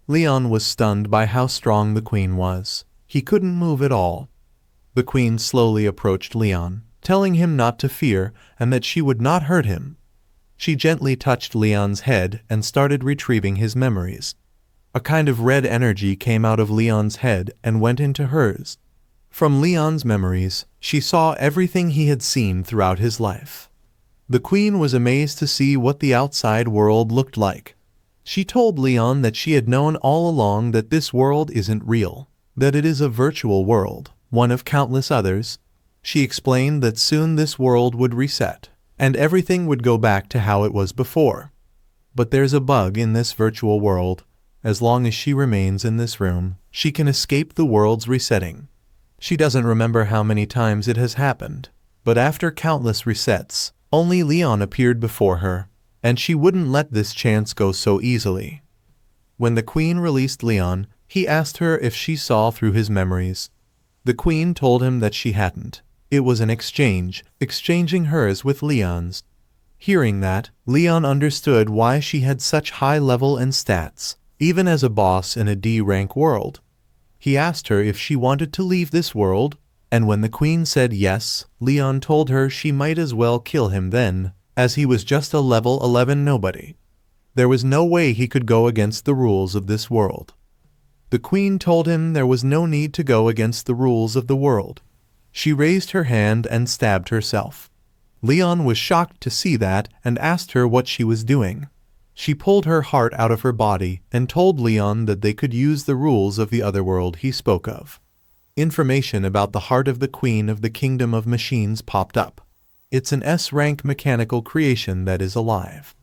Leon was stunned by how strong the queen was. He couldn't move at all. The queen slowly approached Leon, telling him not to fear and that she would not hurt him. She gently touched Leon's head and started retrieving his memories. A kind of red energy came out of Leon's head and went into hers. From Leon's memories, she saw everything he had seen throughout his life. The queen was amazed to see what the outside world looked like. She told Leon that she had known all along that this world isn't real, that it is a virtual world, one of countless others. She explained that soon this world would reset, and everything would go back to how it was before. But there's a bug in this virtual world. As long as she remains in this room, she can escape the world's resetting. She doesn't remember how many times it has happened, but after countless resets, only Leon appeared before her, and she wouldn't let this chance go so easily. When the queen released Leon, he asked her if she saw through his memories. The queen told him that she hadn't. It was an exchange, exchanging hers with Leon's. Hearing that, Leon understood why she had such high level and stats, even as a boss in a D-rank world. He asked her if she wanted to leave this world, and when the queen said yes, Leon told her she might as well kill him then, as he was just a level 11 nobody. There was no way he could go against the rules of this world. The queen told him there was no need to go against the rules of the world. She raised her hand and stabbed herself. Leon was shocked to see that and asked her what she was doing. She pulled her heart out of her body and told Leon that they could use the rules of the other world he spoke of. Information about the heart of the queen of the kingdom of machines popped up. It's an S-rank mechanical creation that is alive.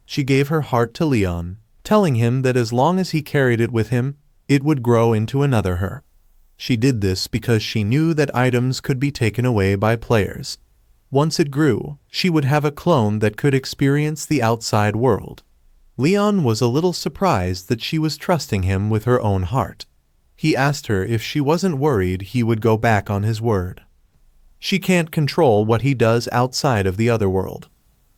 She gave her heart to Leon, telling him that as long as he carried it with him, it would grow into another her. She did this because she knew that items could be taken away by players. Once it grew, she would have a clone that could experience the outside world. Leon was a little surprised that she was trusting him with her own heart. He asked her if she wasn't worried he would go back on his word. She can't control what he does outside of the other world.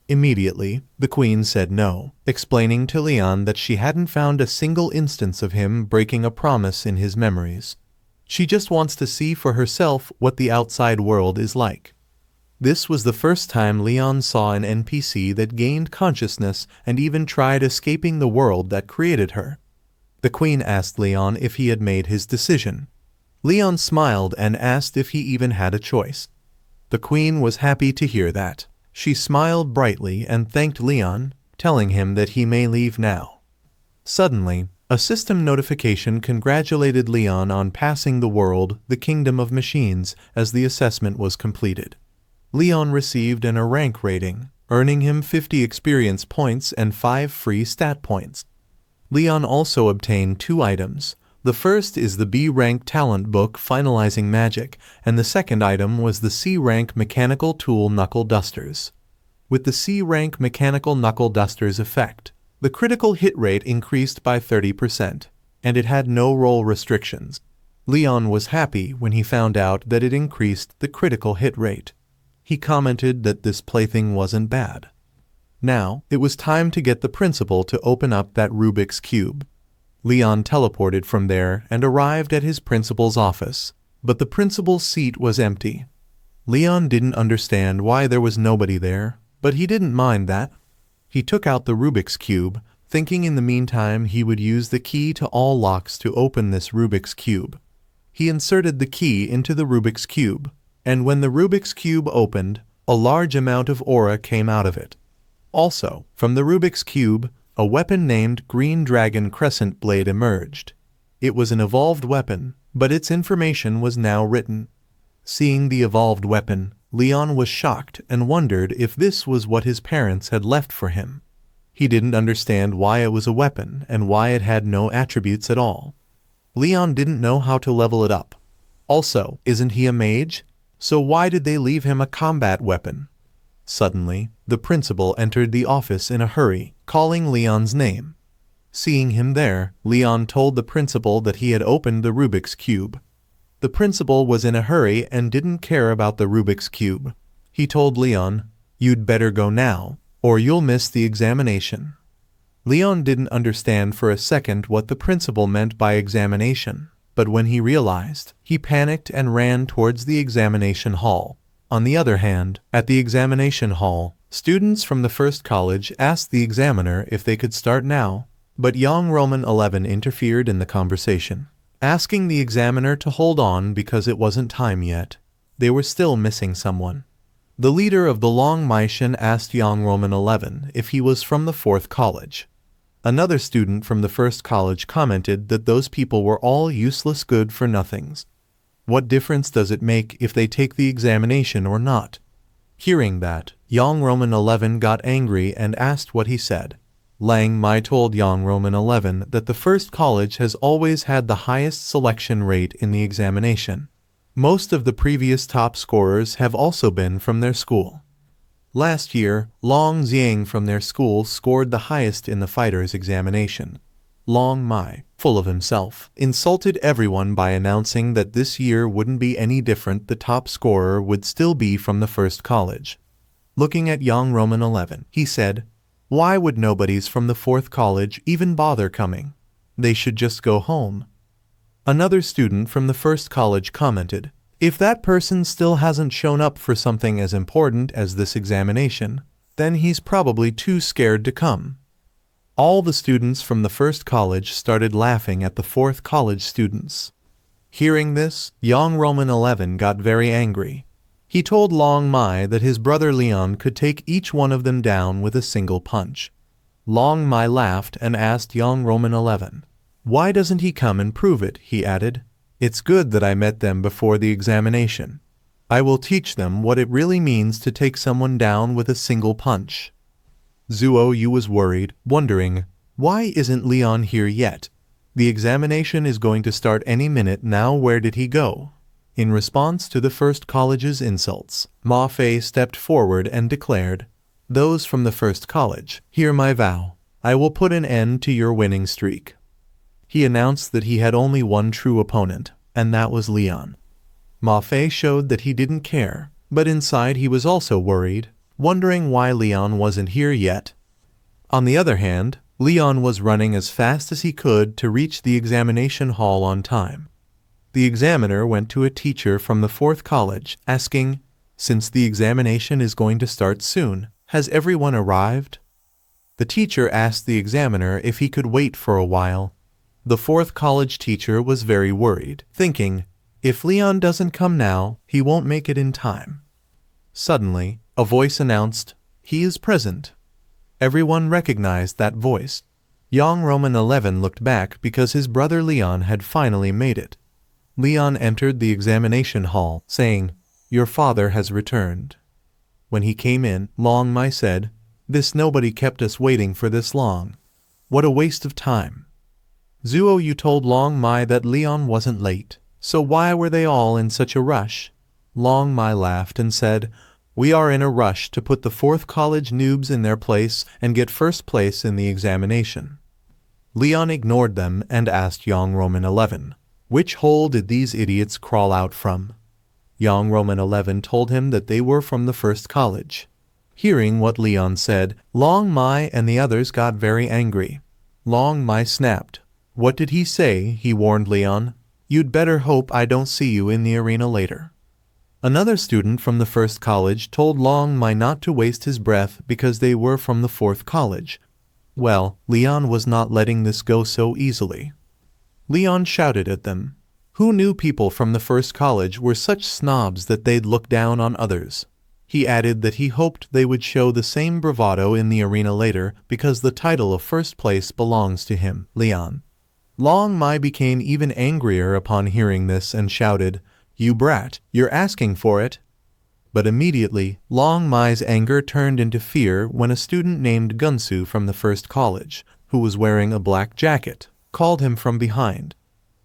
Immediately, the queen said no, explaining to Leon that she hadn't found a single instance of him breaking a promise in his memories. She just wants to see for herself what the outside world is like. This was the first time Leon saw an NPC that gained consciousness and even tried escaping the world that created her. The queen asked Leon if he had made his decision. Leon smiled and asked if he even had a choice. The queen was happy to hear that. She smiled brightly and thanked Leon, telling him that he may leave now. Suddenly, a system notification congratulated Leon on passing the world, the kingdom of machines, as the assessment was completed. Leon received an A rank rating, earning him 50 experience points and 5 free stat points. Leon also obtained 2 items. The first is the B rank talent book Finalizing Magic, and the second item was the C rank mechanical tool Knuckle Dusters. With the C rank mechanical knuckle dusters effect, the critical hit rate increased by 30%, and it had no roll restrictions. Leon was happy when he found out that it increased the critical hit rate. He commented that this plaything wasn't bad. Now, it was time to get the principal to open up that Rubik's Cube. Leon teleported from there and arrived at his principal's office, but the principal's seat was empty. Leon didn't understand why there was nobody there, but he didn't mind that. He took out the Rubik's Cube, thinking in the meantime he would use the key to all locks to open this Rubik's Cube. He inserted the key into the Rubik's Cube, and when the Rubik's Cube opened, a large amount of aura came out of it. Also, from the Rubik's Cube, a weapon named Green Dragon Crescent Blade emerged. It was an evolved weapon, but its information was now written. Seeing the evolved weapon, Leon was shocked and wondered if this was what his parents had left for him. He didn't understand why it was a weapon and why it had no attributes at all. Leon didn't know how to level it up. Also, isn't he a mage? So why did they leave him a combat weapon? Suddenly, the principal entered the office in a hurry, calling Leon's name. Seeing him there, Leon told the principal that he had opened the Rubik's Cube. The principal was in a hurry and didn't care about the Rubik's Cube. He told Leon, "You'd better go now, or you'll miss the examination." Leon didn't understand for a second what the principal meant by examination, but when he realized, he panicked and ran towards the examination hall. On the other hand, at the examination hall, students from the first college asked the examiner if they could start now, but young Roman 11 interfered in the conversation, asking the examiner to hold on because it wasn't time yet. They were still missing someone. The leader of the Long Maishan asked young Roman 11 if he was from the fourth college. Another student from the first college commented that those people were all useless good-for-nothings. What difference does it make if they take the examination or not? Hearing that, young Roman 11 got angry and asked what he said. Lang Mai told young Roman 11 that the first college has always had the highest selection rate in the examination. Most of the previous top scorers have also been from their school. Last year, Long Xiang from their school scored the highest in the fighters' examination. Long Mai, full of himself, insulted everyone by announcing that this year wouldn't be any different. The top scorer would still be from the first college. Looking at young Roman 11, he said, "Why would nobodies from the fourth college even bother coming? They should just go home." Another student from the first college commented, "If that person still hasn't shown up for something as important as this examination, then he's probably too scared to come." All the students from the first college started laughing at the fourth college students. Hearing this, young Roman 11 got very angry. He told Long Mai that his brother Leon could take each one of them down with a single punch. Long Mai laughed and asked young Roman 11, "Why doesn't he come and prove it?" He added, "It's good that I met them before the examination. I will teach them what it really means to take someone down with a single punch." Zuo Yu was worried, wondering, why isn't Leon here yet? The examination is going to start any minute now. Where did he go? In response to the first college's insults, Ma Fei stepped forward and declared, "Those from the first college, hear my vow. I will put an end to your winning streak." He announced that he had only one true opponent, and that was Leon. Ma Fei showed that he didn't care, but inside he was also worried, wondering why Leon wasn't here yet. On the other hand, Leon was running as fast as he could to reach the examination hall on time. The examiner went to a teacher from the fourth college, asking, "Since the examination is going to start soon, has everyone arrived?" The teacher asked the examiner if he could wait for a while. The fourth college teacher was very worried, thinking, if Leon doesn't come now, he won't make it in time. Suddenly, a voice announced, "He is present." Everyone recognized that voice. Young Roman 11 looked back because his brother Leon had finally made it. Leon entered the examination hall, saying, "Your father has returned." When he came in, Long Mai said, "This nobody kept us waiting for this long. What a waste of time." "Zuo, you told Long Mai that Leon wasn't late, so why were they all in such a rush?" Long Mai laughed and said, "We are in a rush to put the fourth college noobs in their place and get first place in the examination." Leon ignored them and asked Young Roman 11, "Which hole did these idiots crawl out from?" Young Roman 11 told him that they were from the first college. Hearing what Leon said, Long Mai and the others got very angry. Long Mai snapped. "What did he say?" he warned Leon. "You'd better hope I don't see you in the arena later." Another student from the first college told Long Mai not to waste his breath because they were from the fourth college. Well, Leon was not letting this go so easily. Leon shouted at them. Who knew people from the first college were such snobs that they'd look down on others? He added that he hoped they would show the same bravado in the arena later because the title of first place belongs to him, Leon. Long Mai became even angrier upon hearing this and shouted, "You brat, you're asking for it." But immediately, Long Mai's anger turned into fear when a student named Gunsu from the first college, who was wearing a black jacket, called him from behind.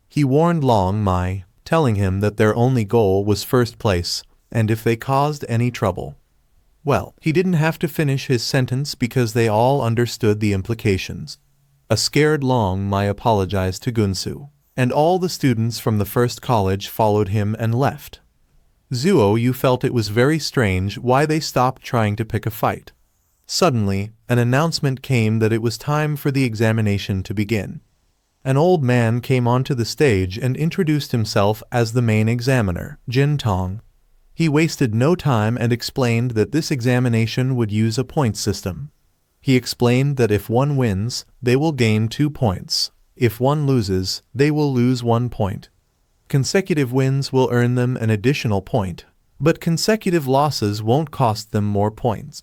He warned Long Mai, telling him that their only goal was first place, and if they caused any trouble. Well, he didn't have to finish his sentence because they all understood the implications. A scared Long Mai apologized to Gunsu, and all the students from the first college followed him and left. Zuo, you felt it was very strange why they stopped trying to pick a fight. Suddenly, an announcement came that it was time for the examination to begin. An old man came onto the stage and introduced himself as the main examiner, Jin Tong. He wasted no time and explained that this examination would use a point system. He explained that if one wins, they will gain 2 points. If one loses, they will lose 1 point. Consecutive wins will earn them an additional point, but consecutive losses won't cost them more points.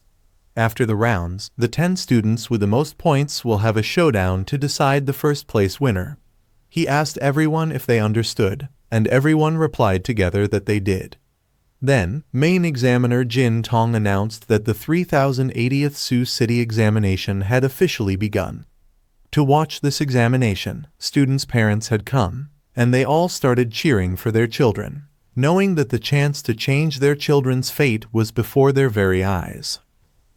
After the rounds, the 10 students with the most points will have a showdown to decide the first place winner. He asked everyone if they understood, and everyone replied together that they did. Then, main examiner Jin Tong announced that the 3080th Sioux City examination had officially begun. To watch this examination, students' parents had come, and they all started cheering for their children, knowing that the chance to change their children's fate was before their very eyes.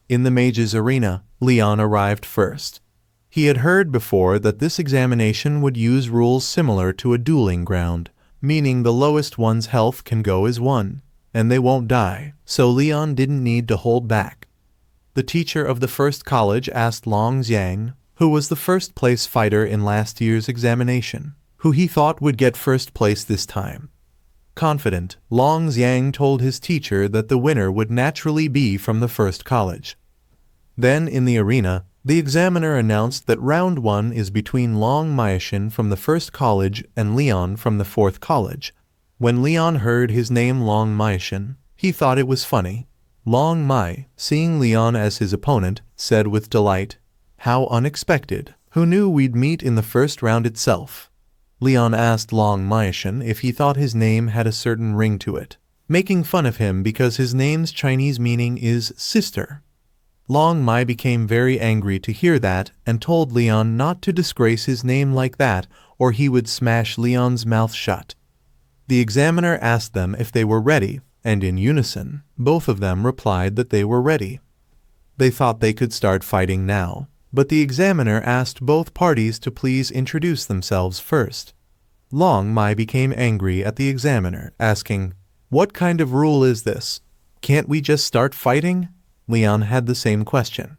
In the mage's arena, Leon arrived first. He had heard before that this examination would use rules similar to a dueling ground, meaning the lowest one's health can go as 1, and they won't die, so Leon didn't need to hold back. The teacher of the first college asked Long Xiang, who was the first place fighter in last year's examination, who he thought would get first place this time. Confident, Long Xiang told his teacher that the winner would naturally be from the first college. Then in the arena, the examiner announced that round 1 is between Long Maishin from the first college and Leon from the fourth college. When Leon heard his name Long Maishin, he thought it was funny. Long Mai, seeing Leon as his opponent, said with delight, "How unexpected! Who knew we'd meet in the first round itself?" Leon asked Long Maishin if he thought his name had a certain ring to it, making fun of him because his name's Chinese meaning is sister. Long Mai became very angry to hear that and told Leon not to disgrace his name like that or he would smash Leon's mouth shut. The examiner asked them if they were ready, and in unison, both of them replied that they were ready. They thought they could start fighting now, but the examiner asked both parties to please introduce themselves first. Long Mai became angry at the examiner, asking, "What kind of rule is this? Can't we just start fighting?" Leon had the same question.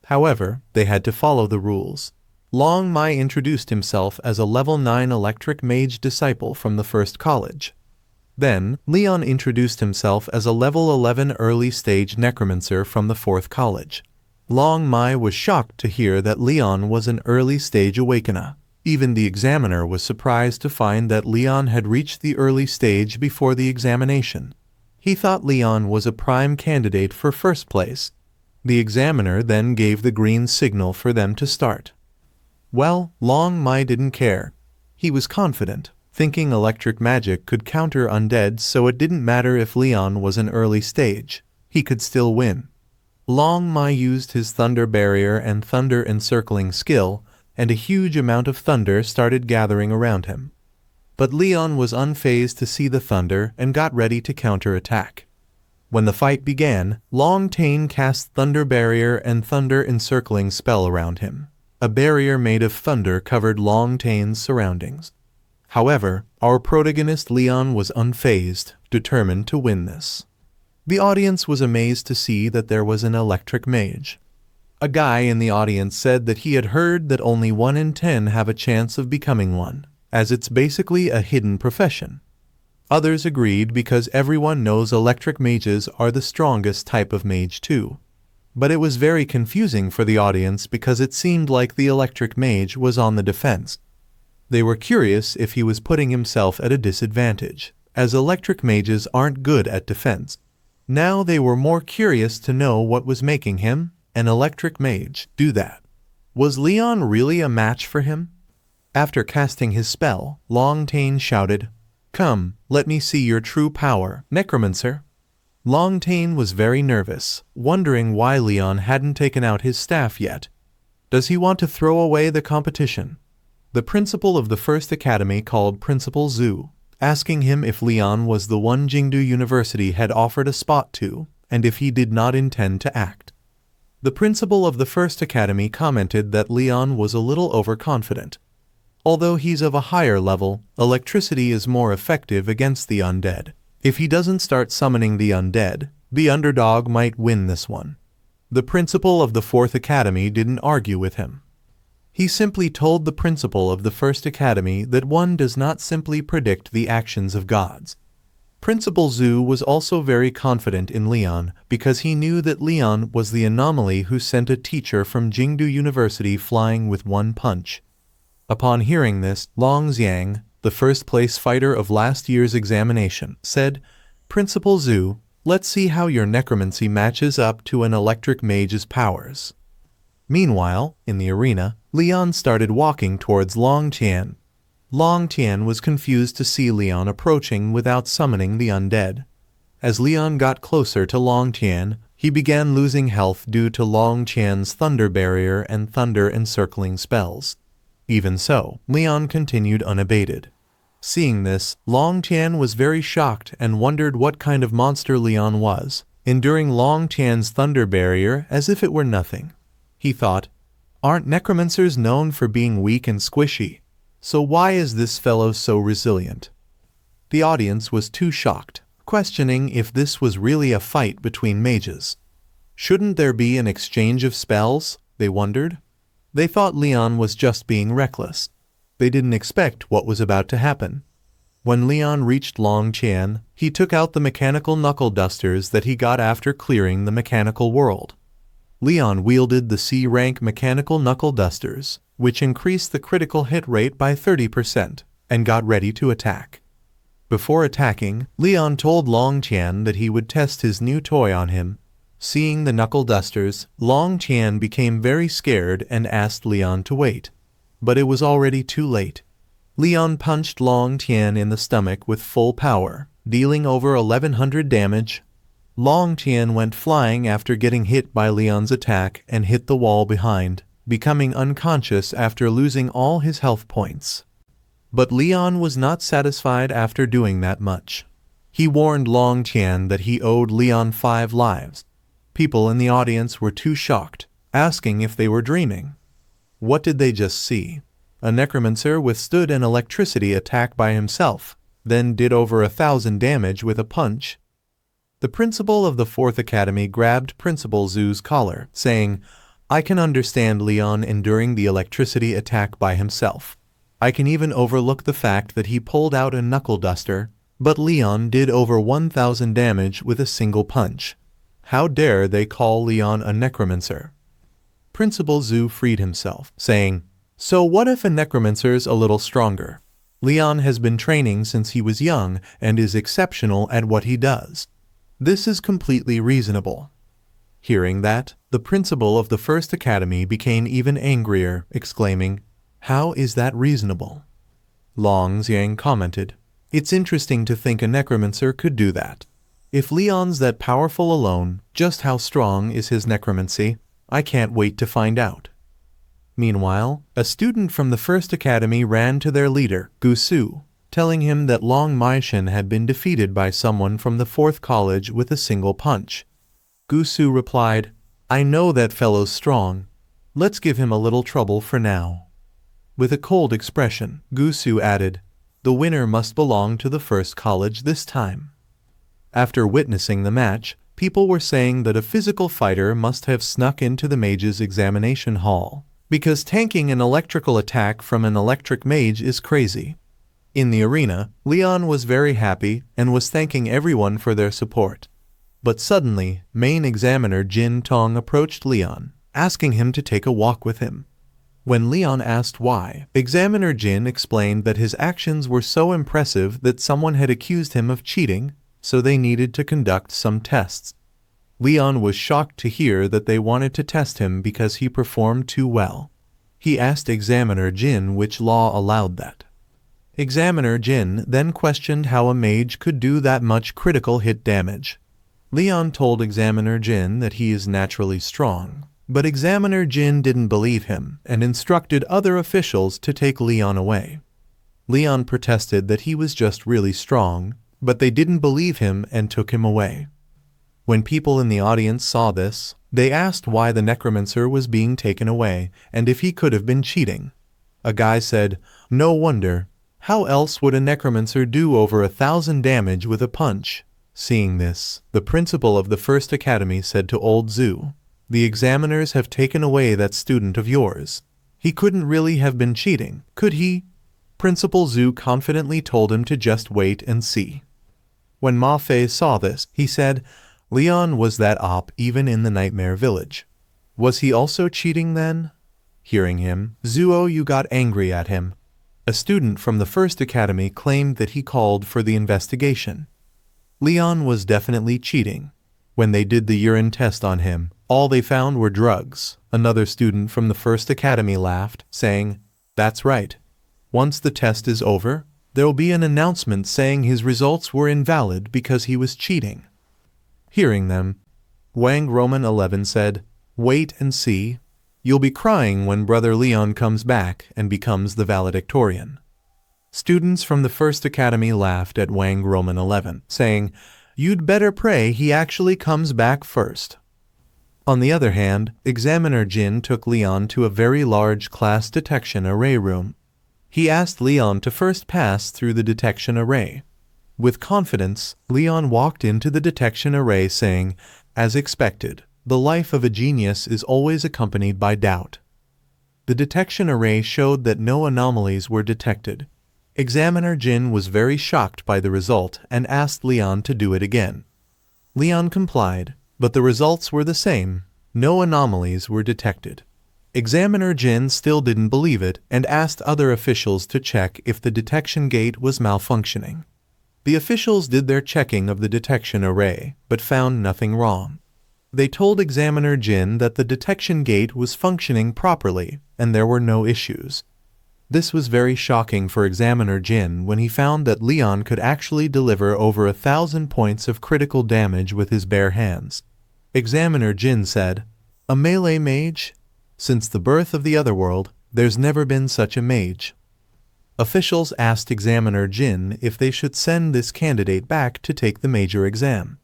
However, they had to follow the rules. Long Mai introduced himself as a level 9 electric mage disciple from the first college. Then, Leon introduced himself as a level 11 early stage necromancer from the fourth college. Long Mai was shocked to hear that Leon was an early stage awakener. Even the examiner was surprised to find that Leon had reached the early stage before the examination. He thought Leon was a prime candidate for first place. The examiner then gave the green signal for them to start. Well, Long Mai didn't care. He was confident, thinking electric magic could counter undead, so it didn't matter if Leon was an early stage. He could still win. Long Mai used his thunder barrier and thunder encircling skill, and a huge amount of thunder started gathering around him. But Leon was unfazed to see the thunder and got ready to counterattack. When the fight began, Long Tane cast thunder barrier and thunder encircling spell around him. A barrier made of thunder covered Long Tane's surroundings. However, our protagonist Leon was unfazed, determined to win this. The audience was amazed to see that there was an electric mage. A guy in the audience said that he had heard that only 1 in 10 have a chance of becoming one, as it's basically a hidden profession. Others agreed because everyone knows electric mages are the strongest type of mage too. But it was very confusing for the audience because it seemed like the electric mage was on the defense. They were curious if he was putting himself at a disadvantage, as electric mages aren't good at defense. Now they were more curious to know what was making him, an electric mage, do that. Was Leon really a match for him? After casting his spell, Long Tane shouted, "Come, let me see your true power, Necromancer." Long Tane was very nervous, wondering why Leon hadn't taken out his staff yet. Does he want to throw away the competition? The principal of the first academy called Principal Zhu, asking him if Leon was the one Jingdu University had offered a spot to, and if he did not intend to act. The principal of the first academy commented that Leon was a little overconfident. Although he's of a higher level, electricity is more effective against the undead. If he doesn't start summoning the undead, the underdog might win this one. The principal of the fourth academy didn't argue with him. He simply told the principal of the first academy that one does not simply predict the actions of gods. Principal Zhu was also very confident in Leon because he knew that Leon was the anomaly who sent a teacher from Jingdu University flying with one punch. Upon hearing this, Long Xiang, the first-place fighter of last year's examination, said, "Principal Zhu, let's see how your necromancy matches up to an electric mage's powers." Meanwhile, in the arena, Leon started walking towards Long Tian. Long Tian was confused to see Leon approaching without summoning the undead. As Leon got closer to Long Tian, he began losing health due to Long Tian's thunder barrier and thunder encircling spells. Even so, Leon continued unabated. Seeing this, Long Tian was very shocked and wondered what kind of monster Leon was, enduring Long Tian's thunder barrier as if it were nothing. He thought, aren't necromancers known for being weak and squishy? So why is this fellow so resilient? The audience was too shocked, questioning if this was really a fight between mages. Shouldn't there be an exchange of spells? They wondered. They thought Leon was just being reckless. They didn't expect what was about to happen. When Leon reached Long Tian, he took out the mechanical knuckle dusters that he got after clearing the mechanical world. Leon wielded the C-rank mechanical knuckle dusters, which increased the critical hit rate by 30%, and got ready to attack. Before attacking, Leon told Long Tian that he would test his new toy on him. Seeing the knuckle dusters, Long Tian became very scared and asked Leon to wait. But it was already too late. Leon punched Long Tian in the stomach with full power, dealing over 1100 damage. Long Tian went flying after getting hit by Leon's attack and hit the wall behind, becoming unconscious after losing all his health points. But Leon was not satisfied after doing that much. He warned Long Tian that he owed Leon 5 lives. People in the audience were too shocked, asking if they were dreaming. What did they just see? A necromancer withstood an electricity attack by himself, then did over 1,000 damage with a punch. The principal of the fourth academy grabbed Principal Zhu's collar, saying, I can understand Leon enduring the electricity attack by himself. I can even overlook the fact that he pulled out a knuckle duster, but Leon did over 1,000 damage with a single punch. How dare they call Leon a necromancer? Principal Zhu freed himself, saying, So what if a necromancer's a little stronger? Leon has been training since he was young and is exceptional at what he does. This is completely reasonable. Hearing that, the principal of the first academy became even angrier, exclaiming, "How is that reasonable?" Long Xiang commented, "It's interesting to think a necromancer could do that. If Leon's that powerful alone, just how strong is his necromancy? I can't wait to find out." Meanwhile, a student from the first academy ran to their leader, Gu Su, telling him that Long Maishan had been defeated by someone from the fourth college with a single punch. Gu Su replied, "I know that fellow's strong. Let's give him a little trouble for now." With a cold expression, Gu Su added, "The winner must belong to the first college this time." After witnessing the match, people were saying that a physical fighter must have snuck into the mage's examination hall, because tanking an electrical attack from an electric mage is crazy. In the arena, Leon was very happy and was thanking everyone for their support. But suddenly, main examiner Jin Tong approached Leon, asking him to take a walk with him. When Leon asked why, Examiner Jin explained that his actions were so impressive that someone had accused him of cheating, so they needed to conduct some tests. Leon was shocked to hear that they wanted to test him because he performed too well. He asked Examiner Jin which law allowed that. Examiner Jin then questioned how a mage could do that much critical hit damage. Leon told Examiner Jin that he is naturally strong, but Examiner Jin didn't believe him and instructed other officials to take Leon away. Leon protested that he was just really strong, but they didn't believe him and took him away. When people in the audience saw this, they asked why the necromancer was being taken away and if he could have been cheating. A guy said, "No wonder. How else would a necromancer do over 1,000 damage with a punch?" Seeing this, the principal of the first academy said to old Zhu, "The examiners have taken away that student of yours. He couldn't really have been cheating, could he?" Principal Zhu confidently told him to just wait and see. When Ma Fei saw this, he said, "Leon was that op even in the Nightmare Village. Was he also cheating then?" Hearing him, Zuo Yu got angry at him. A student from the first academy claimed that he called for the investigation. Leon was definitely cheating. When they did the urine test on him, all they found were drugs. Another student from the first academy laughed, saying, "That's right. Once the test is over, there will be an announcement saying his results were invalid because he was cheating." Hearing them, Wang Roman 11 said, "Wait and see. You'll be crying when Brother Leon comes back and becomes the valedictorian." Students from the first academy laughed at Wang Roman 11, saying, "You'd better pray he actually comes back first." On the other hand, Examiner Jin took Leon to a very large class detection array room. He asked Leon to first pass through the detection array. With confidence, Leon walked into the detection array saying, "As expected, the life of a genius is always accompanied by doubt." The detection array showed that no anomalies were detected. Examiner Jin was very shocked by the result and asked Leon to do it again. Leon complied, but the results were the same. No anomalies were detected. Examiner Jin still didn't believe it and asked other officials to check if the detection gate was malfunctioning. The officials did their checking of the detection array, but found nothing wrong. They told Examiner Jin that the detection gate was functioning properly and there were no issues. This was very shocking for Examiner Jin when he found that Leon could actually deliver over 1,000 points of critical damage with his bare hands. Examiner Jin said, "A melee mage? Since the birth of the Otherworld, there's never been such a mage." Officials asked Examiner Jin if they should send this candidate back to take the major exam.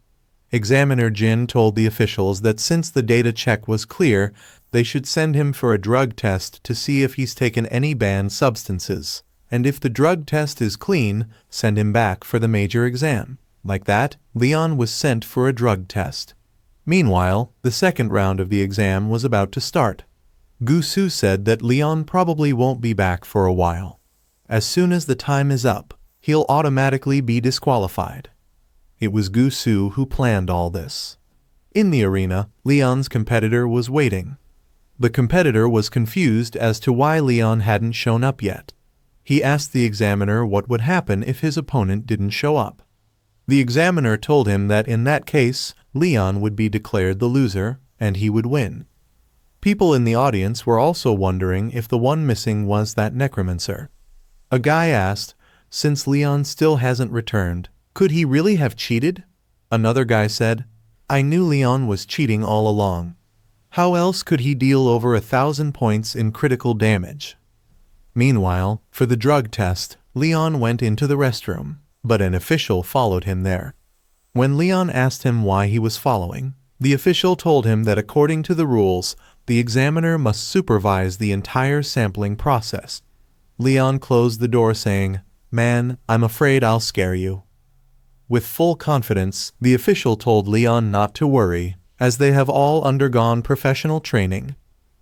Examiner Jin told the officials that since the data check was clear, they should send him for a drug test to see if he's taken any banned substances, and if the drug test is clean, send him back for the major exam. Like that, Leon was sent for a drug test. Meanwhile, the second round of the exam was about to start. Gu Su said that Leon probably won't be back for a while. As soon as the time is up, he'll automatically be disqualified. It was Gu Su who planned all this. In the arena, Leon's competitor was waiting. The competitor was confused as to why Leon hadn't shown up yet. He asked the examiner what would happen if his opponent didn't show up. The examiner told him that in that case, Leon would be declared the loser, and he would win. People in the audience were also wondering if the one missing was that Necromancer. A guy asked, since Leon still hasn't returned, could he really have cheated? Another guy said, I knew Leon was cheating all along. How else could he deal over 1,000 points in critical damage? Meanwhile, for the drug test, Leon went into the restroom, but an official followed him there. When Leon asked him why he was following, the official told him that according to the rules, the examiner must supervise the entire sampling process. Leon closed the door saying, Man, I'm afraid I'll scare you. With full confidence, the official told Leon not to worry, as they have all undergone professional training.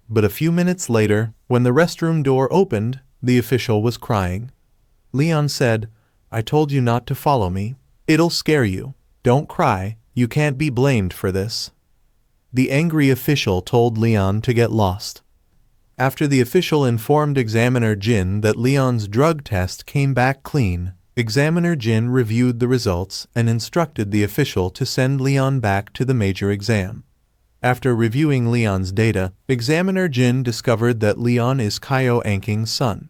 But a few minutes later, when the restroom door opened, the official was crying. Leon said, I told you not to follow me. It'll scare you. Don't cry. You can't be blamed for this. The angry official told Leon to get lost. After the official informed Examiner Jin that Leon's drug test came back clean, Examiner Jin reviewed the results and instructed the official to send Leon back to the major exam. After reviewing Leon's data, Examiner Jin discovered that Leon is Kyo Anking's son.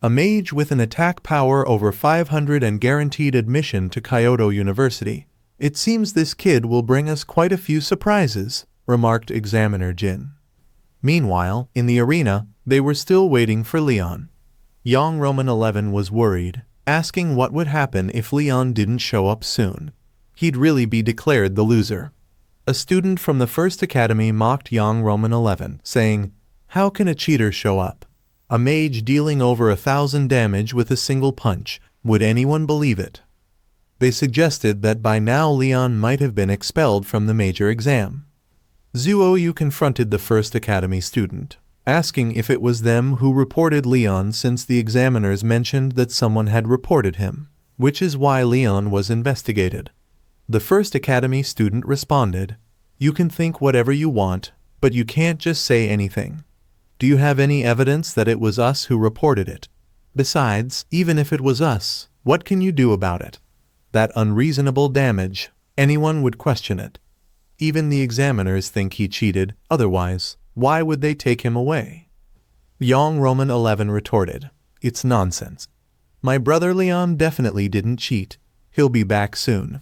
A mage with an attack power over 500 and guaranteed admission to Kyoto University. It seems this kid will bring us quite a few surprises, remarked Examiner Jin. Meanwhile, in the arena, they were still waiting for Leon. Young Roman 11 was worried, asking what would happen if Leon didn't show up soon. He'd really be declared the loser. A student from the First Academy mocked Young Roman 11, saying, How can a cheater show up? A mage dealing over 1,000 damage with a single punch. Would anyone believe it? They suggested that by now Leon might have been expelled from the major exam. Zuoyu confronted the First Academy student, asking if it was them who reported Leon since the examiners mentioned that someone had reported him, which is why Leon was investigated. The First Academy student responded, You can think whatever you want, but you can't just say anything. Do you have any evidence that it was us who reported it? Besides, even if it was us, what can you do about it? That unreasonable damage, anyone would question it. Even the examiners think he cheated, otherwise, why would they take him away? Young Roman 11 retorted, It's nonsense. My brother Leon definitely didn't cheat. He'll be back soon.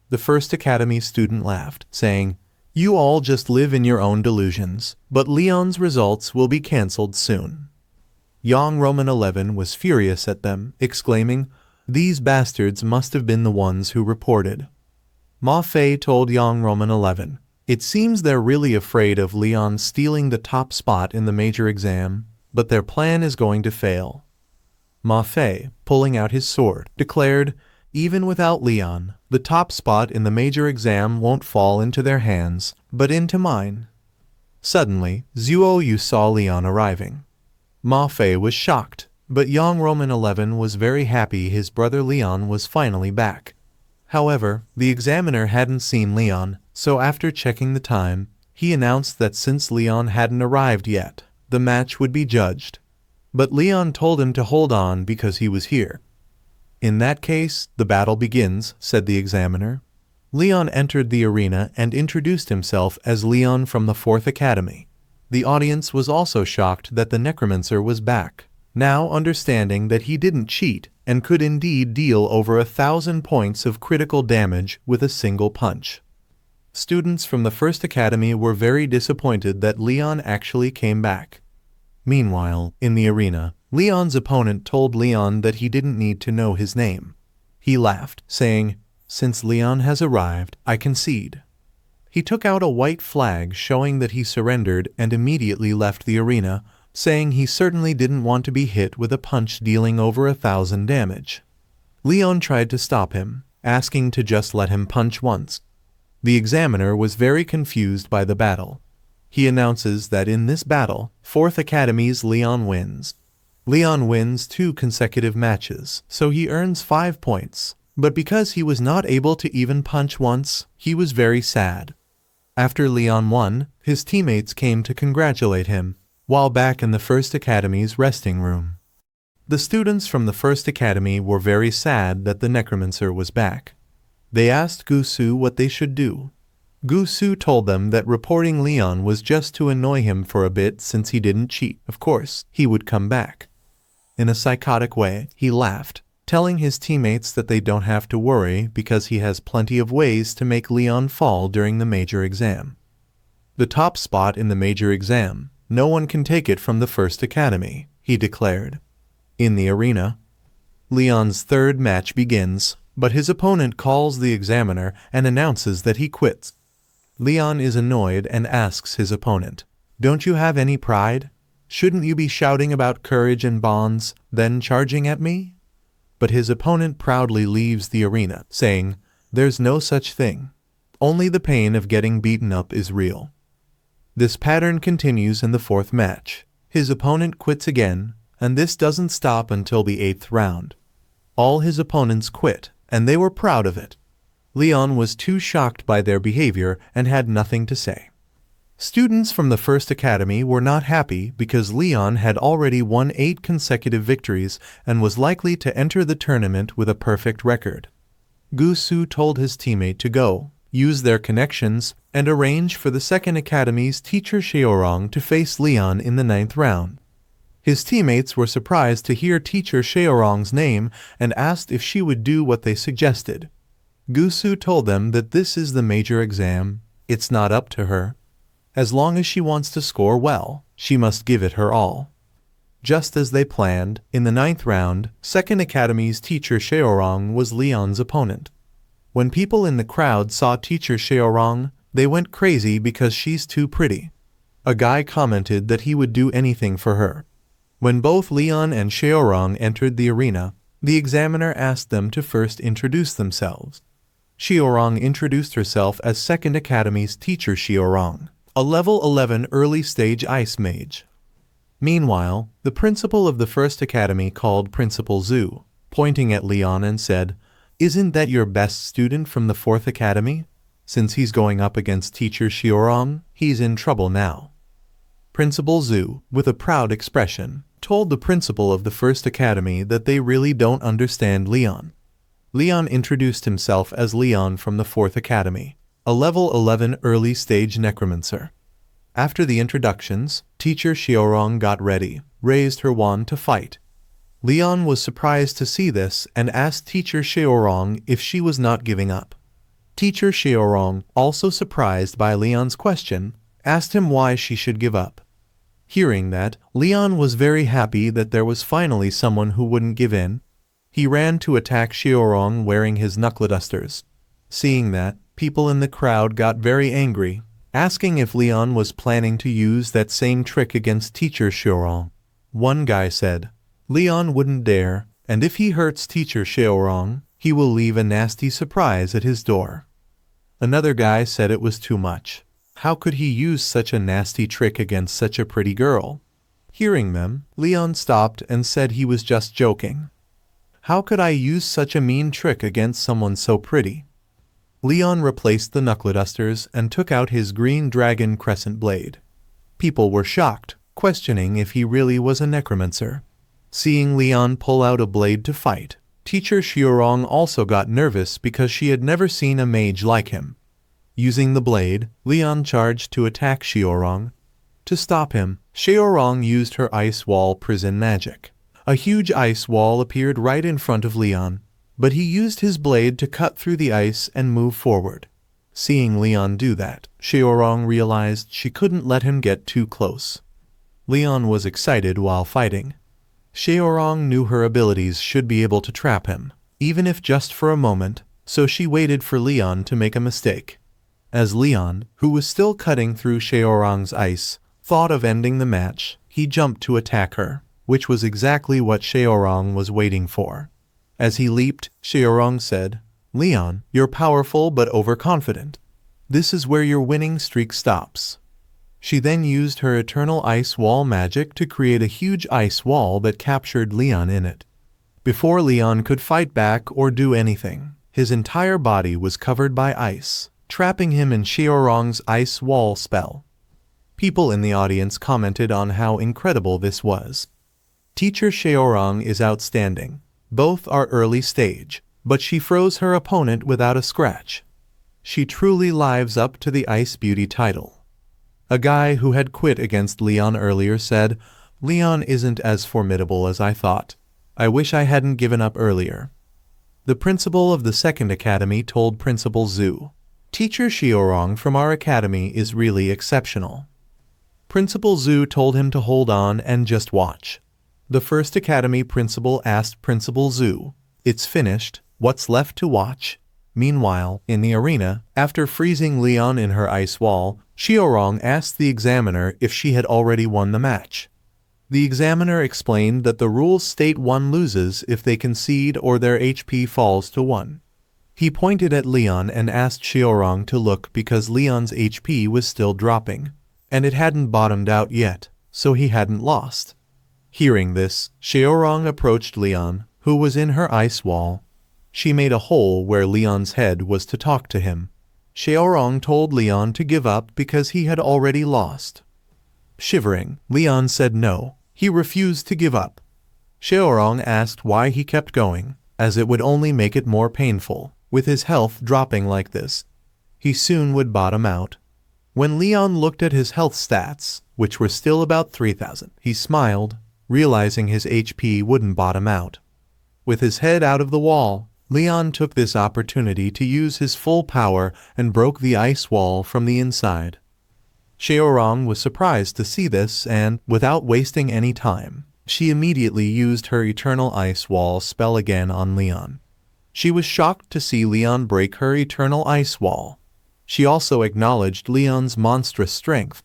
The First Academy student laughed, saying, You all just live in your own delusions, but Leon's results will be cancelled soon. Young Roman 11 was furious at them, exclaiming, These bastards must have been the ones who reported. Ma Fei told Young Roman 11, It seems they're really afraid of Leon stealing the top spot in the major exam, but their plan is going to fail. Ma Fei, pulling out his sword, declared, Even without Leon, the top spot in the major exam won't fall into their hands, but into mine. Suddenly, Zuoyu saw Leon arriving. Ma Fei was shocked, but Young Roman 11 was very happy his brother Leon was finally back. However, the examiner hadn't seen Leon, so after checking the time, he announced that since Leon hadn't arrived yet, the match would be judged. But Leon told him to hold on because he was here. In that case, the battle begins, said the examiner. Leon entered the arena and introduced himself as Leon from the Fourth Academy. The audience was also shocked that the Necromancer was back, now understanding that he didn't cheat and could indeed deal over 1,000 points of critical damage with a single punch. Students from the First Academy were very disappointed that Leon actually came back. Meanwhile, in the arena, Leon's opponent told Leon that he didn't need to know his name. He laughed, saying, Since Leon has arrived, I concede. He took out a white flag showing that he surrendered and immediately left the arena, saying he certainly didn't want to be hit with a punch dealing over 1,000 damage. Leon tried to stop him, asking to just let him punch once. The examiner was very confused by the battle. He announces that in this battle, Fourth Academy's Leon wins. Leon wins 2 consecutive matches, so he earns 5 points. But because he was not able to even punch once, he was very sad. After Leon won, His teammates came to congratulate him, while back in the First Academy's resting room. The students from the First Academy were very sad that the Necromancer was back. They asked Gusu what they should do. Gusu told them that reporting Leon was just to annoy him for a bit since he didn't cheat. Of course, he would come back. In a psychotic way, he laughed, telling his teammates that they don't have to worry because he has plenty of ways to make Leon fall during the major exam. The top spot in the major exam, no one can take it from the First Academy, he declared. In the arena, Leon's third match begins, but his opponent calls the examiner and announces that he quits. Leon is annoyed and asks his opponent, "Don't you have any pride? Shouldn't you be shouting about courage and bonds, then charging at me?" But his opponent proudly leaves the arena, saying, "There's no such thing. Only the pain of getting beaten up is real." This pattern continues in the fourth match. His opponent quits again, and this doesn't stop until the 8th round. All his opponents quit, and they were proud of it. Leon was too shocked by their behavior and had nothing to say. Students from the First Academy were not happy because Leon had already won 8 consecutive victories and was likely to enter the tournament with a perfect record. Gusu told his teammate to go, use their connections, and arrange for the Second Academy's teacher Sheorong to face Leon in the 9th round. His teammates were surprised to hear teacher Sheorong's name and asked if she would do what they suggested. Gusu told them that this is the major exam, it's not up to her. As long as she wants to score well, she must give it her all. Just as they planned, in the 9th round, Second Academy's teacher Sheorong was Leon's opponent. When people in the crowd saw teacher Sheorong, they went crazy because she's too pretty. A guy commented that he would do anything for her. When both Leon and Sheorong entered the arena, the examiner asked them to first introduce themselves. Sheorong introduced herself as Second Academy's teacher Sheorong, a level 11 early-stage ice mage. Meanwhile, the principal of the First Academy called Principal Zhu, pointing at Leon and said, "Isn't that your best student from the Fourth Academy? Since he's going up against teacher Sheorong, he's in trouble now." Principal Zhu, with a proud expression, told the principal of the First Academy that they really don't understand Leon. Leon introduced himself as Leon from the Fourth Academy, a level 11 early-stage necromancer. After the introductions, teacher Sheorong got ready, raised her wand to fight. Leon was surprised to see this and asked teacher Sheorong if she was not giving up. Teacher Sheorong, also surprised by Leon's question, asked him why she should give up. Hearing that, Leon was very happy that there was finally someone who wouldn't give in. He ran to attack Sheorong wearing his knuckle-dusters. Seeing that, people in the crowd got very angry, asking if Leon was planning to use that same trick against teacher Sheorong. One guy said, "Leon wouldn't dare, and if he hurts teacher Sheorong, he will leave a nasty surprise at his door." Another guy said it was too much. How could he use such a nasty trick against such a pretty girl? Hearing them, Leon stopped and said he was just joking. How could I use such a mean trick against someone so pretty? Leon replaced the knuckle-dusters and took out his green dragon crescent blade. People were shocked, questioning if he really was a necromancer. Seeing Leon pull out a blade to fight, teacher Sheorong also got nervous because she had never seen a mage like him. Using the blade, Leon charged to attack Sheorong. To stop him, Sheorong used her ice wall prison magic. A huge ice wall appeared right in front of Leon, but he used his blade to cut through the ice and move forward. Seeing Leon do that, Sheorong realized she couldn't let him get too close. Leon was excited while fighting. Sheorong knew her abilities should be able to trap him, even if just for a moment, so she waited for Leon to make a mistake. As Leon, who was still cutting through Sheorong's ice, thought of ending the match, he jumped to attack her, which was exactly what Sheorong was waiting for. As he leaped, Sheorong said, "Leon, you're powerful but overconfident. This is where your winning streak stops." She then used her eternal ice wall magic to create a huge ice wall that captured Leon in it. Before Leon could fight back or do anything, his entire body was covered by ice, trapping him in Sheorong's ice wall spell. People in the audience commented on how incredible this was. Teacher Xiaorong is outstanding. Both are early stage, but she froze her opponent without a scratch. She truly lives up to the Ice Beauty title. A guy who had quit against Leon earlier said, "Leon isn't as formidable as I thought. I wish I hadn't given up earlier." The principal of the second academy told Principal Zhu, "Teacher Xiaorong from our academy is really exceptional." Principal Zhu told him to hold on and just watch. The first academy principal asked Principal Zhu, "It's finished, what's left to watch?" Meanwhile, in the arena, after freezing Leon in her ice wall, Xiaorong asked the examiner if she had already won the match. The examiner explained that the rules state one loses if they concede or their HP falls to 1. He pointed at Leon and asked Xiaorong to look because Leon's HP was still dropping, and it hadn't bottomed out yet, so he hadn't lost. Hearing this, Xiaorong approached Leon, who was in her ice wall. She made a hole where Leon's head was to talk to him. Xiaorong told Leon to give up because he had already lost. Shivering, Leon said no, he refused to give up. Xiaorong asked why he kept going, as it would only make it more painful, with his health dropping like this. He soon would bottom out. When Leon looked at his health stats, which were still about 3,000, he smiled, realizing his HP wouldn't bottom out. With his head out of the wall, Leon took this opportunity to use his full power and broke the ice wall from the inside. Xiaorong was surprised to see this and, without wasting any time, she immediately used her Eternal Ice Wall spell again on Leon. She was shocked to see Leon break her Eternal Ice Wall. She also acknowledged Leon's monstrous strength.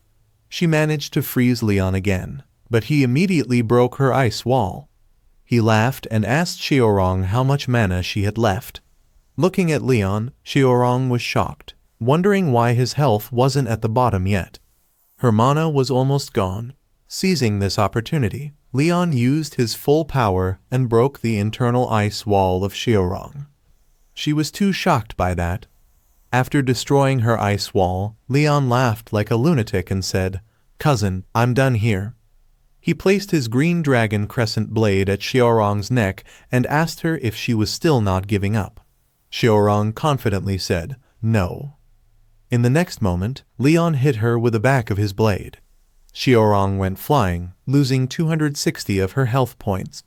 She managed to freeze Leon again, but he immediately broke her ice wall. He laughed and asked Xiaorong how much mana she had left. Looking at Leon, Xiaorong was shocked, wondering why his health wasn't at the bottom yet. Her mana was almost gone. Seizing this opportunity, Leon used his full power and broke the internal ice wall of Xiaorong. She was too shocked by that. After destroying her ice wall, Leon laughed like a lunatic and said, "Cousin, I'm done here." He placed his green dragon crescent blade at Xiaorong's neck and asked her if she was still not giving up. Xiaorong confidently said, "No." In the next moment, Leon hit her with the back of his blade. Xiaorong went flying, losing 260 of her health points.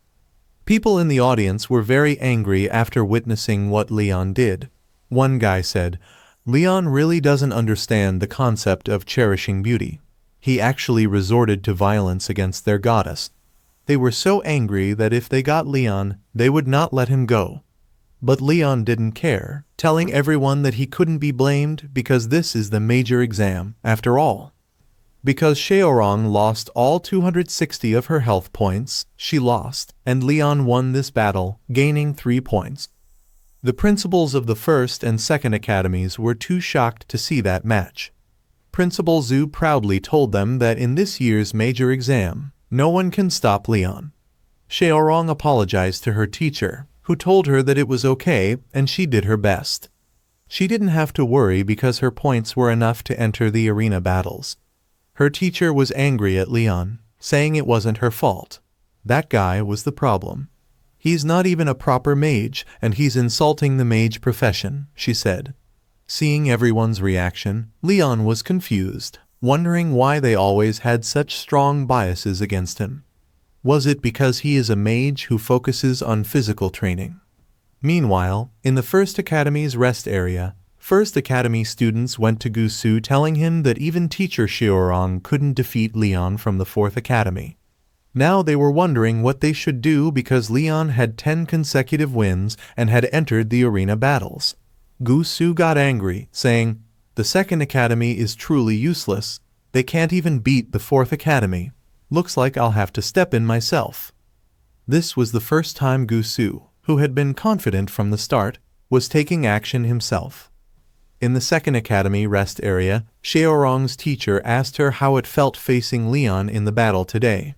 People in the audience were very angry after witnessing what Leon did. One guy said, "Leon really doesn't understand the concept of cherishing beauty. He actually resorted to violence against their goddess." They were so angry that if they got Leon, they would not let him go. But Leon didn't care, telling everyone that he couldn't be blamed because this is the major exam, after all. Because Xiaorong lost all 260 of her health points, she lost, and Leon won this battle, gaining 3 points. The principals of the first and second academies were too shocked to see that match. Principal Zhu proudly told them that in this year's major exam, no one can stop Leon. Xiaorong apologized to her teacher, who told her that it was okay and she did her best. She didn't have to worry because her points were enough to enter the arena battles. Her teacher was angry at Leon, saying it wasn't her fault. That guy was the problem. "He's not even a proper mage, and he's insulting the mage profession," she said. Seeing everyone's reaction, Leon was confused, wondering why they always had such strong biases against him. Was it because he is a mage who focuses on physical training? Meanwhile, in the First Academy's rest area, First Academy students went to Gusu telling him that even teacher Xiaorong couldn't defeat Leon from the Fourth Academy. Now they were wondering what they should do because Leon had 10 consecutive wins and had entered the arena battles. Gusu got angry, saying, "The Second Academy is truly useless. They can't even beat the Fourth Academy. Looks like I'll have to step in myself." This was the first time Gusu, who had been confident from the start, was taking action himself. In the Second Academy rest area, Xiaorong's teacher asked her how it felt facing Leon in the battle today.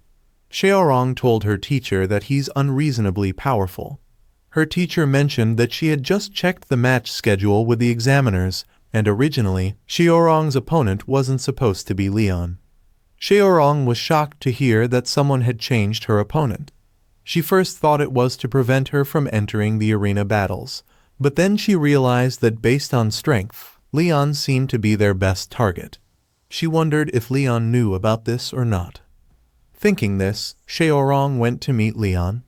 Xiaorong told her teacher that he's unreasonably powerful. Her teacher mentioned that she had just checked the match schedule with the examiners, and originally, Xiaorong's opponent wasn't supposed to be Leon. Xiaorong was shocked to hear that someone had changed her opponent. She first thought it was to prevent her from entering the arena battles, but then she realized that based on strength, Leon seemed to be their best target. She wondered if Leon knew about this or not. Thinking this, Xiaorong went to meet Leon.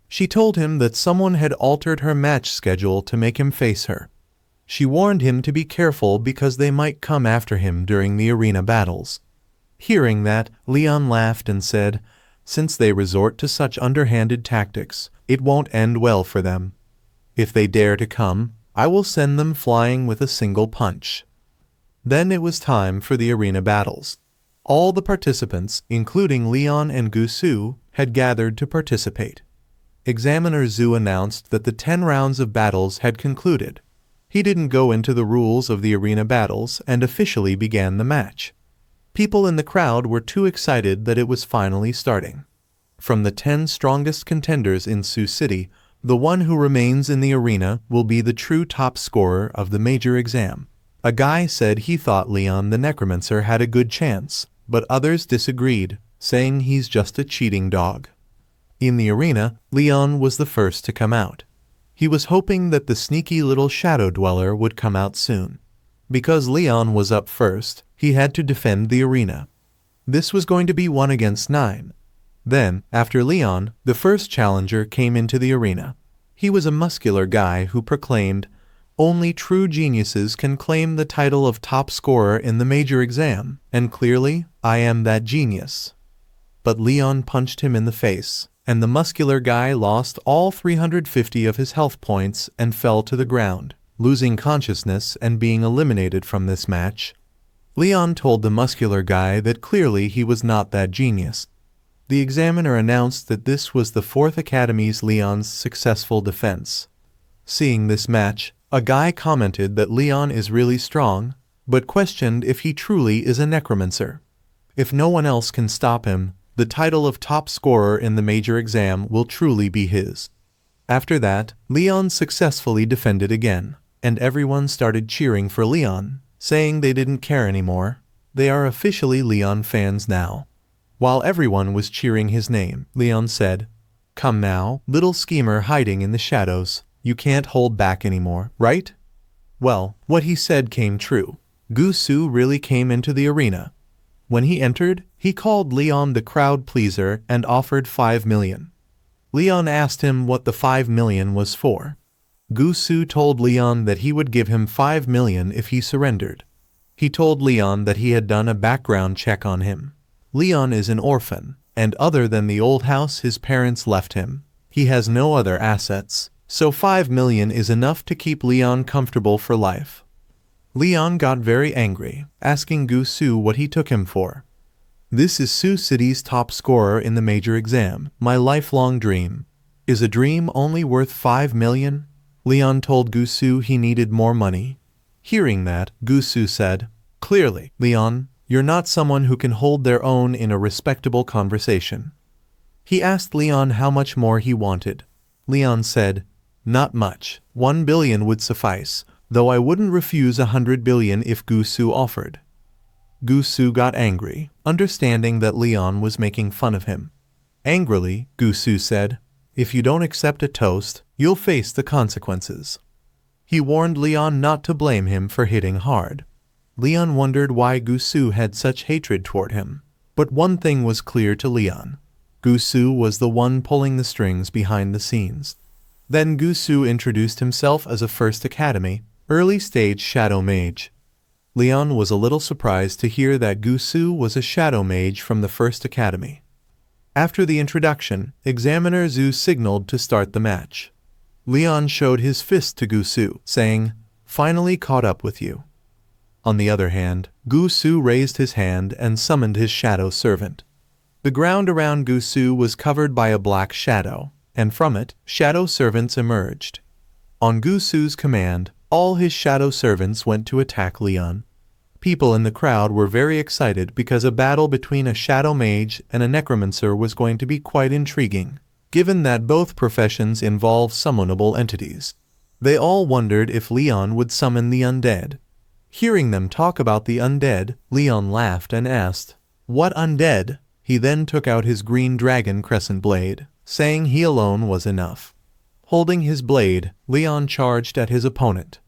She told him that someone had altered her match schedule to make him face her. She warned him to be careful because they might come after him during the arena battles. Hearing that, Leon laughed and said, "Since they resort to such underhanded tactics, it won't end well for them. If they dare to come, I will send them flying with a single punch." Then it was time for the arena battles. All the participants, including Leon and Gusu, had gathered to participate. Examiner Zhu announced that the 10 rounds of battles had concluded. He didn't go into the rules of the arena battles and officially began the match. People in the crowd were too excited that it was finally starting. From the 10 strongest contenders in Sioux City, the one who remains in the arena will be the true top scorer of the major exam. A guy said he thought Leon the Necromancer had a good chance, but others disagreed, saying he's just a cheating dog. In the arena, Leon was the first to come out. He was hoping that the sneaky little shadow dweller would come out soon. Because Leon was up first, he had to defend the arena. This was going to be 1 against 9. Then, after Leon, the first challenger came into the arena. He was a muscular guy who proclaimed, "Only true geniuses can claim the title of top scorer in the major exam, and clearly, I am that genius." But Leon punched him in the face, and the muscular guy lost all 350 of his health points and fell to the ground, losing consciousness and being eliminated from this match. Leon told the muscular guy that clearly he was not that genius. The examiner announced that this was the 4th Academy's Leon's successful defense. Seeing this match, a guy commented that Leon is really strong, but questioned if he truly is a necromancer. If no one else can stop him, the title of top scorer in the major exam will truly be his. After that, Leon successfully defended again, and everyone started cheering for Leon, saying they didn't care anymore. They are officially Leon fans now. While everyone was cheering his name, Leon said, "Come now, little schemer hiding in the shadows. You can't hold back anymore, right?" Well, what he said came true. Gusu really came into the arena. When he entered, he called Leon the crowd pleaser and offered 5 million. Leon asked him what the 5 million was for. Gusu told Leon that he would give him 5 million if he surrendered. He told Leon that he had done a background check on him. Leon is an orphan, and other than the old house his parents left him, he has no other assets, so 5 million is enough to keep Leon comfortable for life. Leon got very angry, asking Gusu what he took him for. "This is Sioux City's top scorer in the major exam, my lifelong dream. Is a dream only worth 5 million? Leon told Gusu he needed more money. Hearing that, Gusu said, "Clearly, Leon, you're not someone who can hold their own in a respectable conversation." He asked Leon how much more he wanted. Leon said, "Not much, 1 billion would suffice, though I wouldn't refuse 100 billion if Gusu offered." Gusu got angry, understanding that Leon was making fun of him. Angrily, Gusu said, "If you don't accept a toast, you'll face the consequences." He warned Leon not to blame him for hitting hard. Leon wondered why Gusu had such hatred toward him. But one thing was clear to Leon. Gusu was the one pulling the strings behind the scenes. Then Gusu introduced himself as a First Academy, early-stage shadow mage. Leon was a little surprised to hear that Gusu was a shadow mage from the First Academy. After the introduction, Examiner Zhu signaled to start the match. Leon showed his fist to Gusu, saying, "Finally caught up with you." On the other hand, Gusu raised his hand and summoned his shadow servant. The ground around Gusu was covered by a black shadow, and from it, shadow servants emerged. On Gusu's command, all his shadow servants went to attack Leon. People in the crowd were very excited because a battle between a shadow mage and a necromancer was going to be quite intriguing, given that both professions involve summonable entities. They all wondered if Leon would summon the undead. Hearing them talk about the undead, Leon laughed and asked, What undead? He then took out his green dragon crescent blade, saying he alone was enough. Holding his blade, Leon charged at his opponent.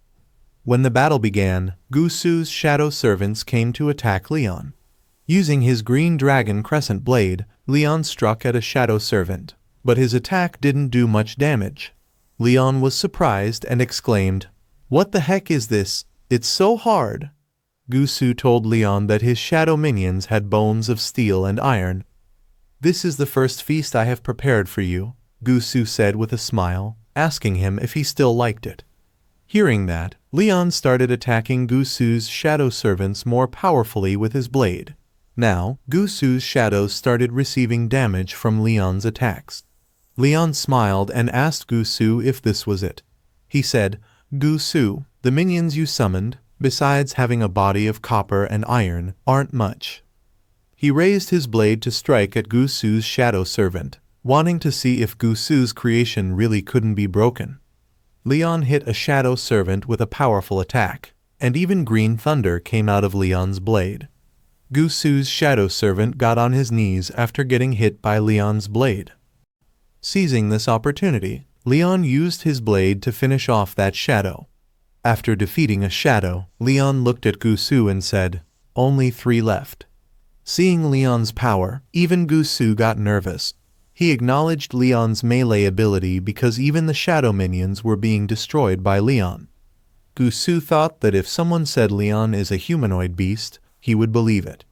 When the battle began, Gusu's shadow servants came to attack Leon. Using his green dragon crescent blade, Leon struck at a shadow servant, but his attack didn't do much damage. Leon was surprised and exclaimed, "What the heck is this? It's so hard." Gusu told Leon that his shadow minions had bones of steel and iron. "This is the first feast I have prepared for you," Gusu said with a smile, asking him if he still liked it. Hearing that, Leon started attacking Gusu's shadow servants more powerfully with his blade. Now, Gusu's shadows started receiving damage from Leon's attacks. Leon smiled and asked Gusu if this was it. He said, "Gusu, the minions you summoned, besides having a body of copper and iron, aren't much." He raised his blade to strike at Gusu's shadow servant, wanting to see if Gusu's creation really couldn't be broken. Leon hit a shadow servant with a powerful attack, and even green thunder came out of Leon's blade. Gusu's shadow servant got on his knees after getting hit by Leon's blade. Seizing this opportunity, Leon used his blade to finish off that shadow. After defeating a shadow, Leon looked at Gusu and said, "Only 3 left." Seeing Leon's power, even Gusu got nervous. He acknowledged Leon's melee ability because even the shadow minions were being destroyed by Leon. Gusu thought that if someone said Leon is a humanoid beast, he would believe it.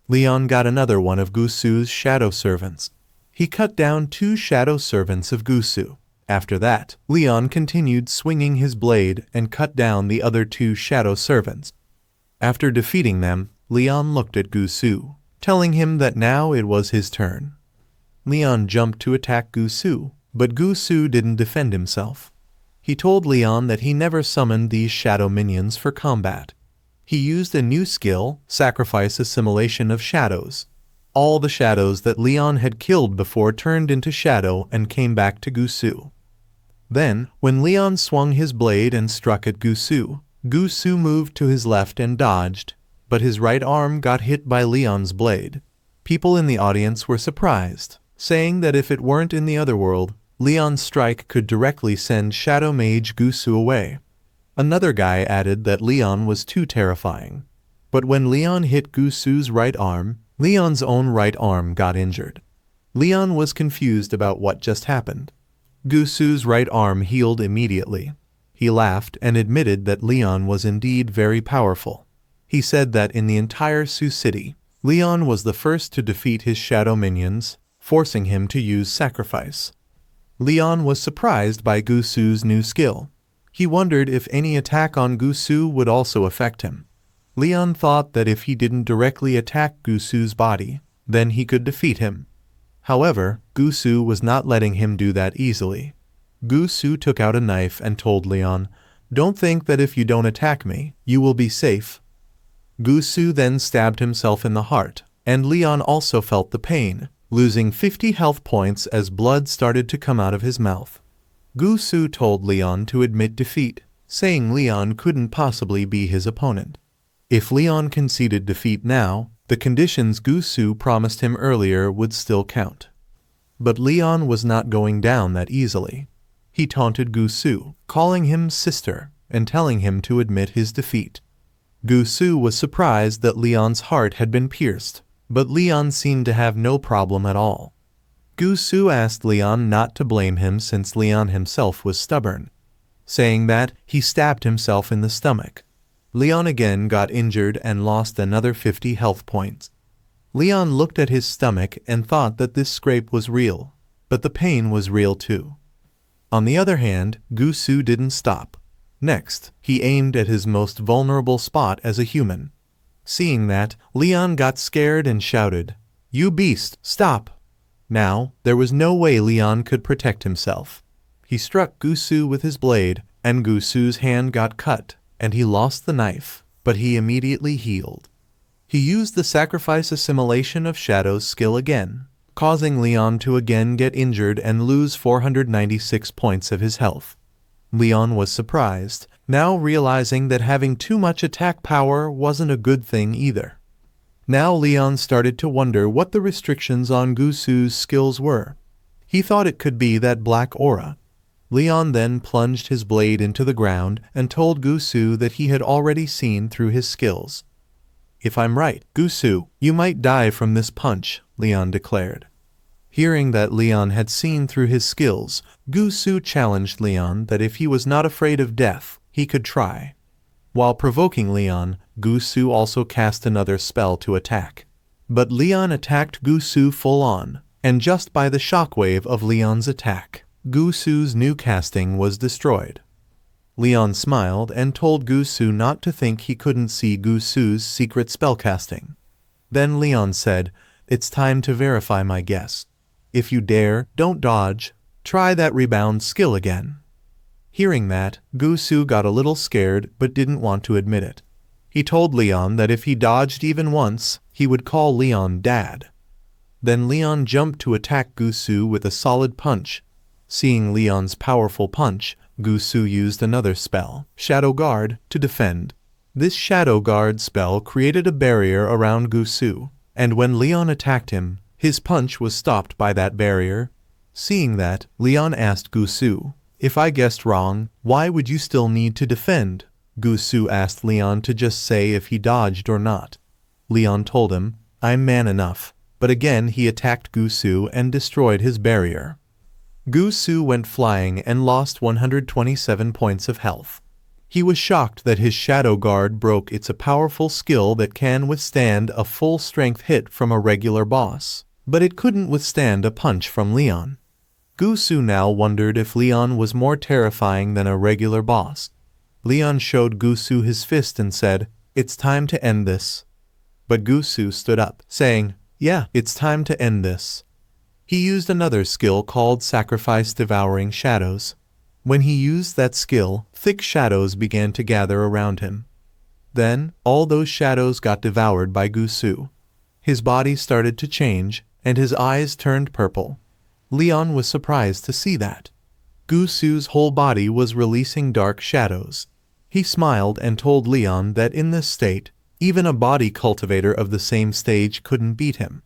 Leon got another one of Gusu's shadow servants. He cut down 2 shadow servants of Gusu. After that, Leon continued swinging his blade and cut down the other 2 shadow servants. After defeating them, Leon looked at Gusu, telling him that now it was his turn. Leon jumped to attack Gusu, but Gusu didn't defend himself. He told Leon that he never summoned these shadow minions for combat. He used a new skill, Sacrifice Assimilation of Shadows. All the shadows that Leon had killed before turned into shadow and came back to Gusu. Then, when Leon swung his blade and struck at Gusu, Gusu moved to his left and dodged, but his right arm got hit by Leon's blade. People in the audience were surprised, saying that if it weren't in the other world, Leon's strike could directly send Shadow Mage Gusu away. Another guy added that Leon was too terrifying. But when Leon hit Gusu's right arm, Leon's own right arm got injured. Leon was confused about what just happened. Gusu's right arm healed immediately. He laughed and admitted that Leon was indeed very powerful. He said that in the entire Sioux City, Leon was the first to defeat his shadow minions, forcing him to use sacrifice. Leon was surprised by Gusu's new skill. He wondered if any attack on Gusu would also affect him. Leon thought that if he didn't directly attack Gusu's body, then he could defeat him. However, Gusu was not letting him do that easily. Gusu took out a knife and told Leon, "Don't think that if you don't attack me, you will be safe." Gusu then stabbed himself in the heart, and Leon also felt the pain, losing 50 health points as blood started to come out of his mouth. Gusu told Leon to admit defeat, saying Leon couldn't possibly be his opponent. If Leon conceded defeat now, the conditions Gusu promised him earlier would still count. But Leon was not going down that easily. He taunted Gusu, calling him sister, and telling him to admit his defeat. Gusu was surprised that Leon's heart had been pierced, but Leon seemed to have no problem at all. Gusu asked Leon not to blame him since Leon himself was stubborn, saying that he stabbed himself in the stomach. Leon again got injured and lost another 50 health points. Leon looked at his stomach and thought that this scrape was real, but the pain was real too. On the other hand, Gusu didn't stop. Next, he aimed at his most vulnerable spot as a human. Seeing that, Leon got scared and shouted, "You beast, stop!" Now, there was no way Leon could protect himself. He struck Gusu with his blade, and Gusu's hand got cut, and he lost the knife, but he immediately healed. He used the Sacrifice Assimilation of Shadows skill again, causing Leon to again get injured and lose 496 points of his health. Leon was surprised, now realizing that having too much attack power wasn't a good thing either. Now Leon started to wonder what the restrictions on Gusu's skills were. He thought it could be that black aura. Leon then plunged his blade into the ground and told Gusu that he had already seen through his skills. "If I'm right, Gusu, you might die from this punch," Leon declared. Hearing that Leon had seen through his skills, Gusu challenged Leon that if he was not afraid of death, he could try. While provoking Leon, Gusu also cast another spell to attack. But Leon attacked Gusu full on, and just by the shockwave of Leon's attack, Gusu's new casting was destroyed. Leon smiled and told Gusu not to think he couldn't see Gusu's secret spellcasting. Then Leon said, "It's time to verify my guess. If you dare, don't dodge. Try that rebound skill again." Hearing that, Gusu got a little scared but didn't want to admit it. He told Leon that if he dodged even once, he would call Leon Dad. Then Leon jumped to attack Gusu with a solid punch. Seeing Leon's powerful punch, Gusu used another spell, Shadow Guard, to defend. This Shadow Guard spell created a barrier around Gusu, and when Leon attacked him, his punch was stopped by that barrier. Seeing that, Leon asked Gusu, "If I guessed wrong, why would you still need to defend?" Gusu asked Leon to just say if he dodged or not. Leon told him, "I'm man enough," but again he attacked Gusu and destroyed his barrier. Gusu went flying and lost 127 points of health. He was shocked that his Shadow Guard broke. It's a powerful skill that can withstand a full-strength hit from a regular boss, but it couldn't withstand a punch from Leon. Gusu now wondered if Leon was more terrifying than a regular boss. Leon showed Gusu his fist and said, "It's time to end this." But Gusu stood up, saying, "Yeah, it's time to end this." He used another skill called Sacrifice Devouring Shadows. When he used that skill, thick shadows began to gather around him. Then, all those shadows got devoured by Gusu. His body started to change, and his eyes turned purple. Leon was surprised to see that. Gusu's whole body was releasing dark shadows. He smiled and told Leon that in this state, even a body cultivator of the same stage couldn't beat him.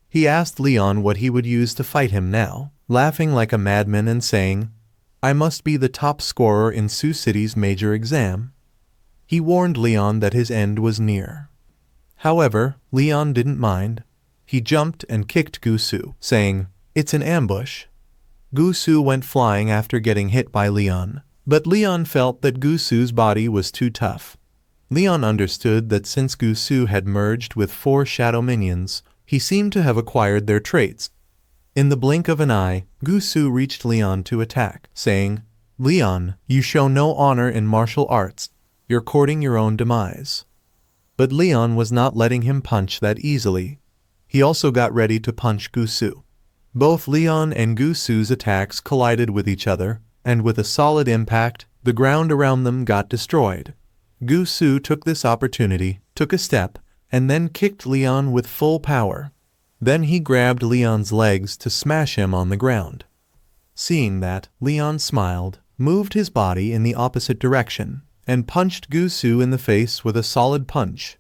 He asked Leon what he would use to fight him now, laughing like a madman and saying, "I must be the top scorer in Sioux City's major exam." He warned Leon that his end was near. However, Leon didn't mind. He jumped and kicked Gusu, saying, "It's an ambush." Gusu went flying after getting hit by Leon, but Leon felt that Gusu's body was too tough. Leon understood that since Gusu had merged with 4 shadow minions, he seemed to have acquired their traits. In the blink of an eye, Gusu reached Leon to attack, saying, "Leon, you show no honor in martial arts. You're courting your own demise." But Leon was not letting him punch that easily. He also got ready to punch Gusu. Both Leon and Gusu's attacks collided with each other, and with a solid impact, the ground around them got destroyed. Gusu took this opportunity, took a step, and then kicked Leon with full power. Then he grabbed Leon's legs to smash him on the ground. Seeing that, Leon smiled, moved his body in the opposite direction, and punched Gusu in the face with a solid punch.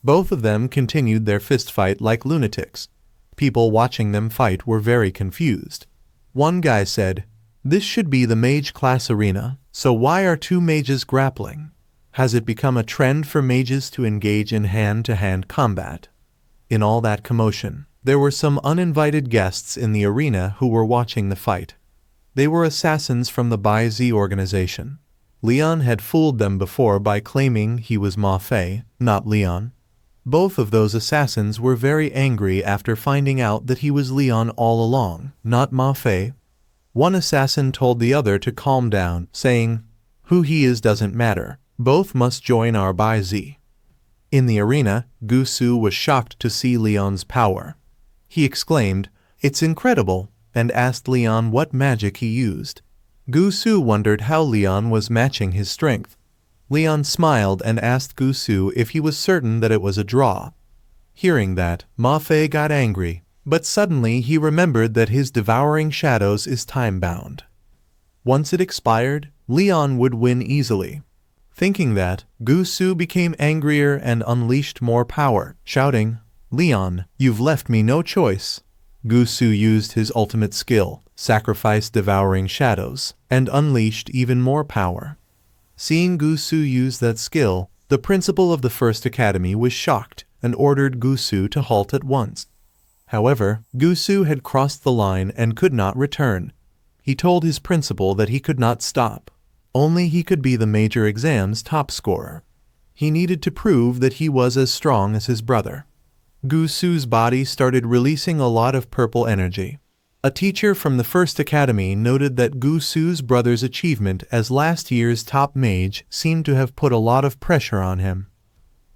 Both of them continued their fistfight like lunatics. People watching them fight were very confused. One guy said, "This should be the mage class arena, so why are 2 mages grappling? Has it become a trend for mages to engage in hand-to-hand combat?" In all that commotion, there were some uninvited guests in the arena who were watching the fight. They were assassins from the Bai Z organization. Leon had fooled them before by claiming he was Ma Fei, not Leon. Both of those assassins were very angry after finding out that he was Leon all along, not Ma Fei. One assassin told the other to calm down, saying, "Who he is doesn't matter. Both must join our Bai Z." In the arena, Gusu was shocked to see Leon's power. He exclaimed, "It's incredible," and asked Leon what magic he used. Gusu wondered how Leon was matching his strength. Leon smiled and asked Gusu if he was certain that it was a draw. Hearing that, Ma Fei got angry, but suddenly he remembered that his devouring shadows is time-bound. Once it expired, Leon would win easily. Thinking that, Gusu became angrier and unleashed more power, shouting, Leon, you've left me no choice. Gusu used his ultimate skill, sacrificed devouring shadows, and unleashed even more power. Seeing Gusu use that skill, the principal of the First Academy was shocked and ordered Gusu to halt at once. However, Gusu had crossed the line and could not return. He told his principal that he could not stop. Only he could be the major exam's top scorer. He needed to prove that he was as strong as his brother. Gusu's body started releasing a lot of purple energy. A teacher from the First Academy noted that Gusu's brother's achievement as last year's top mage seemed to have put a lot of pressure on him.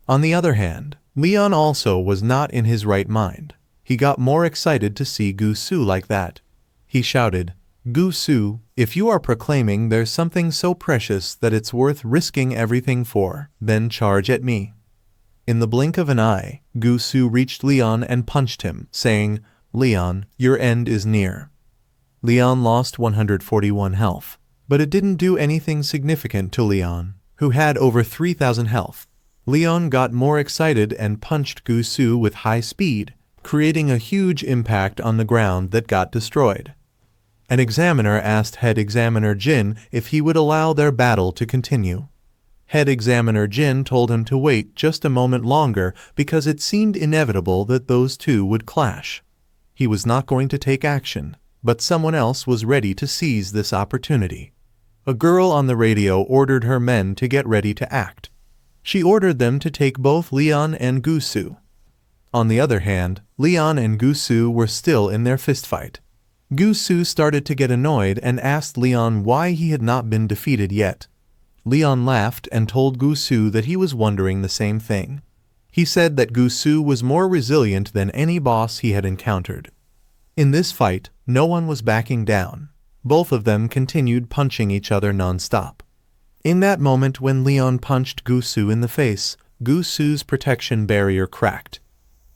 On the other hand, Leon also was not in his right mind. He got more excited to see Gusu like that. He shouted, "Gusu, if you are proclaiming there's something so precious that it's worth risking everything for, then charge at me." In the blink of an eye, Gusu reached Leon and punched him, saying, "Leon, your end is near." Leon lost 141 health, but it didn't do anything significant to Leon, who had over 3,000 health. Leon got more excited and punched Gusu with high speed, creating a huge impact on the ground that got destroyed. An examiner asked Head Examiner Jin if he would allow their battle to continue. Head Examiner Jin told him to wait just a moment longer because it seemed inevitable that those two would clash. He was not going to take action, but someone else was ready to seize this opportunity. A girl on the radio ordered her men to get ready to act. She ordered them to take both Leon and Gusu. On the other hand, Leon and Gusu were still in their fistfight. Gusu started to get annoyed and asked Leon why he had not been defeated yet. Leon laughed and told Gusu that he was wondering the same thing. He said that Gusu was more resilient than any boss he had encountered. In this fight, no one was backing down. Both of them continued punching each other non-stop. In that moment when Leon punched Gusu in the face, Gusu's protection barrier cracked.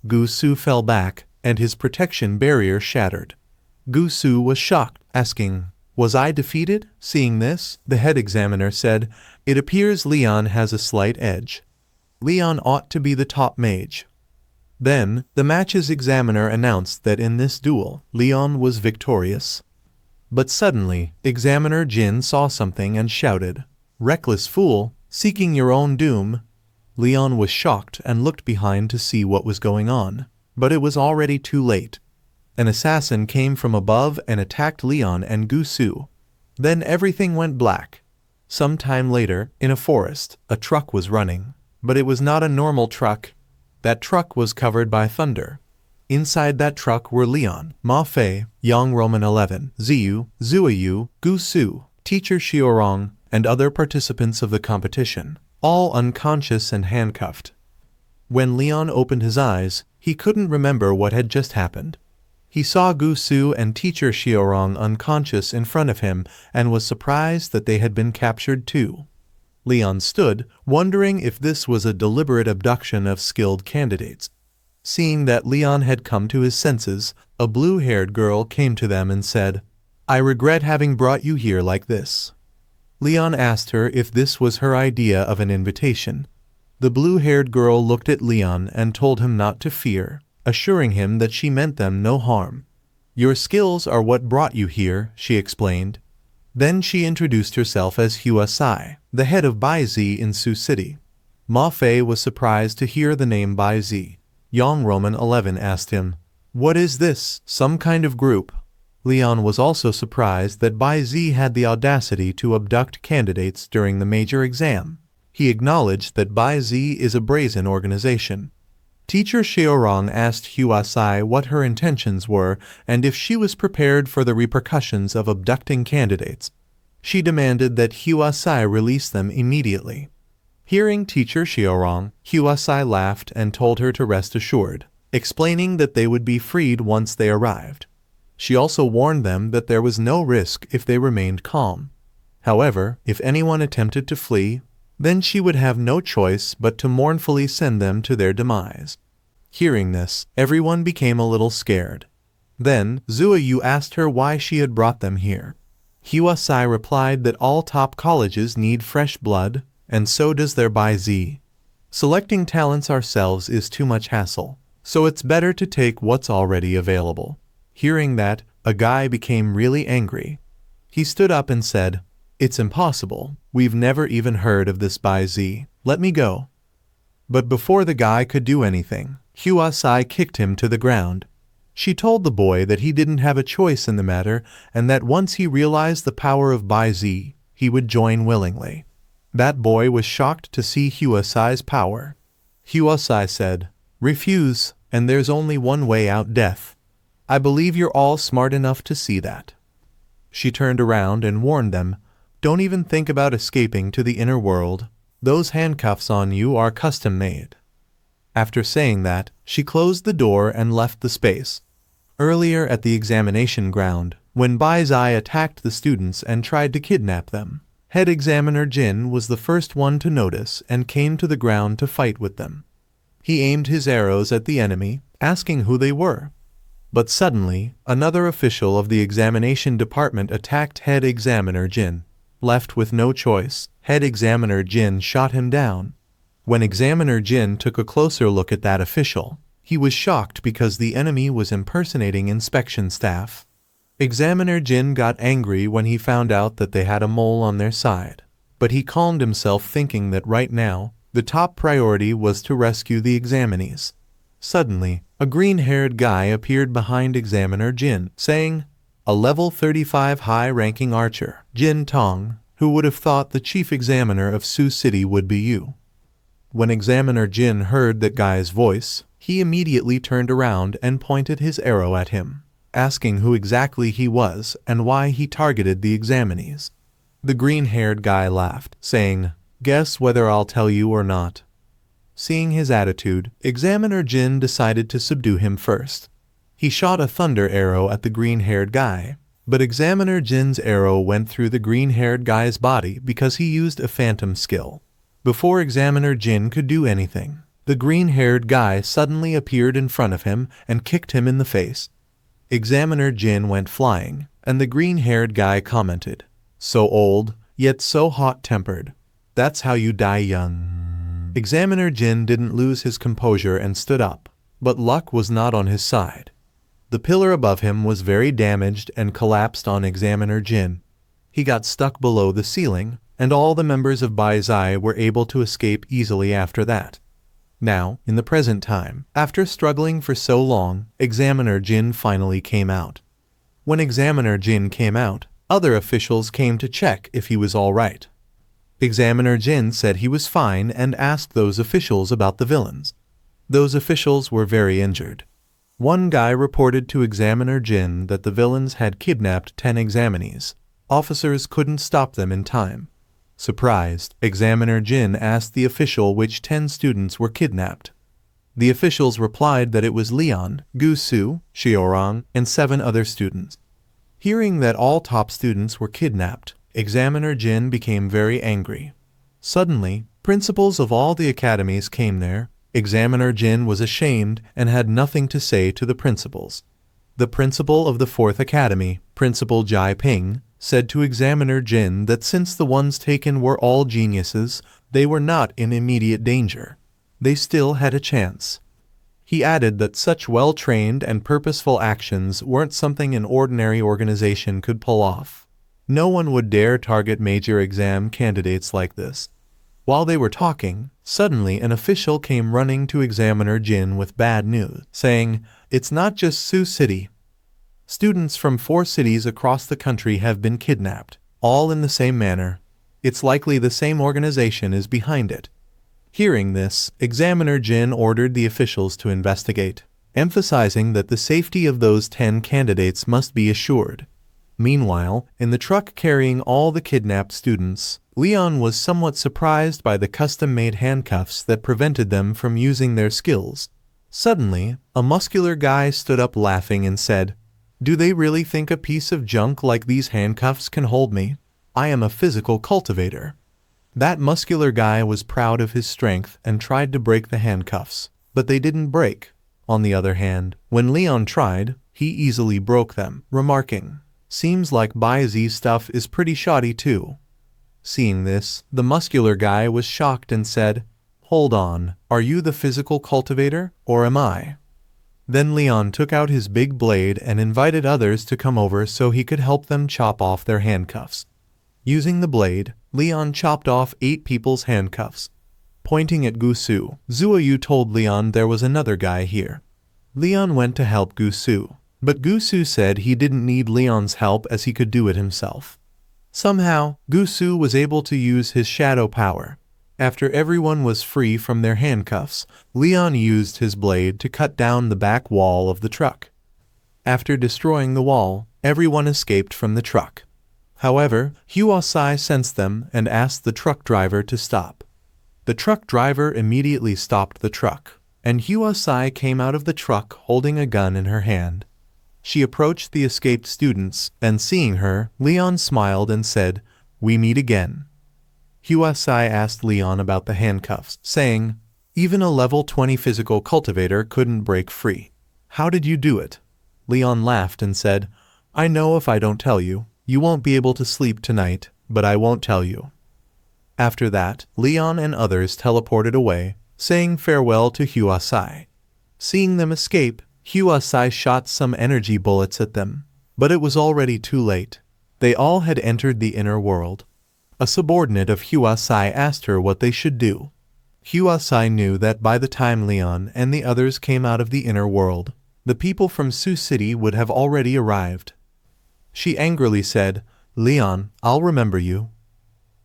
Gusu fell back, and his protection barrier shattered. Gusu was shocked, asking, "Was I defeated?" Seeing this, the head examiner said, "It appears Leon has a slight edge. Leon ought to be the top mage." Then, the match's examiner announced that in this duel, Leon was victorious. But suddenly, Examiner Jin saw something and shouted, "Reckless fool, seeking your own doom." Leon was shocked and looked behind to see what was going on, but it was already too late. An assassin came from above and attacked Leon and Gusu. Then everything went black. Some time later, in a forest, a truck was running, but it was not a normal truck. That truck was covered by thunder. Inside that truck were Leon, Ma Fei, Yang Roman 11, Ziyu, Zuiyu, Gusu, Teacher Xiaorong, and other participants of the competition, all unconscious and handcuffed. When Leon opened his eyes, he couldn't remember what had just happened. He saw Gusu and Teacher Xiaorong unconscious in front of him and was surprised that they had been captured too. Leon stood, wondering if this was a deliberate abduction of skilled candidates. Seeing that Leon had come to his senses, a blue-haired girl came to them and said, "I regret having brought you here like this." Leon asked her if this was her idea of an invitation. The blue-haired girl looked at Leon and told him not to fear, assuring him that she meant them no harm. "Your skills are what brought you here," she explained. Then she introduced herself as Hua Sai, the head of Bai Zi in Sioux City. Ma Fei was surprised to hear the name Bai Zi. Yang Roman 11 asked him, "What is this, some kind of group?" Leon was also surprised that Bai Zi had the audacity to abduct candidates during the major exam. He acknowledged that Bai Zi is a brazen organization. Teacher Xiaorong asked Hua Sai what her intentions were and if she was prepared for the repercussions of abducting candidates. She demanded that Hua Sai release them immediately. Hearing Teacher Xiaorong, Hua Sai laughed and told her to rest assured, explaining that they would be freed once they arrived. She also warned them that there was no risk if they remained calm. However, if anyone attempted to flee, then she would have no choice but to mournfully send them to their demise. Hearing this, everyone became a little scared. Then, Zuiyu asked her why she had brought them here. Hua Sai replied that all top colleges need fresh blood, and so does their Bai Zi. Selecting talents ourselves is too much hassle. so it's better to take what's already available. Hearing that, a guy became really angry. He stood up and said, "It's impossible. We've never even heard of this by Z. Let me go." But before the guy could do anything, Huasai kicked him to the ground. She told the boy that he didn't have a choice in the matter and that once he realized the power of Bai Zi, he would join willingly. That boy was shocked to see Huasai's power. Huasai said, "Refuse, and there's only one way out: death. I believe you're all smart enough to see that." She turned around and warned them, "Don't even think about escaping to the inner world. Those handcuffs on you are custom-made." After saying that, she closed the door and left the space. Earlier at the examination ground, when Bai Zai attacked the students and tried to kidnap them, Head Examiner Jin was the first one to notice and came to the ground to fight with them. He aimed his arrows at the enemy, asking who they were. But suddenly, another official of the examination department attacked Head Examiner Jin. Left with no choice, Head Examiner Jin shot him down. When Examiner Jin took a closer look at that official, he was shocked because the enemy was impersonating inspection staff. Examiner Jin got angry when he found out that they had a mole on their side, but he calmed himself thinking that right now, the top priority was to rescue the examinees. Suddenly, a green-haired guy appeared behind Examiner Jin, saying, "A level 35 high-ranking archer, Jin Tong, who would have thought the chief examiner of Su City would be you?" When Examiner Jin heard that guy's voice, he immediately turned around and pointed his arrow at him, asking who exactly he was and why he targeted the examinees. The green-haired guy laughed, saying, "Guess whether I'll tell you or not." Seeing his attitude, Examiner Jin decided to subdue him first. He shot a thunder arrow at the green-haired guy, but Examiner Jin's arrow went through the green-haired guy's body because he used a phantom skill. Before Examiner Jin could do anything, the green-haired guy suddenly appeared in front of him and kicked him in the face. Examiner Jin went flying, and the green-haired guy commented, "So old, yet so hot-tempered. That's how you die young." Examiner Jin didn't lose his composure and stood up, but luck was not on his side. The pillar above him was very damaged and collapsed on Examiner Jin. He got stuck below the ceiling, and all the members of Bai Zai were able to escape easily after that. Now, in the present time, after struggling for so long, Examiner Jin finally came out. When Examiner Jin came out, other officials came to check if he was all right. Examiner Jin said he was fine and asked those officials about the villains. Those officials were very injured. One guy reported to Examiner Jin that the villains had kidnapped 10 examinees. Officers couldn't stop them in time. Surprised, Examiner Jin asked the official which 10 students were kidnapped. The officials replied that it was Leon, Gu Su, Xiaorong, and 7 other students. Hearing that all top students were kidnapped, Examiner Jin became very angry. Suddenly, principals of all the academies came there. Examiner Jin was ashamed and had nothing to say to the principals. The principal of the 4th Academy, Principal Jai Ping, said to Examiner Jin that since the ones taken were all geniuses, they were not in immediate danger. They still had a chance. He added that such well-trained and purposeful actions weren't something an ordinary organization could pull off. No one would dare target major exam candidates like this. While they were talking, suddenly an official came running to Examiner Jin with bad news, saying, "It's not just Su City. Students from 4 cities across the country have been kidnapped, all in the same manner. It's likely the same organization is behind it." Hearing this, Examiner Jin ordered the officials to investigate, emphasizing that the safety of those 10 candidates must be assured. Meanwhile, in the truck carrying all the kidnapped students, Leon was somewhat surprised by the custom-made handcuffs that prevented them from using their skills. Suddenly, a muscular guy stood up laughing and said, "Do they really think a piece of junk like these handcuffs can hold me? I am a physical cultivator." That muscular guy was proud of his strength and tried to break the handcuffs, but they didn't break. On the other hand, when Leon tried, he easily broke them, remarking, "Seems like Bai Z's stuff is pretty shoddy too." Seeing this, the muscular guy was shocked and said, "Hold on, are you the physical cultivator, or am I?" Then Leon took out his big blade and invited others to come over so he could help them chop off their handcuffs. Using the blade, Leon chopped off 8 people's handcuffs. Pointing at Gusu, Zuoyu told Leon there was another guy here. Leon went to help Gusu, but Gusu said he didn't need Leon's help as he could do it himself. Somehow, Gusu was able to use his shadow power. After everyone was free from their handcuffs, Leon used his blade to cut down the back wall of the truck. After destroying the wall, everyone escaped from the truck. However, Huasai sensed them and asked the truck driver to stop. The truck driver immediately stopped the truck, and Huasai came out of the truck holding a gun in her hand. She approached the escaped students, and seeing her, Leon smiled and said, "We meet again." Huasai asked Leon about the handcuffs, saying, "Even a level 20 physical cultivator couldn't break free. How did you do it?" Leon laughed and said, "I know if I don't tell you, you won't be able to sleep tonight, but I won't tell you." After that, Leon and others teleported away, saying farewell to Huasai. Seeing them escape, Huasai shot some energy bullets at them, but it was already too late. They all had entered the inner world. A subordinate of Huasai asked her what they should do. Huasai knew that by the time Leon and the others came out of the inner world, the people from Sioux City would have already arrived. She angrily said, "Leon, I'll remember you."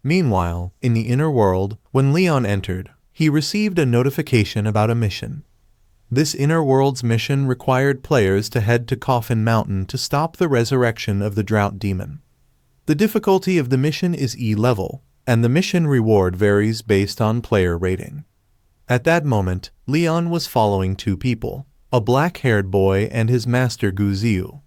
Meanwhile, in the inner world, when Leon entered, he received a notification about a mission. This inner world's mission required players to head to Coffin Mountain to stop the resurrection of the drought demon. The difficulty of the mission is E level, and the mission reward varies based on player rating. At that moment, Leon was following 2 people, a black-haired boy and his master Guziu.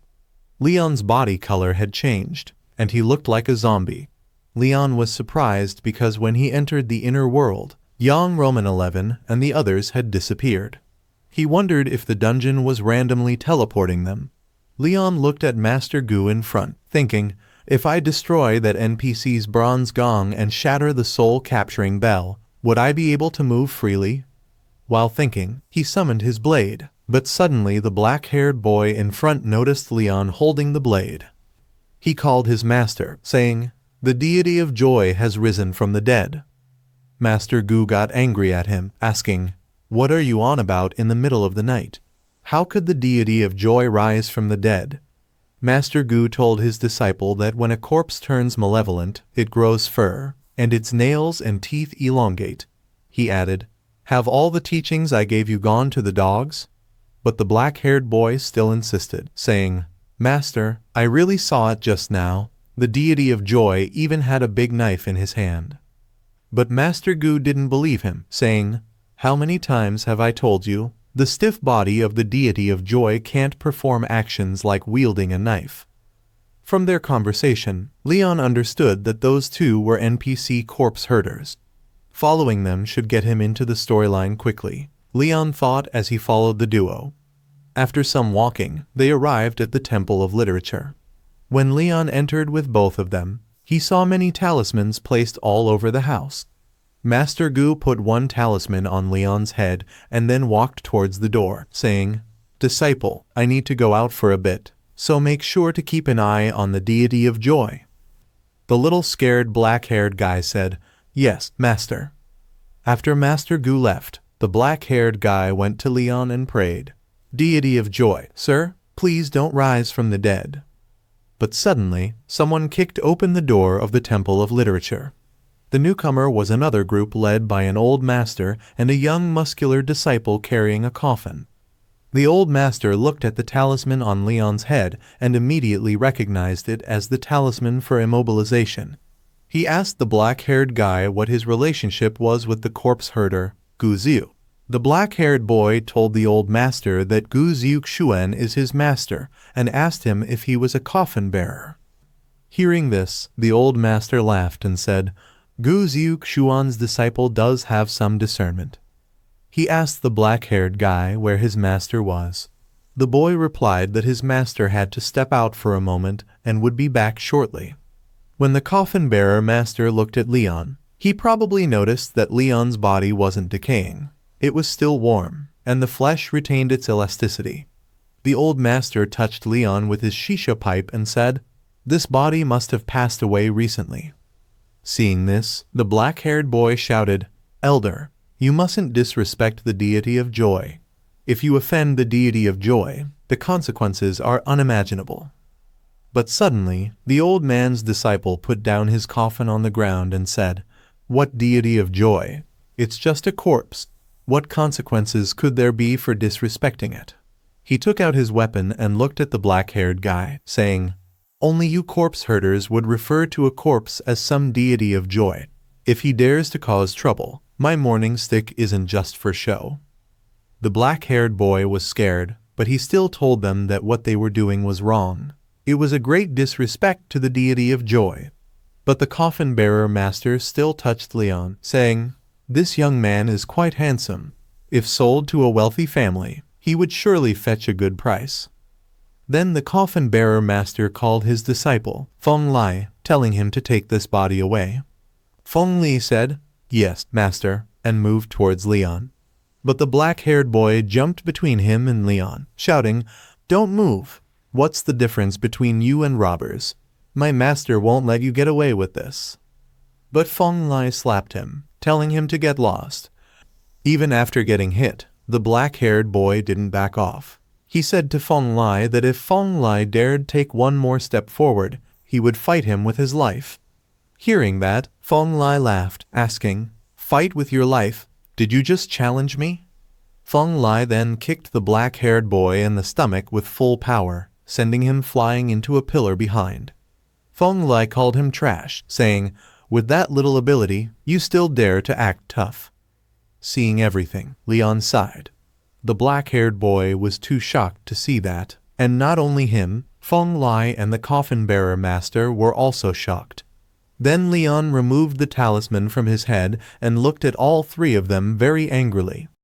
Leon's body color had changed, and he looked like a zombie. Leon was surprised because when he entered the inner world, Yang Roman 11 and the others had disappeared. He wondered if the dungeon was randomly teleporting them. Leon looked at Master Gu in front, thinking, if I destroy that NPC's bronze gong and shatter the soul-capturing bell, would I be able to move freely? While thinking, he summoned his blade, but suddenly the black-haired boy in front noticed Leon holding the blade. He called his master, saying, "The deity of joy has risen from the dead." Master Gu got angry at him, asking, "What are you on about in the middle of the night? How could the deity of joy rise from the dead?" Master Gu told his disciple that when a corpse turns malevolent, it grows fur, and its nails and teeth elongate. He added, "Have all the teachings I gave you gone to the dogs?" But the black-haired boy still insisted, saying, "Master, I really saw it just now. The deity of joy even had a big knife in his hand." But Master Gu didn't believe him, saying, "How many times have I told you? The stiff body of the deity of joy can't perform actions like wielding a knife." From their conversation, Leon understood that those 2 were NPC corpse herders. Following them should get him into the storyline quickly, Leon thought as he followed the duo. After some walking, they arrived at the Temple of Literature. When Leon entered with both of them, he saw many talismans placed all over the house. Master Gu put one talisman on Leon's head and then walked towards the door, saying, "Disciple, I need to go out for a bit, so make sure to keep an eye on the deity of joy." The little scared black-haired guy said, "Yes, Master." After Master Gu left, the black-haired guy went to Leon and prayed, "Deity of joy, sir, please don't rise from the dead." But suddenly, someone kicked open the door of the Temple of Literature. The newcomer was another group led by an old master and a young muscular disciple carrying a coffin. The old master looked at the talisman on Leon's head and immediately recognized it as the talisman for immobilization. He asked the black-haired guy what his relationship was with the corpse herder, Guziu. The black-haired boy told the old master that Guziu Xuan is his master and asked him if he was a coffin bearer. Hearing this, the old master laughed and said, "Guziu Xuan's disciple does have some discernment." He asked the black-haired guy where his master was. The boy replied that his master had to step out for a moment and would be back shortly. When the coffin-bearer master looked at Leon, he probably noticed that Leon's body wasn't decaying. It was still warm, and the flesh retained its elasticity. The old master touched Leon with his shisha pipe and said, "This body must have passed away recently." Seeing this, the black-haired boy shouted, "Elder, you mustn't disrespect the deity of joy. If you offend the deity of joy, the consequences are unimaginable." But suddenly, the old man's disciple put down his coffin on the ground and said, "What deity of joy? It's just a corpse. What consequences could there be for disrespecting it?" He took out his weapon and looked at the black-haired guy, saying, "Only you corpse herders would refer to a corpse as some deity of joy. If he dares to cause trouble, my mourning stick isn't just for show." The black-haired boy was scared, but he still told them that what they were doing was wrong. It was a great disrespect to the deity of joy. But the coffin-bearer master still touched Leon, saying, "This young man is quite handsome. If sold to a wealthy family, he would surely fetch a good price." Then the coffin-bearer master called his disciple, Feng Lai, telling him to take this body away. Feng Li said, "Yes, master," and moved towards Leon. But the black-haired boy jumped between him and Leon, shouting, "Don't move! What's the difference between you and robbers? My master won't let you get away with this." But Feng Lai slapped him, telling him to get lost. Even after getting hit, the black-haired boy didn't back off. He said to Feng Lai that if Feng Lai dared take one more step forward, he would fight him with his life. Hearing that, Feng Lai laughed, asking, "Fight with your life? Did you just challenge me?" Feng Lai then kicked the black-haired boy in the stomach with full power, sending him flying into a pillar behind. Feng Lai called him trash, saying, "With that little ability, you still dare to act tough." Seeing everything, Leon sighed. The black-haired boy was too shocked to see that, and not only him, Feng Lai and the coffin-bearer master were also shocked. Then Leon removed the talisman from his head and looked at all three of them very angrily.